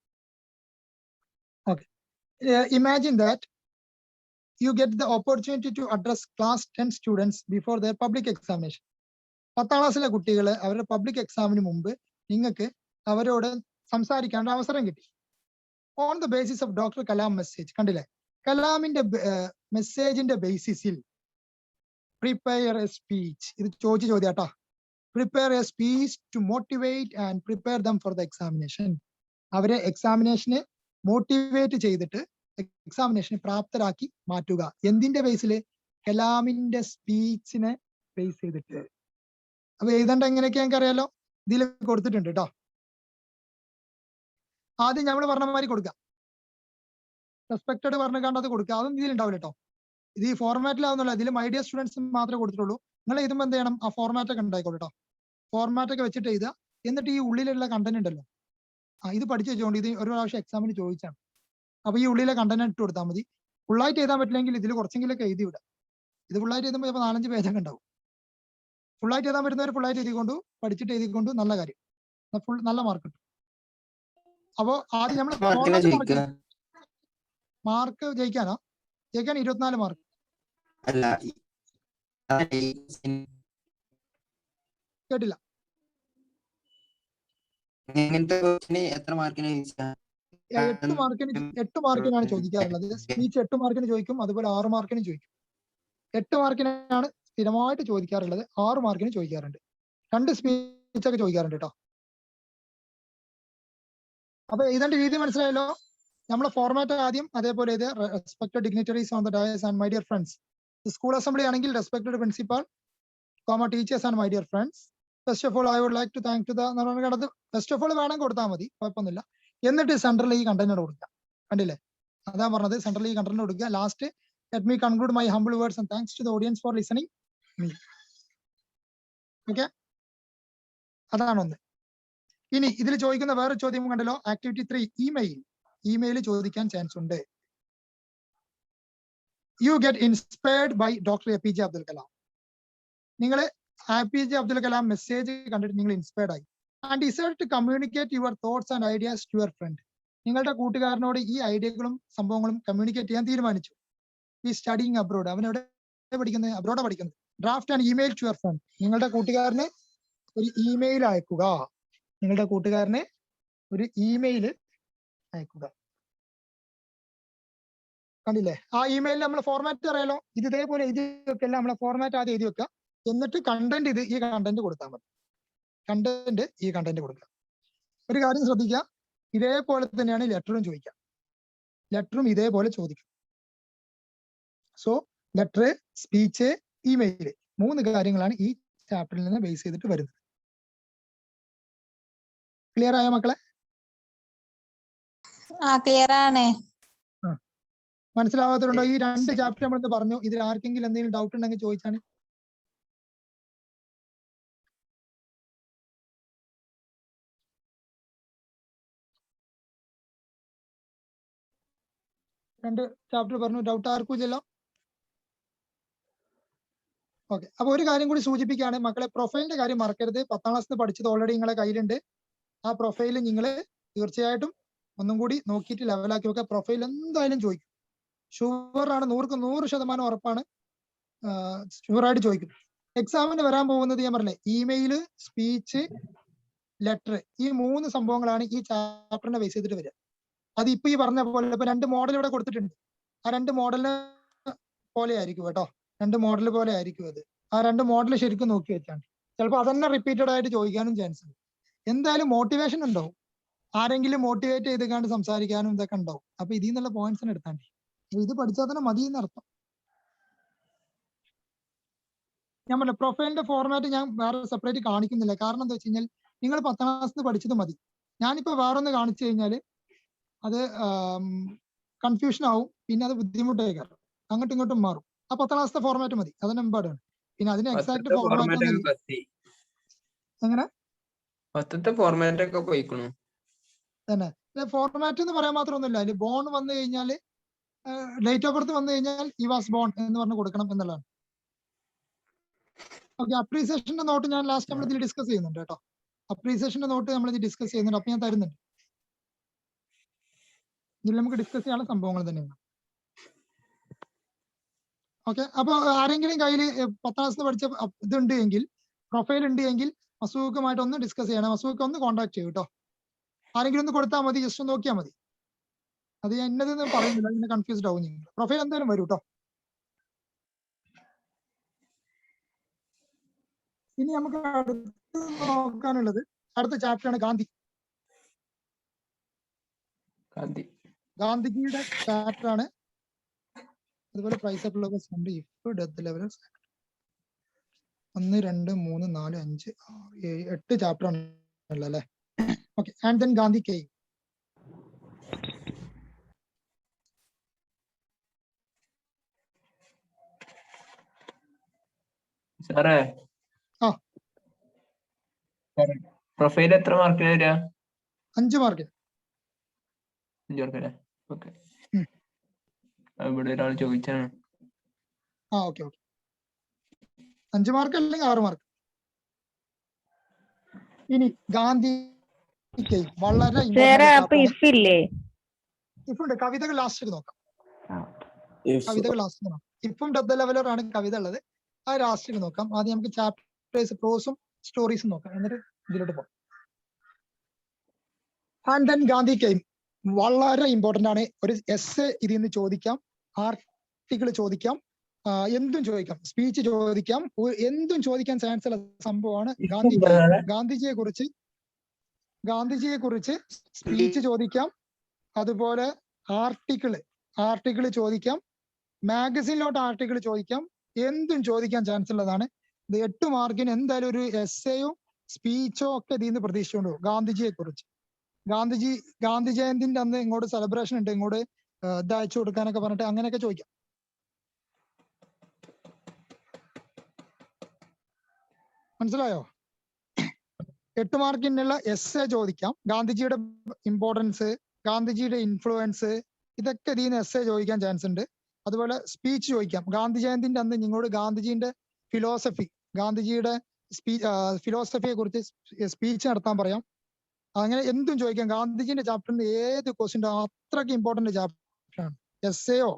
Okay, imagine that you get the opportunity to address class 10 students before their public examination. 10ാം ക്ലാസ്സിലെ കുട്ടികളെ അവരുടെ പബ്ലിക് എക്സാമിന് മുമ്പ് നിങ്ങൾക്ക് അവരോട് സംസാരിക്കാനുള്ള അവസരം കിട്ടി. On the basis of doctor Kalam message. കണ്ടില്ലേ, കലാമിന്റെ മെസ്സേജിന്റെ ബേസിസിൽ പ്രിപ്പയർ എ സ്പീച്ച്. ഇത് ചോദ്യാട്ടാ. Prepare a speech to motivate and prepare them for the examination. അവരെ എക്സാമിനേഷന് മോട്ടിവേറ്റ് ചെയ്തിട്ട് എക്സാമിനേഷന് പ്രാപ്തരാക്കി മാറ്റുക. എന്തിന്റെ ബേസില്? കലാമിന്റെ സ്പീച്ചിനെ ബേസ് ചെയ്തിട്ട്. അപ്പൊ എഴുതേണ്ട എങ്ങനെയൊക്കെ ഞങ്ങൾക്ക് അറിയാലോ, ഇതിൽ കൊടുത്തിട്ടുണ്ട് കേട്ടോ. ആദ്യം നമ്മൾ പറഞ്ഞ മാതിരി കൊടുക്കുക, റെസ്പെക്റ്റഡ് പറഞ്ഞാണ്ട് അത് കൊടുക്കുക. അതൊന്നും ഇതിൽ ഉണ്ടാവില്ല കേട്ടോ. ഇത് ഈ ഫോർമാറ്റിലാവുന്നില്ല, ഇതിൽ മൈ ഡിയർ സ്റ്റുഡൻസ് മാത്രമേ കൊടുത്തിട്ടുള്ളൂ. നിങ്ങൾ എഴുതുമ്പോൾ എന്ത് ചെയ്യണം, ആ ഫോർമാറ്റ് ഒക്കെ ഉണ്ടായിക്കോളൂ കേട്ടോ. ഫോർമാറ്റ് ഒക്കെ വെച്ചിട്ട് എഴുതുക. എന്നിട്ട് ഈ ഉള്ളിലുള്ള കണ്ടന്റ് ഉണ്ടല്ലോ, ഇത് പഠിച്ചു വെച്ചോണ്ട് ഇത് ഒരു പ്രാവശ്യം എക്സാമിന് ചോദിച്ചാണ്. അപ്പൊ ഈ ഉള്ളിലെ കണ്ടന്റ് ഇട്ട് കൊടുത്താൽ മതി. ഫുള്ളായിട്ട് എഴുതാൻ പറ്റില്ലെങ്കിൽ ഇതിൽ കുറച്ചെങ്കിലൊക്കെ എഴുതി വിടാം. ഇത് ഫുള്ളായിട്ട് എഴുതുമ്പോൾ ചിലപ്പോൾ 4-5 പേജൊക്കെ ഉണ്ടാവും. ഫുള്ളായിട്ട് എഴുതാൻ പറ്റുന്നവർ ഫുള്ളായിട്ട് എഴുതിക്കൊണ്ടു, പഠിച്ചിട്ട് എഴുതിക്കൊണ്ടു, നല്ല കാര്യം. ഫുൾ നല്ല മാർക്ക് കിട്ടും. അപ്പോ ആദ്യം നമ്മൾ മാർക്ക് ജയിക്കാനാ? ജയിക്കാൻ 24 മാർക്ക്. കേട്ടില്ല. എത്ര മാർക്കിന് 8 മാർക്കിനാണ് ചോദിക്കാറുള്ളത്. സ്പീച്ച് 8 മാർക്കിന് ചോദിക്കും, അതുപോലെ 6 മാർക്കിന് ചോദിക്കും. 8 മാർക്കിനാണ് സ്ഥിരമായിട്ട് ചോദിക്കാറുള്ളത്. 6 മാർക്കിന് ചോദിക്കാറുണ്ട്. 2 സ്പീച്ചൊക്കെ ചോദിക്കാറുണ്ട് കേട്ടോ. അപ്പൊ എഴുതേണ്ട രീതി മനസ്സിലായല്ലോ. നമ്മളെ ഫോർമാറ്റ് ആദ്യം അതേപോലെ ഇത് respected dignitaries on the dais and my dear friends. School assembly ആണെങ്കിൽ respected principal, teachers and my dear friends. First of all I would like to thank to the കണ്ടത്. ഫസ്റ്റ് ഓഫ് ഓൾ വേണം കൊടുത്താൽ മതി, കുഴപ്പമൊന്നുമില്ല. എന്നിട്ട് central ഈ content കൊടുക്കുക. കണ്ടില്ലേ, അതാ പറഞ്ഞത്, സെൻട്രൽ ഈ കണ്ടന്റ് കൊടുക്കുക. Last let me conclude my humble words and thanks to the audience for listening me. Okay, അതാണ് ഒന്ന്. ഇനി ഇതിൽ ചോദിക്കുന്ന വേറെ ചോദ്യം കണ്ടല്ലോ, ആക്ടിവിറ്റി 3 ഇമെയിൽ ചോദിക്കാൻ ചാൻസ് ഉണ്ട്. You get inspired by doctor APJ Abdul Kalam. നിങ്ങൾ APJ അബ്ദുൽ കലാം മെസ്സേജ് കണ്ടിട്ട് നിങ്ങൾ ഇൻസ്പയർഡ് ആയി and decide to communicate your thoughts and ideas to your friend. നിങ്ങളുടെ കൂട്ടുകാരനോട് ഈ ഐഡിയകളും സംഭവങ്ങളും കമ്മ്യൂണിക്കേറ്റ് ചെയ്യാൻ തീരുമാനിച്ചു. ഈ സ്റ്റഡിങ് അബ്രോഡ്, അവൻ എവിടെ പഠിക്കുന്നത്? അബ്രോഡാണ് പഠിക്കുന്നത്. Draft and email to your friend. നിങ്ങളുടെ കൂട്ടുകാരന് ഒരു ഇമെയിൽ അയക്കുക. നിങ്ങളുടെ കൂട്ടുകാരന് ഒരു ഇമെയിൽ അയക്കുക. കണ്ടില്ലേ, ആ ഇമെയിലിൽ നമ്മൾ ഫോർമാറ്റ് അറിയാലോ. ഇത് ഇതേപോലെ എഴുതി വെക്കല്ല, നമ്മളെ ഫോർമാറ്റ് ആദ്യം എഴുതി വെക്കുക. എന്നിട്ട് കണ്ടന്റ് ഈ കണ്ടന്റ് കൊടുത്താൽ മതി. ഈ കണ്ടന്റ് കൊടുക്കുക. ഒരു കാര്യം ശ്രദ്ധിക്കുക, ഇതേപോലെ തന്നെയാണ് ലെറ്ററും ചോദിക്കുക. ലെറ്ററും ഇതേപോലെ ചോദിക്കും. സോ ലെറ്റർ, സ്പീച്ച്, ഇമെയിൽ, 3 കാര്യങ്ങളാണ് ഈ ചാപ്റ്ററിൽ നിന്ന് ബേസ് ചെയ്തിട്ട് വരുന്നത്. ക്ലിയർ ആയ മക്കളെ? ക്ലിയർ ആണ്. മനസ്സിലാവാത്തതുണ്ടോ? ഈ 2 ചാപ്റ്റർ നമ്മൾ പറഞ്ഞു. ഇതിൽ ആർക്കെങ്കിലും എന്തെങ്കിലും ഡൗട്ട് ഉണ്ടെങ്കിൽ ചോദിച്ചാണ്. രണ്ട് ചാപ്റ്റർ പറഞ്ഞു, ഡൗട്ട് ആർക്കും ഇല്ലല്ലോ. ഓക്കെ, അപ്പൊ ഒരു കാര്യം കൂടി സൂചിപ്പിക്കുകയാണ് മക്കളെ, പ്രൊഫൈലിന്റെ കാര്യം മറക്കരുത്. 10ാം ക്ലാസ്സിൽ പഠിച്ചത് ഓൾറെഡി നിങ്ങളെ കയ്യിലുണ്ട്. ആ പ്രൊഫൈൽ നിങ്ങൾ തീർച്ചയായിട്ടും ഒന്നും കൂടി നോക്കിയിട്ട് ലെവലാക്കി വെക്കുക. പ്രൊഫൈൽ എന്തായാലും ചോദിക്കും. ഷുവറാണ്, 100% ഉറപ്പാണ്. ഷുവറായിട്ട് ചോദിക്കും. എക്സാമിന് വരാൻ പോകുന്നത് ഞാൻ പറഞ്ഞില്ലേ, ഇമെയില്, സ്പീച്ച്, ലെറ്റർ, ഈ 3 സംഭവങ്ങളാണ് ഈ ചാപ്റ്ററിനെ ബേസ് ചെയ്തിട്ട് വരിക. അത് ഇപ്പൊ ഈ പറഞ്ഞ പോലെ ഇപ്പൊ 2 മോഡൽ ഇവിടെ കൊടുത്തിട്ടുണ്ട്. ആ 2 മോഡലിന് പോലെ ആയിരിക്കും കേട്ടോ. 2 മോഡൽ പോലെ ആയിരിക്കും അത്. ആ 2 മോഡൽ ശരിക്കും നോക്കി വെച്ചാണ്. ചിലപ്പോൾ അതന്നെ റിപ്പീറ്റഡ് ആയിട്ട് ചോദിക്കാനും ചാൻസ് ഉണ്ട്. എന്തായാലും മോട്ടിവേഷൻ ഉണ്ടാവും. ആരെങ്കിലും മോട്ടിവേറ്റ് ചെയ്തുകൊണ്ട് സംസാരിക്കാനും ഇതൊക്കെ ഉണ്ടാവും. അപ്പൊ ഇതിൽ നിന്നുള്ള പോയിന്റ്സിന് എടുത്താണ്ട് ഇത് പഠിച്ചാൽ തന്നെ മതി എന്നർത്ഥം. ഞാൻ പറഞ്ഞ പ്രൊഫൈലിന്റെ ഫോർമാറ്റ് ഞാൻ വേറെ സെപ്പറേറ്റ് കാണിക്കുന്നില്ല. കാരണം എന്താ വെച്ച് കഴിഞ്ഞാൽ നിങ്ങൾ 10ാം ക്ലാസ്സിൽ പഠിച്ചത് മതി. ഞാനിപ്പോ വേറൊന്ന് കാണിച്ചു കഴിഞ്ഞാൽ അത് കൺഫ്യൂഷൻ ആവും, പിന്നെ അത് ബുദ്ധിമുട്ടായിരിക്കും, അങ്ങോട്ടും ഇങ്ങോട്ടും മാറും. ആ 10ാം ക്ലാസ്സിലെ ഫോർമാറ്റ് മതി, അതിന് ഇമ്പോർട്ടൻ്റ്. പിന്നെ അതിന് എക്സാക്ട് ഫോർമാറ്റ് എങ്ങനെ തന്നെ ഫോർമാറ്റ് എന്ന് പറയാൻ മാത്രമൊന്നുമില്ല. അതിൽ ബോൺ വന്നു കഴിഞ്ഞാൽ, ഡേറ്റ് ഓഫ് ബർത്ത് വന്നു കഴിഞ്ഞാൽ ഈ വാസ് ബോൺ എന്ന് പറഞ്ഞ് കൊടുക്കണം എന്നുള്ളതാണ്. ഓക്കെ, അപ്രീസിയേഷന്റെ നോട്ട് ഞാൻ ലാസ്റ്റ് നമ്മൾ ഇതിൽ ഡിസ്കസ് ചെയ്യുന്നുണ്ട് കേട്ടോ. അപ്രീസിയേഷന്റെ നോട്ട് നമ്മൾ ഇത് ഡിസ്കസ് ചെയ്യുന്നുണ്ട്. അപ്പൊ ഞാൻ തരുന്നുണ്ട്. ഇതിൽ നമുക്ക് ഡിസ്കസ് ചെയ്യാനുള്ള സംഭവങ്ങൾ തന്നെയാണ്. ഓക്കെ, അപ്പൊ ആരെങ്കിലും കയ്യിൽ 10ാം ക്ലാസ്സിൽ പഠിച്ച ഇതുണ്ട് എങ്കിൽ, പ്രൊഫൈൽ ഉണ്ട് എങ്കിൽ മസൂഖുമായിട്ട് ഒന്ന് ഡിസ്കസ് ചെയ്യണം. മസൂഖ് ഒന്ന് കോൺടാക്ട് ചെയ്യും കേട്ടോ. ആരെങ്കിലും ഒന്ന് കൊടുത്താൽ മതി, ജസ്റ്റ് ഒന്ന് നോക്കിയാൽ മതി. അത് ഞാൻ എന്നതെന്ന് പറയുന്നില്ല, ഇങ്ങനെ കൺഫ്യൂസ്ഡ് ആവും നിങ്ങൾ. പ്രൊഫൈൽ എന്തായാലും വരും കേട്ടോ. ഇനി നമുക്ക് അടുത്ത് നോക്കാനുള്ളത് അടുത്ത ചാപ്റ്ററാണ് ഗാന്ധിജിയുടെ ചാപ്റ്റർ ആണ്. അതുപോലെ പ്രൈസ് ഓഫ് ലവേഴ്സ് ഉണ്ട്. ഇഫ് ഡെത്ത് ലെവൽസ് 1, 2, 3, 4, 5, 6, 7, 8 ചാപ്റ്റർ ആണല്ലോ അല്ലേ. Okay, and then Gandhi K. സാറേ, പ്രൊഫൈൽ എത്ര മാർക്കിന് വരിക? 5 മാർക്കിന്. 5 മാർക്കല്ലേ? ഓക്കെ, ഇവിടെ ഒരാൾ ചോദിച്ചാണ്. ഓക്കെ 5 മാർക്ക് അല്ലെങ്കിൽ 6 മാർക്ക്. ഇനി ഗാന്ധി വളരെ സാറേ ഇമ്പോർട്ടന്റ് അപ്പൊ ഇഫ് ഇല്ലേ? ഇപ്പുണ്ട്. കവിതകൾ ലാസ്റ്റ് നോക്കാം. ആ. കവിതകൾ ലാസ്റ്റ് നോക്കാം. ഇപ്പം ഡെത്ത് ലെവലറാണ് കവിത ഉള്ളത്. ആ ലാസ്റ്റ് നോക്കാം. ആദ്യം നമുക്ക് ചാപ്റ്റേഴ്സ് പ്രോസും സ്റ്റോറീസും നോക്കാം, എന്നിട്ട് ഇതിലോട്ട് പോകാം. ആൻഡ് ദെൻ ഗാന്ധി കെയിം വളരെ ഇമ്പോർട്ടന്റ് ആണ്. ഒരു എസ് ഇതിൽ നിന്ന് ചോദിക്കാം, ആർട്ടിക്കിൾ ചോദിക്കാം, എന്തും ചോദിക്കാം, സ്പീച്ച് ചോദിക്കാം, എന്തും ചോദിക്കാൻ ചാൻസ് ഉള്ള സംഭവമാണ് ഗാന്ധി കെയിം. ഗാന്ധിജിയെ കുറിച്ച് സ്പീച്ച് ചോദിക്കാം, അതുപോലെ ആർട്ടിക്കിൾ ചോദിക്കാം, മാഗസിനിലോട്ട് ആർട്ടിക്കിൾ ചോദിക്കാം, എന്തും ചോദിക്കാൻ ചാൻസ് ഉള്ളതാണ്. ഇത് 8 മാർക്കിന് എന്തായാലും ഒരു എസ്സേയോ സ്പീച്ചോ ഒക്കെ ഇതിൽ നിന്ന് പ്രതീക്ഷിച്ചുകൊണ്ടു. ഗാന്ധിജിയെ കുറിച്ച് ഗാന്ധി ജയന്തിന്റെ അന്ന് ഇങ്ങോട്ട് സെലിബ്രേഷൻ ഉണ്ട്, ഇങ്ങോട്ട് ഇത് അയച്ചു കൊടുക്കാനൊക്കെ പറഞ്ഞിട്ട് അങ്ങനെയൊക്കെ ചോദിക്കാം. മനസ്സിലായോ? 8 മാർക്കിനുള്ള എസ്സേ ചോദിക്കാം, ഗാന്ധിജിയുടെ ഇമ്പോർട്ടൻസ്, ഗാന്ധിജിയുടെ ഇൻഫ്ലുവൻസ്, ഇതൊക്കെ ഇതിൽ നിന്ന് എസ്സേ ചോദിക്കാൻ ചാൻസ് ഉണ്ട്. അതുപോലെ സ്പീച്ച് ചോദിക്കാം. ഗാന്ധി ജയന്തിന്റെ അന്ന് നിങ്ങളോട് ഗാന്ധിജിയുടെ ഗാന്ധിജിയുടെ ഫിലോസഫിയെ കുറിച്ച് സ്പീച്ച് നടത്താൻ പറയാം. അങ്ങനെ എന്തും ചോദിക്കാം. ഗാന്ധിജിന്റെ ചാപ്റ്ററിന് ഏത് ക്വസ്റ്റ്യൻ അത്രയ്ക്ക് ഇമ്പോർട്ടന്റ് ചാപ്റ്ററാണ്. എസ്സേയോ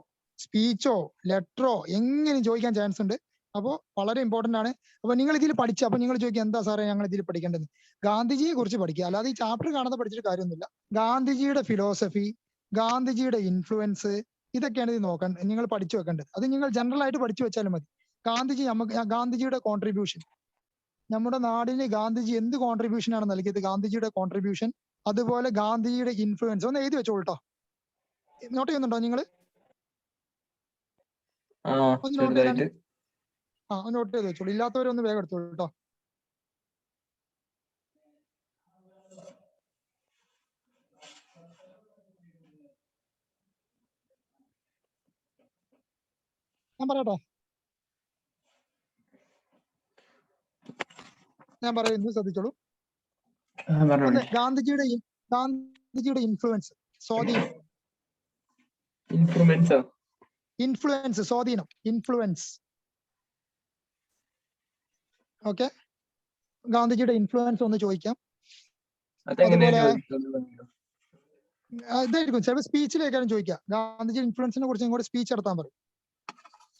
സ്പീച്ചോ ലെറ്ററോ എങ്ങനെയും ചോദിക്കാൻ ചാൻസ് ഉണ്ട്. അപ്പോൾ വളരെ ഇമ്പോർട്ടന്റ് ആണ്. അപ്പൊ നിങ്ങൾ ഇതിൽ പഠിച്ച, അപ്പൊ നിങ്ങൾ ചോദിക്കുക എന്താ സാറേ ഞങ്ങൾ ഇതിൽ പഠിക്കേണ്ടത്? ഗാന്ധിജിയെ കുറിച്ച് പഠിക്കുക, അല്ലാതെ ഈ ചാപ്റ്റർ കാണാതെ പഠിച്ചിട്ട് കാര്യമൊന്നുമില്ല. ഗാന്ധിജിയുടെ ഫിലോസഫി, ഗാന്ധിജിയുടെ ഇൻഫ്ലുവൻസ്, ഇതൊക്കെയാണ് ഇത് നോക്കാൻ നിങ്ങൾ പഠിച്ചു വെക്കേണ്ടത്. അത് നിങ്ങൾ ജനറൽ ആയിട്ട് പഠിച്ചു വെച്ചാലും മതി. ഗാന്ധിജിയുടെ കോൺട്രിബ്യൂഷൻ, നമ്മുടെ നാടിന് ഗാന്ധിജി എന്ത് കോൺട്രിബ്യൂഷൻ ആണ് നൽകിയത്, ഗാന്ധിജിയുടെ കോൺട്രിബ്യൂഷൻ, അതുപോലെ ഗാന്ധിജിയുടെ ഇൻഫ്ലുവൻസ് ഒന്ന് എഴുതി വെച്ചോളൂ കേട്ടോ. നോട്ട് ചെയ്യുന്നുണ്ടോ നിങ്ങൾ? നോട്ട് ചെയ്ത് വെച്ചോളൂ. ഇല്ലാത്തവരൊന്ന് വേഗം എടുത്തോളൂ കേട്ടോ. ഞാൻ പറയട്ടോ, ഞാൻ പറയുന്നത് ശ്രദ്ധിച്ചോളൂ. ഗാന്ധിജിയുടെ ഇൻഫ്ലുവൻസ്, സ്വാധീനം, സ്വാധീനം, ഇൻഫ്ലുവൻസ്. ഓക്കെ, ഗാന്ധിജിയുടെ ഇൻഫ്ലുവൻസ് ഒന്ന് ചോദിക്കാം. അതുപോലെ ഇതായിരിക്കും ചിലപ്പോൾ സ്പീച്ചിലേക്കാണ് ചോദിക്കുക. ഗാന്ധിജിയുടെ ഇൻഫ്ലുവൻസിനെ കുറിച്ച് ഇങ്ങോട്ട് സ്പീച്ച് നടത്താൻ പറയും,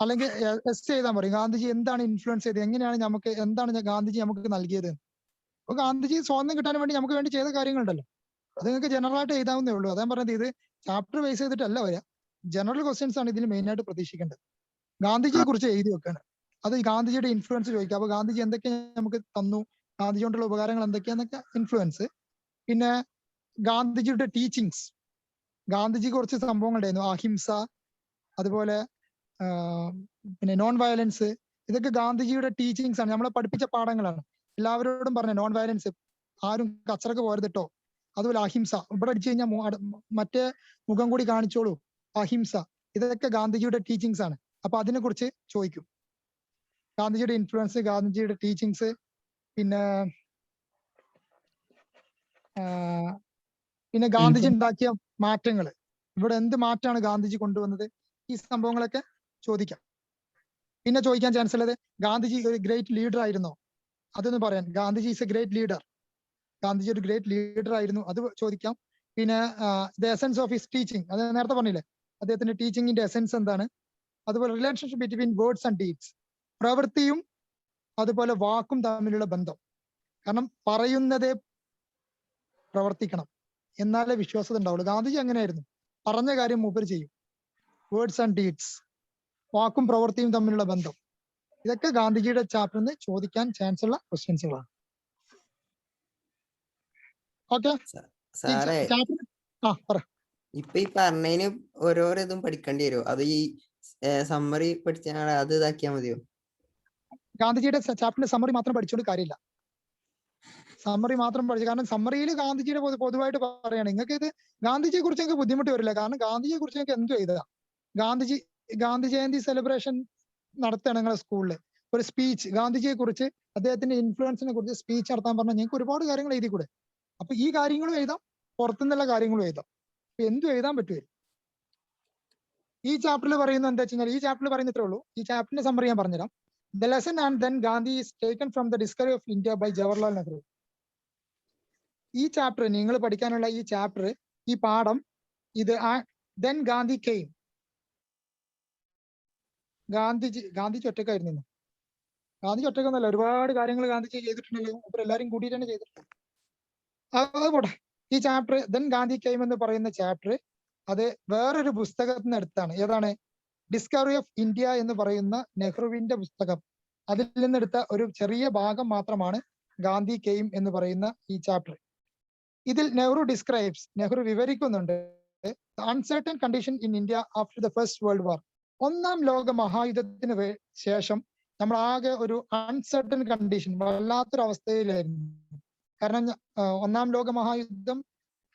അല്ലെങ്കിൽ എസ് എഴുതാൻ പറയും. ഗാന്ധിജി എന്താണ് ഇൻഫ്ലുവൻസ് ചെയ്തത്, എന്താണ് ഗാന്ധിജി നമുക്ക് നൽകിയത്. അപ്പൊ ഗാന്ധിജി സ്വാതന്ത്ര്യം കിട്ടാൻ വേണ്ടി നമുക്ക് വേണ്ടി ചെയ്ത കാര്യങ്ങളുണ്ടല്ലോ, അത് നിങ്ങൾക്ക് ജനറൽ ആയിട്ട് എഴുതാവുന്നേ ഉള്ളൂ. അതാ പറഞ്ഞത്, ഇത് ചാപ്റ്റർ ബേസ് ചെയ്തിട്ടല്ല വരിക, ജനറൽ ക്വസ്റ്റ്യൻസ് ആണ് ഇതിൽ മെയിൻ ആയിട്ട് പ്രതീക്ഷിക്കേണ്ടത്. ഗാന്ധിജിയെ കുറിച്ച് എഴുതി വെക്കാണ്. അത് ഗാന്ധിജിയുടെ ഇൻഫ്ലുവൻസ് ചോദിക്കുക. അപ്പൊ ഗാന്ധിജി എന്തൊക്കെ നമുക്ക് തന്നു, ഗാന്ധിജി കൊണ്ടുള്ള ഉപകാരങ്ങൾ എന്തൊക്കെയാന്നൊക്കെ ഇൻഫ്ലുവൻസ്. പിന്നെ ഗാന്ധിജിയുടെ ടീച്ചിങ്സ്, ഗാന്ധിജി കുറച്ച് സംഭവങ്ങളുണ്ടായിരുന്നു, അഹിംസ, അതുപോലെ പിന്നെ നോൺ വയലൻസ്, ഇതൊക്കെ ഗാന്ധിജിയുടെ ടീച്ചിങ്സ് ആണ്, നമ്മളെ പഠിപ്പിച്ച പാഠങ്ങളാണ്. എല്ലാവരോടും പറഞ്ഞ നോൺ വയലൻസ്, ആരും കച്ചറക്ക് പോരുതിട്ടോ. അതുപോലെ അഹിംസ, ഇവിടെ അടിച്ചു കഴിഞ്ഞാൽ മറ്റേ മുഖം കൂടി കാണിച്ചോളൂ, അഹിംസ, ഇതൊക്കെ ഗാന്ധിജിയുടെ ടീച്ചിങ്സ് ആണ്. അപ്പൊ അതിനെ കുറിച്ച് ചോദിക്കും. ഗാന്ധിജിയുടെ ഇൻഫ്ലുവൻസ്, ഗാന്ധിജിയുടെ ടീച്ചിങ്സ്, പിന്നെ ഗാന്ധിജി ഉണ്ടാക്കിയ മാറ്റങ്ങൾ, ഇവിടെ എന്ത് മാറ്റമാണ് ഗാന്ധിജി കൊണ്ടുവന്നത്, ഈ സംഭവങ്ങളൊക്കെ ചോദിക്കാം. പിന്നെ ചോദിക്കാൻ ചാൻസ് ഉള്ളത്, ഗാന്ധിജി ഒരു ഗ്രേറ്റ് ലീഡർ ആയിരുന്നോ, അതൊന്ന് പറയാൻ. Gandhiji is A great leader, Gandhiji ഒരു ഗ്രേറ്റ് ലീഡർ ആയിരുന്നു, അത് ചോദിക്കാം. പിന്നെ the essence of his teaching, അത് നേരത്തെ പറഞ്ഞില്ലേ, അദ്ദേഹത്തിന്റെ ടീച്ചിങ്ങിന്റെ എസൻസ് എന്താണ്. അതുപോലെ relationship between words and deeds, പ്രവൃത്തിയും അതുപോലെ വാക്കും തമ്മിലുള്ള ബന്ധം. കാരണം പറയുന്നതേ പ്രവർത്തിക്കണം, എന്നാലേ വിശ്വാസത ഉണ്ടാവുള്ളൂ. ഗാന്ധിജി അങ്ങനെയായിരുന്നു, പറഞ്ഞ കാര്യം മൂപ്പര് ചെയ്യും. വേർഡ്സ് ആൻഡ് ഡീഡ്സ്, വാക്കും പ്രവൃത്തിയും തമ്മിലുള്ള ബന്ധം, ഇതൊക്കെ ഗാന്ധിജിയുടെ ചാപ്റ്ററിൽ നിന്ന് ചോദിക്കാൻ ചാൻസ് ഉള്ള ക്വസ്റ്റ്യൻസുകളാണ്. ഓക്കെ, ഇപ്പൊ ഈ പറഞ്ഞതിന് ഓരോരോ ഇതും പഠിക്കേണ്ടി വരുമോ, അത് ഈ സമ്മറി പഠിച്ചാൽ അത് ഇതാക്കിയാൽ മതിയോ? ഗാന്ധിജിയുടെ ചാപ്റ്ററിന്റെ സമ്മറി മാത്രം പഠിച്ചുകൊണ്ട് കാര്യമില്ല. സമ്മറി മാത്രം പഠിച്ചു, കാരണം സമ്മറിയിൽ ഗാന്ധിജിയുടെ പൊതുവായിട്ട് പറയുകയാണ്. നിങ്ങൾക്ക് ഇത് ഗാന്ധിജിയെ കുറിച്ച് നിങ്ങൾക്ക് ബുദ്ധിമുട്ട് വരില്ല, കാരണം ഗാന്ധിജിയെ കുറിച്ച് നിങ്ങൾക്ക് എന്തും എഴുതാം. ഗാന്ധി ജയന്തി സെലിബ്രേഷൻ നടത്തുകയാണ് നിങ്ങളെ സ്കൂളിൽ, ഒരു സ്പീച്ച് ഗാന്ധിജിയെ കുറിച്ച്, അദ്ദേഹത്തിന്റെ ഇൻഫ്ലുവൻസിനെ കുറിച്ച് സ്പീച്ച് നടത്താൻ പറഞ്ഞാൽ നിങ്ങൾക്ക് ഒരുപാട് കാര്യങ്ങൾ എഴുതി കൂടെ. അപ്പൊ ഈ കാര്യങ്ങളും എഴുതാം, പുറത്തുനിന്നുള്ള കാര്യങ്ങളും എഴുതാം, അപ്പൊ എന്തും എഴുതാൻ പറ്റുമോ. ഈ ചാപ്റ്ററിൽ പറയുന്നത് എന്താ വെച്ച് കഴിഞ്ഞാൽ, ഈ ചാപ്റ്ററിൽ പറയുന്ന ഇത്രേ ഉള്ളൂ. ഈ ചാപ്റ്ററിന്റെ സമ്മറി ഞാൻ പറഞ്ഞുതരാം. The lesson and then Gandhi is taken from the discovery of India by Jawaharlal Nehru. ഈ ചാപ്റ്റർ നിങ്ങൾ പഠിക്കാനുള്ള ഈ ചാപ്റ്റർ, ഈ പാഠം ഇത് ദെൻ ഗാന്ധി കെയിം. ഗാന്ധിജി ഒറ്റക്കായിരുന്നു. ഗാന്ധിജി ഒറ്റക്കൊന്നല്ല, ഒരുപാട് കാര്യങ്ങൾ ഗാന്ധിജി ചെയ്തിട്ടുണ്ടല്ലോ. അപ്പൊ എല്ലാരും കൂടിയിട്ട് തന്നെ ചെയ്തിട്ടുണ്ട്. അത് പോട്ടെ. ഈ ചാപ്റ്റർ ദെൻ ഗാന്ധി കെയിം എന്ന് പറയുന്ന ചാപ്റ്റർ അത് വേറൊരു പുസ്തകത്തിൽ നിന്ന് എടുത്താണ്. ഏതാണ്? ഡിസ്കവറി ഓഫ് ഇന്ത്യ എന്ന് പറയുന്ന നെഹ്റുവിന്റെ പുസ്തകം. അതിൽ നിന്നെടുത്ത ഒരു ചെറിയ ഭാഗം മാത്രമാണ് ഗാന്ധി കെയിം എന്ന് പറയുന്ന ഈ ചാപ്റ്റർ. ഇതിൽ നെഹ്റു വിവരിക്കുന്നുണ്ട് uncertain condition in India after the first world war. ഒന്നാം ലോക മഹായുദ്ധത്തിന് ശേഷം നമ്മൾ ആകെ ഒരു അൺസർട്ടൻ കണ്ടീഷൻ, വല്ലാത്തൊരു അവസ്ഥയിലായിരുന്നു. കാരണം ഒന്നാം ലോക മഹായുദ്ധം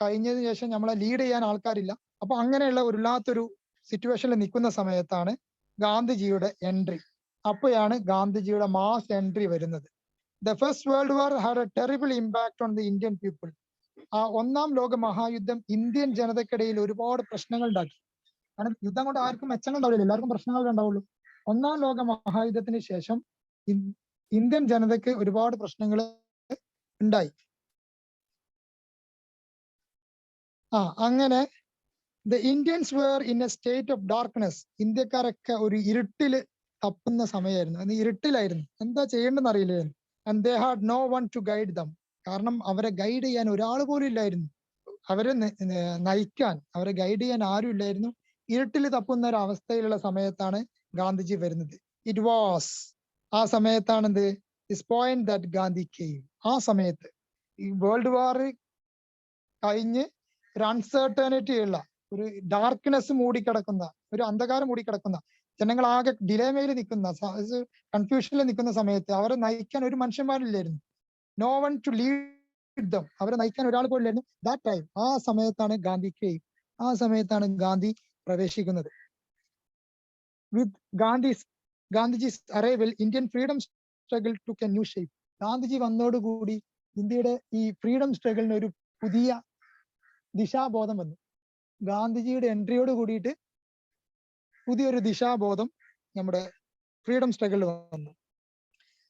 കഴിഞ്ഞതിന് ശേഷം നമ്മളെ ലീഡ് ചെയ്യാൻ ആൾക്കാരില്ല. അപ്പൊ അങ്ങനെയുള്ള ഒരു വല്ലാത്തൊരു സിറ്റുവേഷനിൽ നിൽക്കുന്ന സമയത്താണ് ഗാന്ധിജിയുടെ എൻട്രി. അപ്പോഴാണ് ഗാന്ധിജിയുടെ മാസ് എൻട്രി വരുന്നത്. The first world war had A terrible impact on the Indian people. ആ ഒന്നാം ലോക മഹായുദ്ധം ഇന്ത്യൻ ജനതയ്ക്കിടയിൽ ഒരുപാട് പ്രശ്നങ്ങൾ ഉണ്ടാക്കി. കാരണം യുദ്ധം കൊണ്ട് ആർക്കും മെച്ചങ്ങൾ ഉണ്ടാവില്ല, എല്ലാവർക്കും പ്രശ്നങ്ങൾ ഉണ്ടാവുള്ളൂ. ഒന്നാം ലോക മഹായുദ്ധത്തിന് ശേഷം ഇന്ത്യൻ ജനതയ്ക്ക് ഒരുപാട് പ്രശ്നങ്ങൾ ഉണ്ടായി. അങ്ങനെ the Indians were in a state of darkness. ഇന്ത്യക്കാരൊക്കെ ഒരു ഇരുട്ടില് തപ്പുന്ന സമയമായിരുന്നു. അന്ന് ഇരുട്ടിലായിരുന്നു, എന്താ ചെയ്യേണ്ടെന്ന് അറിയില്ലായിരുന്നു. And they had no one to guide them. കാരണം അവരെ ഗൈഡ് ചെയ്യാൻ ഒരാൾ പോലും ഇല്ലായിരുന്നു. അവരെ നയിക്കാൻ, അവരെ ഗൈഡ് ചെയ്യാൻ ആരും ഇല്ലായിരുന്നു. ഇരുട്ടിൽ തപ്പുന്ന ഒരു അവസ്ഥയിലുള്ള സമയത്താണ് ഗാന്ധിജി വരുന്നത്. ഇറ്റ് വാസ് ആ സമയത്താണെന്ത് this point that Gandhi came. ആ സമയത്ത് ഈ വേൾഡ് വാർ കഴിഞ്ഞ് ഒരു അൺസർട്ടനിറ്റി ഉള്ള ഒരു ഡാർക്ക്നെസ് മൂടിക്കിടക്കുന്ന, ഒരു അന്ധകാരം മൂടിക്കിടക്കുന്ന, ജനങ്ങളാകെ ഡിലേമയിൽ നിൽക്കുന്ന, കൺഫ്യൂഷനിൽ നിൽക്കുന്ന സമയത്ത് അവരെ നയിക്കാൻ ഒരു മനുഷ്യന്മാരില്ലായിരുന്നു. No one to lead them. അവരെ നയിക്കാൻ ഒരാൾ പോലും ഇല്ലായിരുന്നു. ദാറ്റ് ടൈം, ആ സമയത്താണ് ഗാന്ധി കെയിം. ആ സമയത്താണ് ഗാന്ധി പ്രവേശിക്കുന്നത്. With Gandhiji's arrival Indian freedom struggle took a new shape. Gandhiji വന്നതോടുകൂടി ഇന്ത്യയുടെ ഈ ഫ്രീഡം സ്ട്രഗിളിന് ഒരു പുതിയ ദിശാബോധം വന്നു. ഗാന്ധിജിയുടെ എൻട്രിയോട് കൂടിയിട്ട് പുതിയൊരു ദിശാബോധം നമ്മുടെ ഫ്രീഡം സ്ട്രഗിളിൽ വന്നു.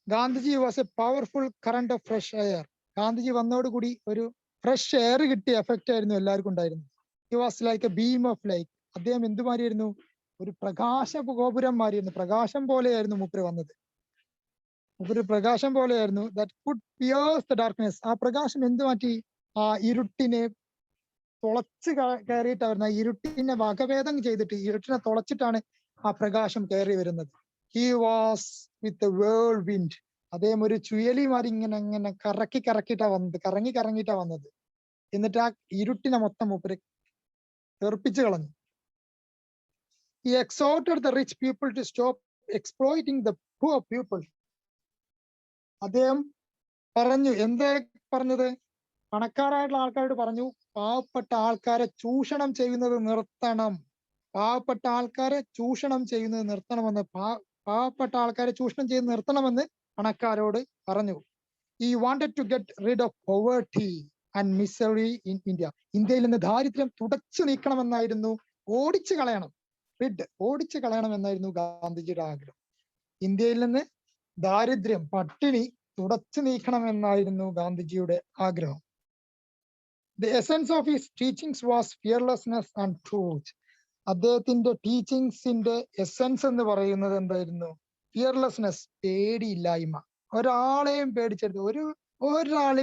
Gandhiji was A powerful current of fresh air. Gandhiji വന്നതോടുകൂടി ഒരു ഫ്രഷ് എയർ കിട്ടിയ എഫക്റ്റ് ആയിരുന്നു എല്ലാവർക്കും ഉണ്ടായിരുന്നത്. He was like A beam of light. അദ്ദേഹം എന്തുമാരിയായിരുന്നു? ഒരു പ്രകാശ ഗോപുരം മാറിയിരുന്നു. പ്രകാശം പോലെയായിരുന്നു മൂപ്പര് വന്നത്. മൂപ്പര് പ്രകാശം പോലെയായിരുന്നു. That could pierce the darkness. ആ പ്രകാശം എന്ത് മാറ്റി? ആ ഇരുട്ടിനെ തുളച്ച് കയറിയിട്ട് വരുന്ന, ഇരുട്ടിനെ വകഭേദം ചെയ്തിട്ട് ഇരുട്ടിനെ തുളച്ചിട്ടാണ് ആ പ്രകാശം കയറി വരുന്നത്. He was with world wind. അദ്ദേഹം ഒരു ചുഴലിമാരി ഇങ്ങനെ കറങ്ങിയിട്ടാ വന്നത്. എന്നിട്ട് ആ ഇരുട്ടിനെ മൊത്തം മൂപ്പര് തെറിപ്പിച്ചു കളഞ്ഞു. He exhorted the rich people to stop exploiting the poor people. അദ്ദേഹം പറഞ്ഞു, എന്താ പറഞ്ഞത്? പണക്കാരായിട്ടുള്ള ആൾക്കാരോട് പറഞ്ഞു, പാവപ്പെട്ട ആൾക്കാരെ ചൂഷണം ചെയ്യുന്നത് നിർത്തണം. പാവപ്പെട്ട ആൾക്കാരെ ചൂഷണം ചെയ്യുന്നത് നിർത്തണമെന്ന് പാവപ്പെട്ട ആൾക്കാരെ ചൂഷണം ചെയ്യുന്നത് നിർത്തണമെന്ന് പണക്കാരോട് പറഞ്ഞു. He wanted to get rid of poverty and misery in India. ഇന്ത്യയിൽ നിന്ന് ദാരിദ്ര്യം തുടച്ചു നീക്കണമെന്നായിരുന്നു, ഓടിച്ചു കളയണമെന്നായിരുന്നു ഗാന്ധിജിയുടെ ആഗ്രഹം. ഇന്ത്യയിൽ നിന്ന് ദാരിദ്ര്യം, പട്ടിണി തുടച്ചു നീക്കണമെന്നായിരുന്നു ഗാന്ധിജിയുടെ ആഗ്രഹം. The essence of his teachings was fearlessness and truth. അദ്ദേഹത്തിന്റെ ടീച്ചിങ്സിന്റെ എസെൻസ് എന്ന് പറയുന്നത് എന്തായിരുന്നു? ഫിയർലെസ്നെസ്, പേടിയില്ലായ്മ. ഒരാളെയും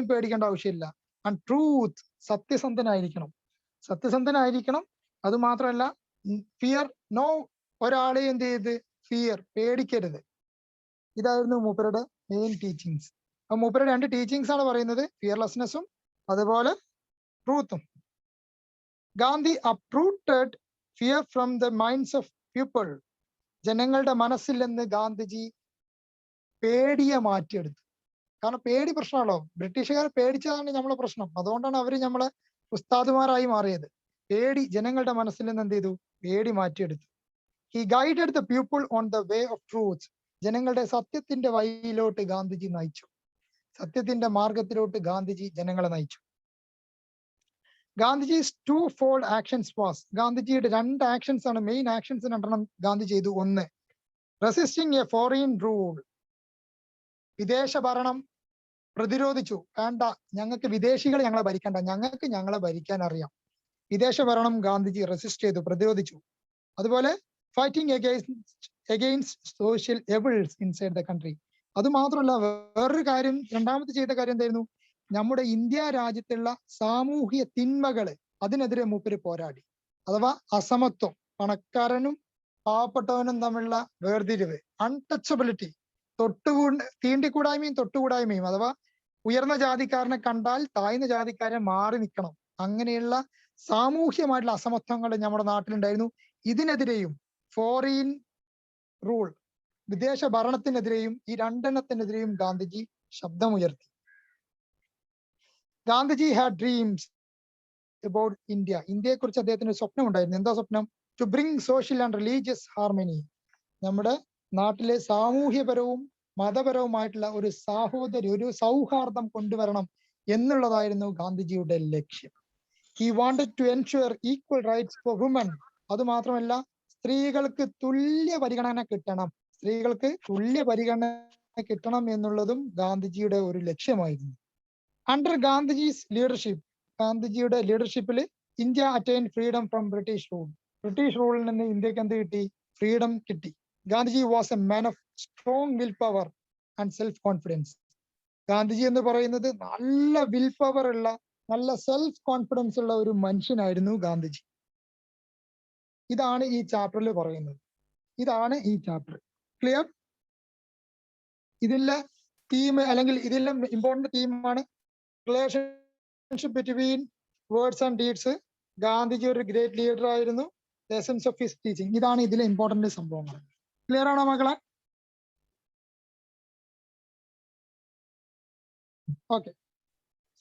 പേടിക്കേണ്ട ആവശ്യമില്ല. ആൻഡ് ട്രൂത്ത്, സത്യസന്ധനായിരിക്കണം. അത് മാത്രമല്ല, ഫിയർ നോ, ഒരാളെയും എന്ത് ചെയ്ത് പേടിക്കരുത്. ഇതായിരുന്നു മൂപ്പരുടെ മെയിൻ ടീച്ചിങ്സ്. അപ്പൊ മൂപ്പരുടെ 2 ടീച്ചിങ്സ് ആണ് പറയുന്നത്, ഫിയർലെസ്നെസ്സും അതുപോലെ ട്രൂത്തും. Gandhi uprooted fear from the minds of people. ജനങ്ങളുടെ മനസ്സിൽ നിന്ന് ഗാന്ധിജി പേടിയെ മാറ്റിയെടുത്തു. കാരണം പേടി പ്രശ്നമാണല്ലോ. ബ്രിട്ടീഷുകാരെ പേടിച്ചതാണ് നമ്മളെ പ്രശ്നം. അതുകൊണ്ടാണ് അവര് നമ്മളെ ഉസ്താദുമാരായി മാറിയത്. പേടി ജനങ്ങളുടെ മനസ്സിൽ നിന്ന് എന്ത് ചെയ്തു? പേടി മാറ്റിയെടുത്തു. He guided the people on the way of truth. ജനങ്ങളുടെ സത്യത്തിന്റെ വഴിയിലോട്ട് ഗാന്ധിജി നയിച്ചു. സത്യത്തിന്റെ മാർഗത്തിലോട്ട് ഗാന്ധിജി ജനങ്ങളെ നയിച്ചു. ഗാന്ധിജി's two-fold actions was. ഗാന്ധിജിയുടെ 2 ആക്ഷൻസ് ആണ്, മെയിൻ ആക്ഷൻസ് 2 ഗാന്ധി ചെയ്തു. 1, റെസിസ്റ്റിംഗ് എ ഫോറിൻ റൂൾ. വിദേശ ഭരണം പ്രതിരോധിച്ചു. വേണ്ട, ഞങ്ങൾക്ക് വിദേശികൾ ഞങ്ങളെ ഭരിക്കണ്ട, ഞങ്ങൾക്ക് ഞങ്ങളെ ഭരിക്കാൻ അറിയാം. വിദേശ ഭരണം ഗാന്ധിജി റെസിസ്റ്റ് ചെയ്തു, പ്രതിരോധിച്ചു. അതുപോലെ fighting against social evils inside the country. അത് മാത്രമല്ല, വേറൊരു കാര്യം, രണ്ടാമത്തെ ചെയ്ത കാര്യം എന്തായിരുന്നു? നമ്മുടെ ഇന്ത്യ രാജ്യത്തുള്ള സാമൂഹ്യ തിന്മകള്, അതിനെതിരെ മൂപ്പര് പോരാടി. അഥവാ അസമത്വം, പണക്കാരനും പാവപ്പെട്ടവനും തമ്മിലുള്ള വേർതിരിവ്, അൺടച്ചബിലിറ്റി, തീണ്ടിക്കൂടായ്മയും തൊട്ടുകൂടായ്മയും, അഥവാ ഉയർന്ന ജാതിക്കാരനെ കണ്ടാൽ താഴ്ന്ന ജാതിക്കാരൻ മാറി നിൽക്കണം, അങ്ങനെയുള്ള സാമൂഹ്യമായിട്ടുള്ള അസമത്വങ്ങൾ നമ്മുടെ നാട്ടിലുണ്ടായിരുന്നു. ഇതിനെതിരെയും ഫോറിൻ റൂൾ, വിദേശ ഭരണത്തിനെതിരെയും ഈ രണ്ടെണ്ണത്തിനെതിരെയും ഗാന്ധിജി ശബ്ദമുയർത്തി. Gandhiji had dreams about India. ഇന്ത്യയെ കുറിച്ച് അദ്ദേഹത്തിന് സ്വപ്നം ഉണ്ടായിരുന്നു. എന്താ സ്വപ്നം? To bring social and religious harmony. നമ്മുടെ നാട്ടിലെ സാമൂഹ്യപരവും മതപരവുമായിട്ടുള്ള ഒരു ഒരു സൗഹാർദ്ദം കൊണ്ടുവരണം എന്നുള്ളതായിരുന്നു ഗാന്ധിജിയുടെ ലക്ഷ്യം. He wanted to ensure equal rights for women. അത് മാത്രമല്ല, സ്ത്രീകൾക്ക് തുല്യ പരിഗണന കിട്ടണം, സ്ത്രീകൾക്ക് തുല്യ പരിഗണന കിട്ടണം എന്നുള്ളതും ഗാന്ധിജിയുടെ ഒരു ലക്ഷ്യമായിരുന്നു. അണ്ടർ ഗാന്ധിജീസ് ലീഡർഷിപ്പ്, ഗാന്ധിജിയുടെ ലീഡർഷിപ്പിൽ India attain freedom from British rule. British റൂളിൽ നിന്ന് ഇന്ത്യക്ക് എന്ത് കിട്ടി? ഫ്രീഡം കിട്ടി. Gandhiji was a man of strong will power and self confidence. Gandhiji എന്ന് പറയുന്നത് നല്ല വിൽ പവർ ഉള്ള, നല്ല സെൽഫ് കോൺഫിഡൻസ് ഉള്ള ഒരു മനുഷ്യനായിരുന്നു ഗാന്ധിജി. ഇതാണ് ഈ ചാപ്റ്ററിൽ പറയുന്നത്. ഇതാണ് ഈ ചാപ്റ്റർ. ക്ലിയർ? ഇതിലെ തീം, അല്ലെങ്കിൽ ഇതിലെ ഇമ്പോർട്ടന്റ് തീമാണ് relationship between words and deeds. Gandhiji ഒരു ഗ്രേറ്റ് ലീഡർ ആയിരുന്നു. Essence of his teaching. ഇതാണ് ഇതിലെ ഇമ്പോർട്ടന്റ് സംഭവങ്ങൾ. ക്ലിയർ ആണോ മക്കളെ? ഓക്കെ.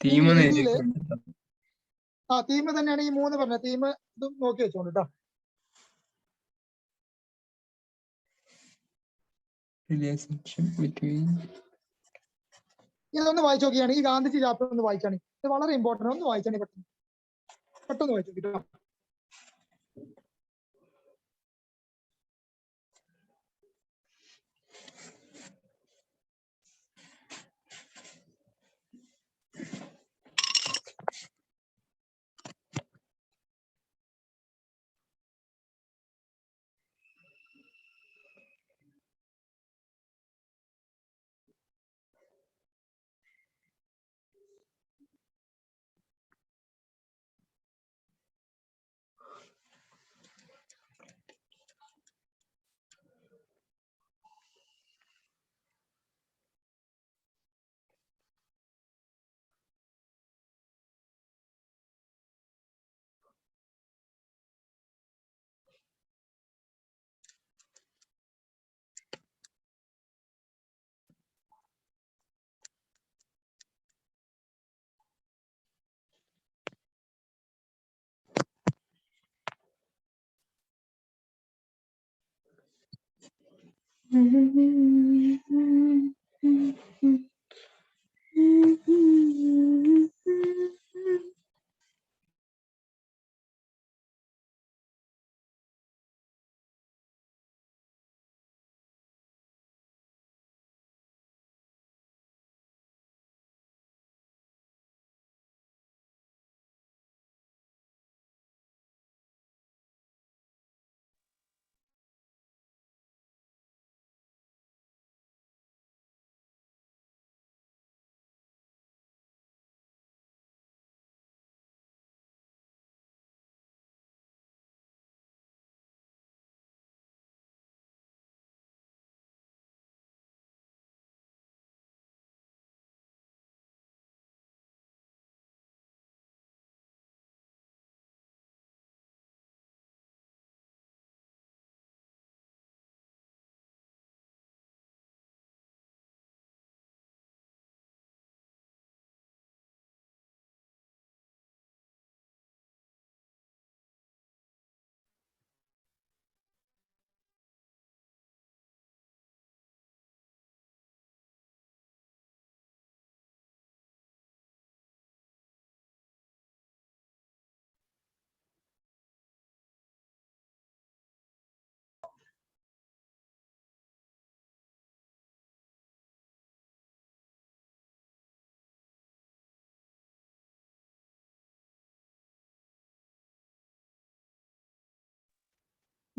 തീം തീം തന്നെയാണ് ഈ 3 പറഞ്ഞ തീം. ഇതും നോക്കി വെച്ചോണ്ട് കേട്ടോ. Relationship between. ഇതൊന്ന് വായിച്ചു നോക്കിയാണ്, ഈ ഗാന്ധിജി ചാപ്റ്റർ ഒന്ന് വായിച്ചാണ്. ഇത് വളരെ ഇമ്പോർട്ടന്റ്. ഒന്ന് വായിച്ചാണ്, പെട്ടെന്ന് വായിച്ചു നോക്കിട്ടോ.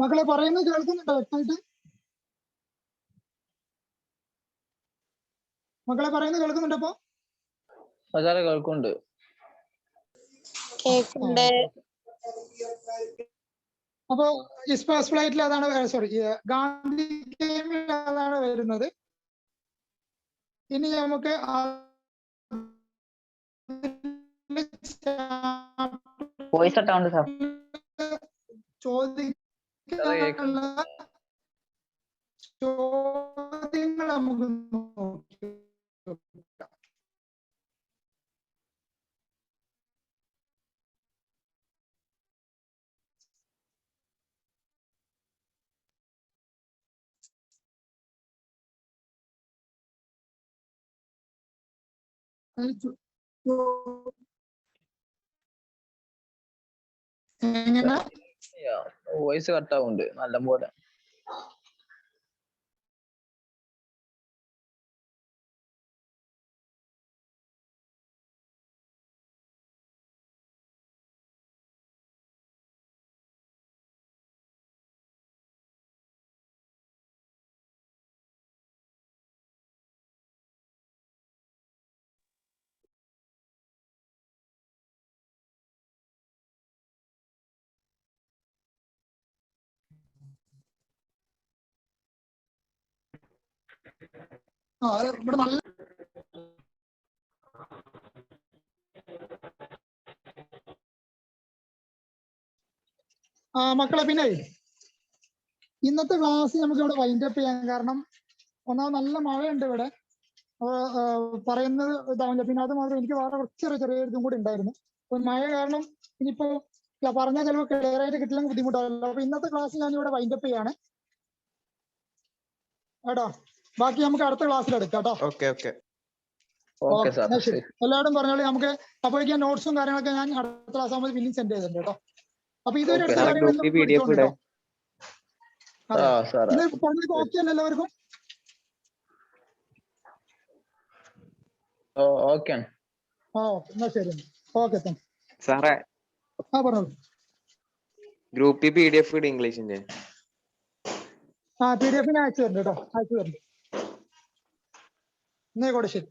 മക്കളെ പറയുന്നത് കേൾക്കുന്നുണ്ടോ വ്യക്തമായിട്ട്? മക്കളെ പറയുന്നത് കേൾക്കുന്നുണ്ടോ ഇപ്പൊ? സാറേ കേൾക്കുന്നുണ്ട്. അപ്പൊ എക്സ്പ്രസ് ഫ്ലൈറ്റിൽ അതാണ്, സോറി, ഗാന്ധി ഗെയിമിൽ അതാണ് വരുന്നത്. ഇനി നമുക്ക് വോയിസ് കട്ടാവുണ്ട് സാർ. ചോദിക്കാനുള്ള ചോദ്യങ്ങൾ നമുക്ക് നോക്കി. എങ്ങനെ? വോയിസ് കട്ടാവുന്നുണ്ട് നല്ലപോലെ. ഇവിടെ നല്ല മക്കളെ, പിന്നെ ഇന്നത്തെ ക്ലാസ് നമുക്ക് ഇവിടെ വൈൻഡ് അപ്പ് ചെയ്യാം. കാരണം ഒന്നാമത് നല്ല മഴയുണ്ട് ഇവിടെ. പറയുന്നത് ഇതാവില്ല. പിന്നെ അത് മാത്രം എനിക്ക് വേറെ കുറച്ച് ചെറിയ ഇതും കൂടി ഉണ്ടായിരുന്നു. അപ്പൊ മഴ കാരണം ഇനിയിപ്പോ പറഞ്ഞാൽ ചിലപ്പോൾ ക്ലിയർ ആയിട്ട് കിട്ടില്ലെങ്കിൽ ബുദ്ധിമുട്ടാണല്ലോ. അപ്പൊ ഇന്നത്തെ ക്ലാസ് ഞാൻ ഇവിടെ വൈൻഡ് അപ്പ് ചെയ്യാണ് കേട്ടോ. ബാക്കി നമുക്ക് അടുത്ത ക്ലാസ്സിൽ എടുക്കാം കേട്ടോ. ശരി, എല്ലാവരും പറഞ്ഞോളൂ. നമുക്ക് അപ്പോഴേക്കും നോട്ട്സും കാര്യങ്ങളൊക്കെ ഞാൻ അടുത്ത ക്ലാസ് ആകുമ്പോൾ പിന്നെയും സെൻഡ് ചെയ്തിട്ടുണ്ട് കേട്ടോ. അപ്പൊ ഇതുവരെ എടുത്ത കാര്യങ്ങളെല്ലാം പഠിച്ചോണ്ടോ? ഓക്കെ അല്ല എല്ലാവർക്കും? ഓക്കെ എന്നാ ശരി. ഓക്കെ, താങ്ക് യു സാറേ. പറഞ്ഞോളൂ. ഗ്രൂപ്പ് PDF ഇംഗ്ലീഷിന്റെ PDF അയച്ചു തരുന്നുണ്ട് കേട്ടോ. അയച്ചു തരുന്നുണ്ട്. എന്നേ കൂടെ ശരി.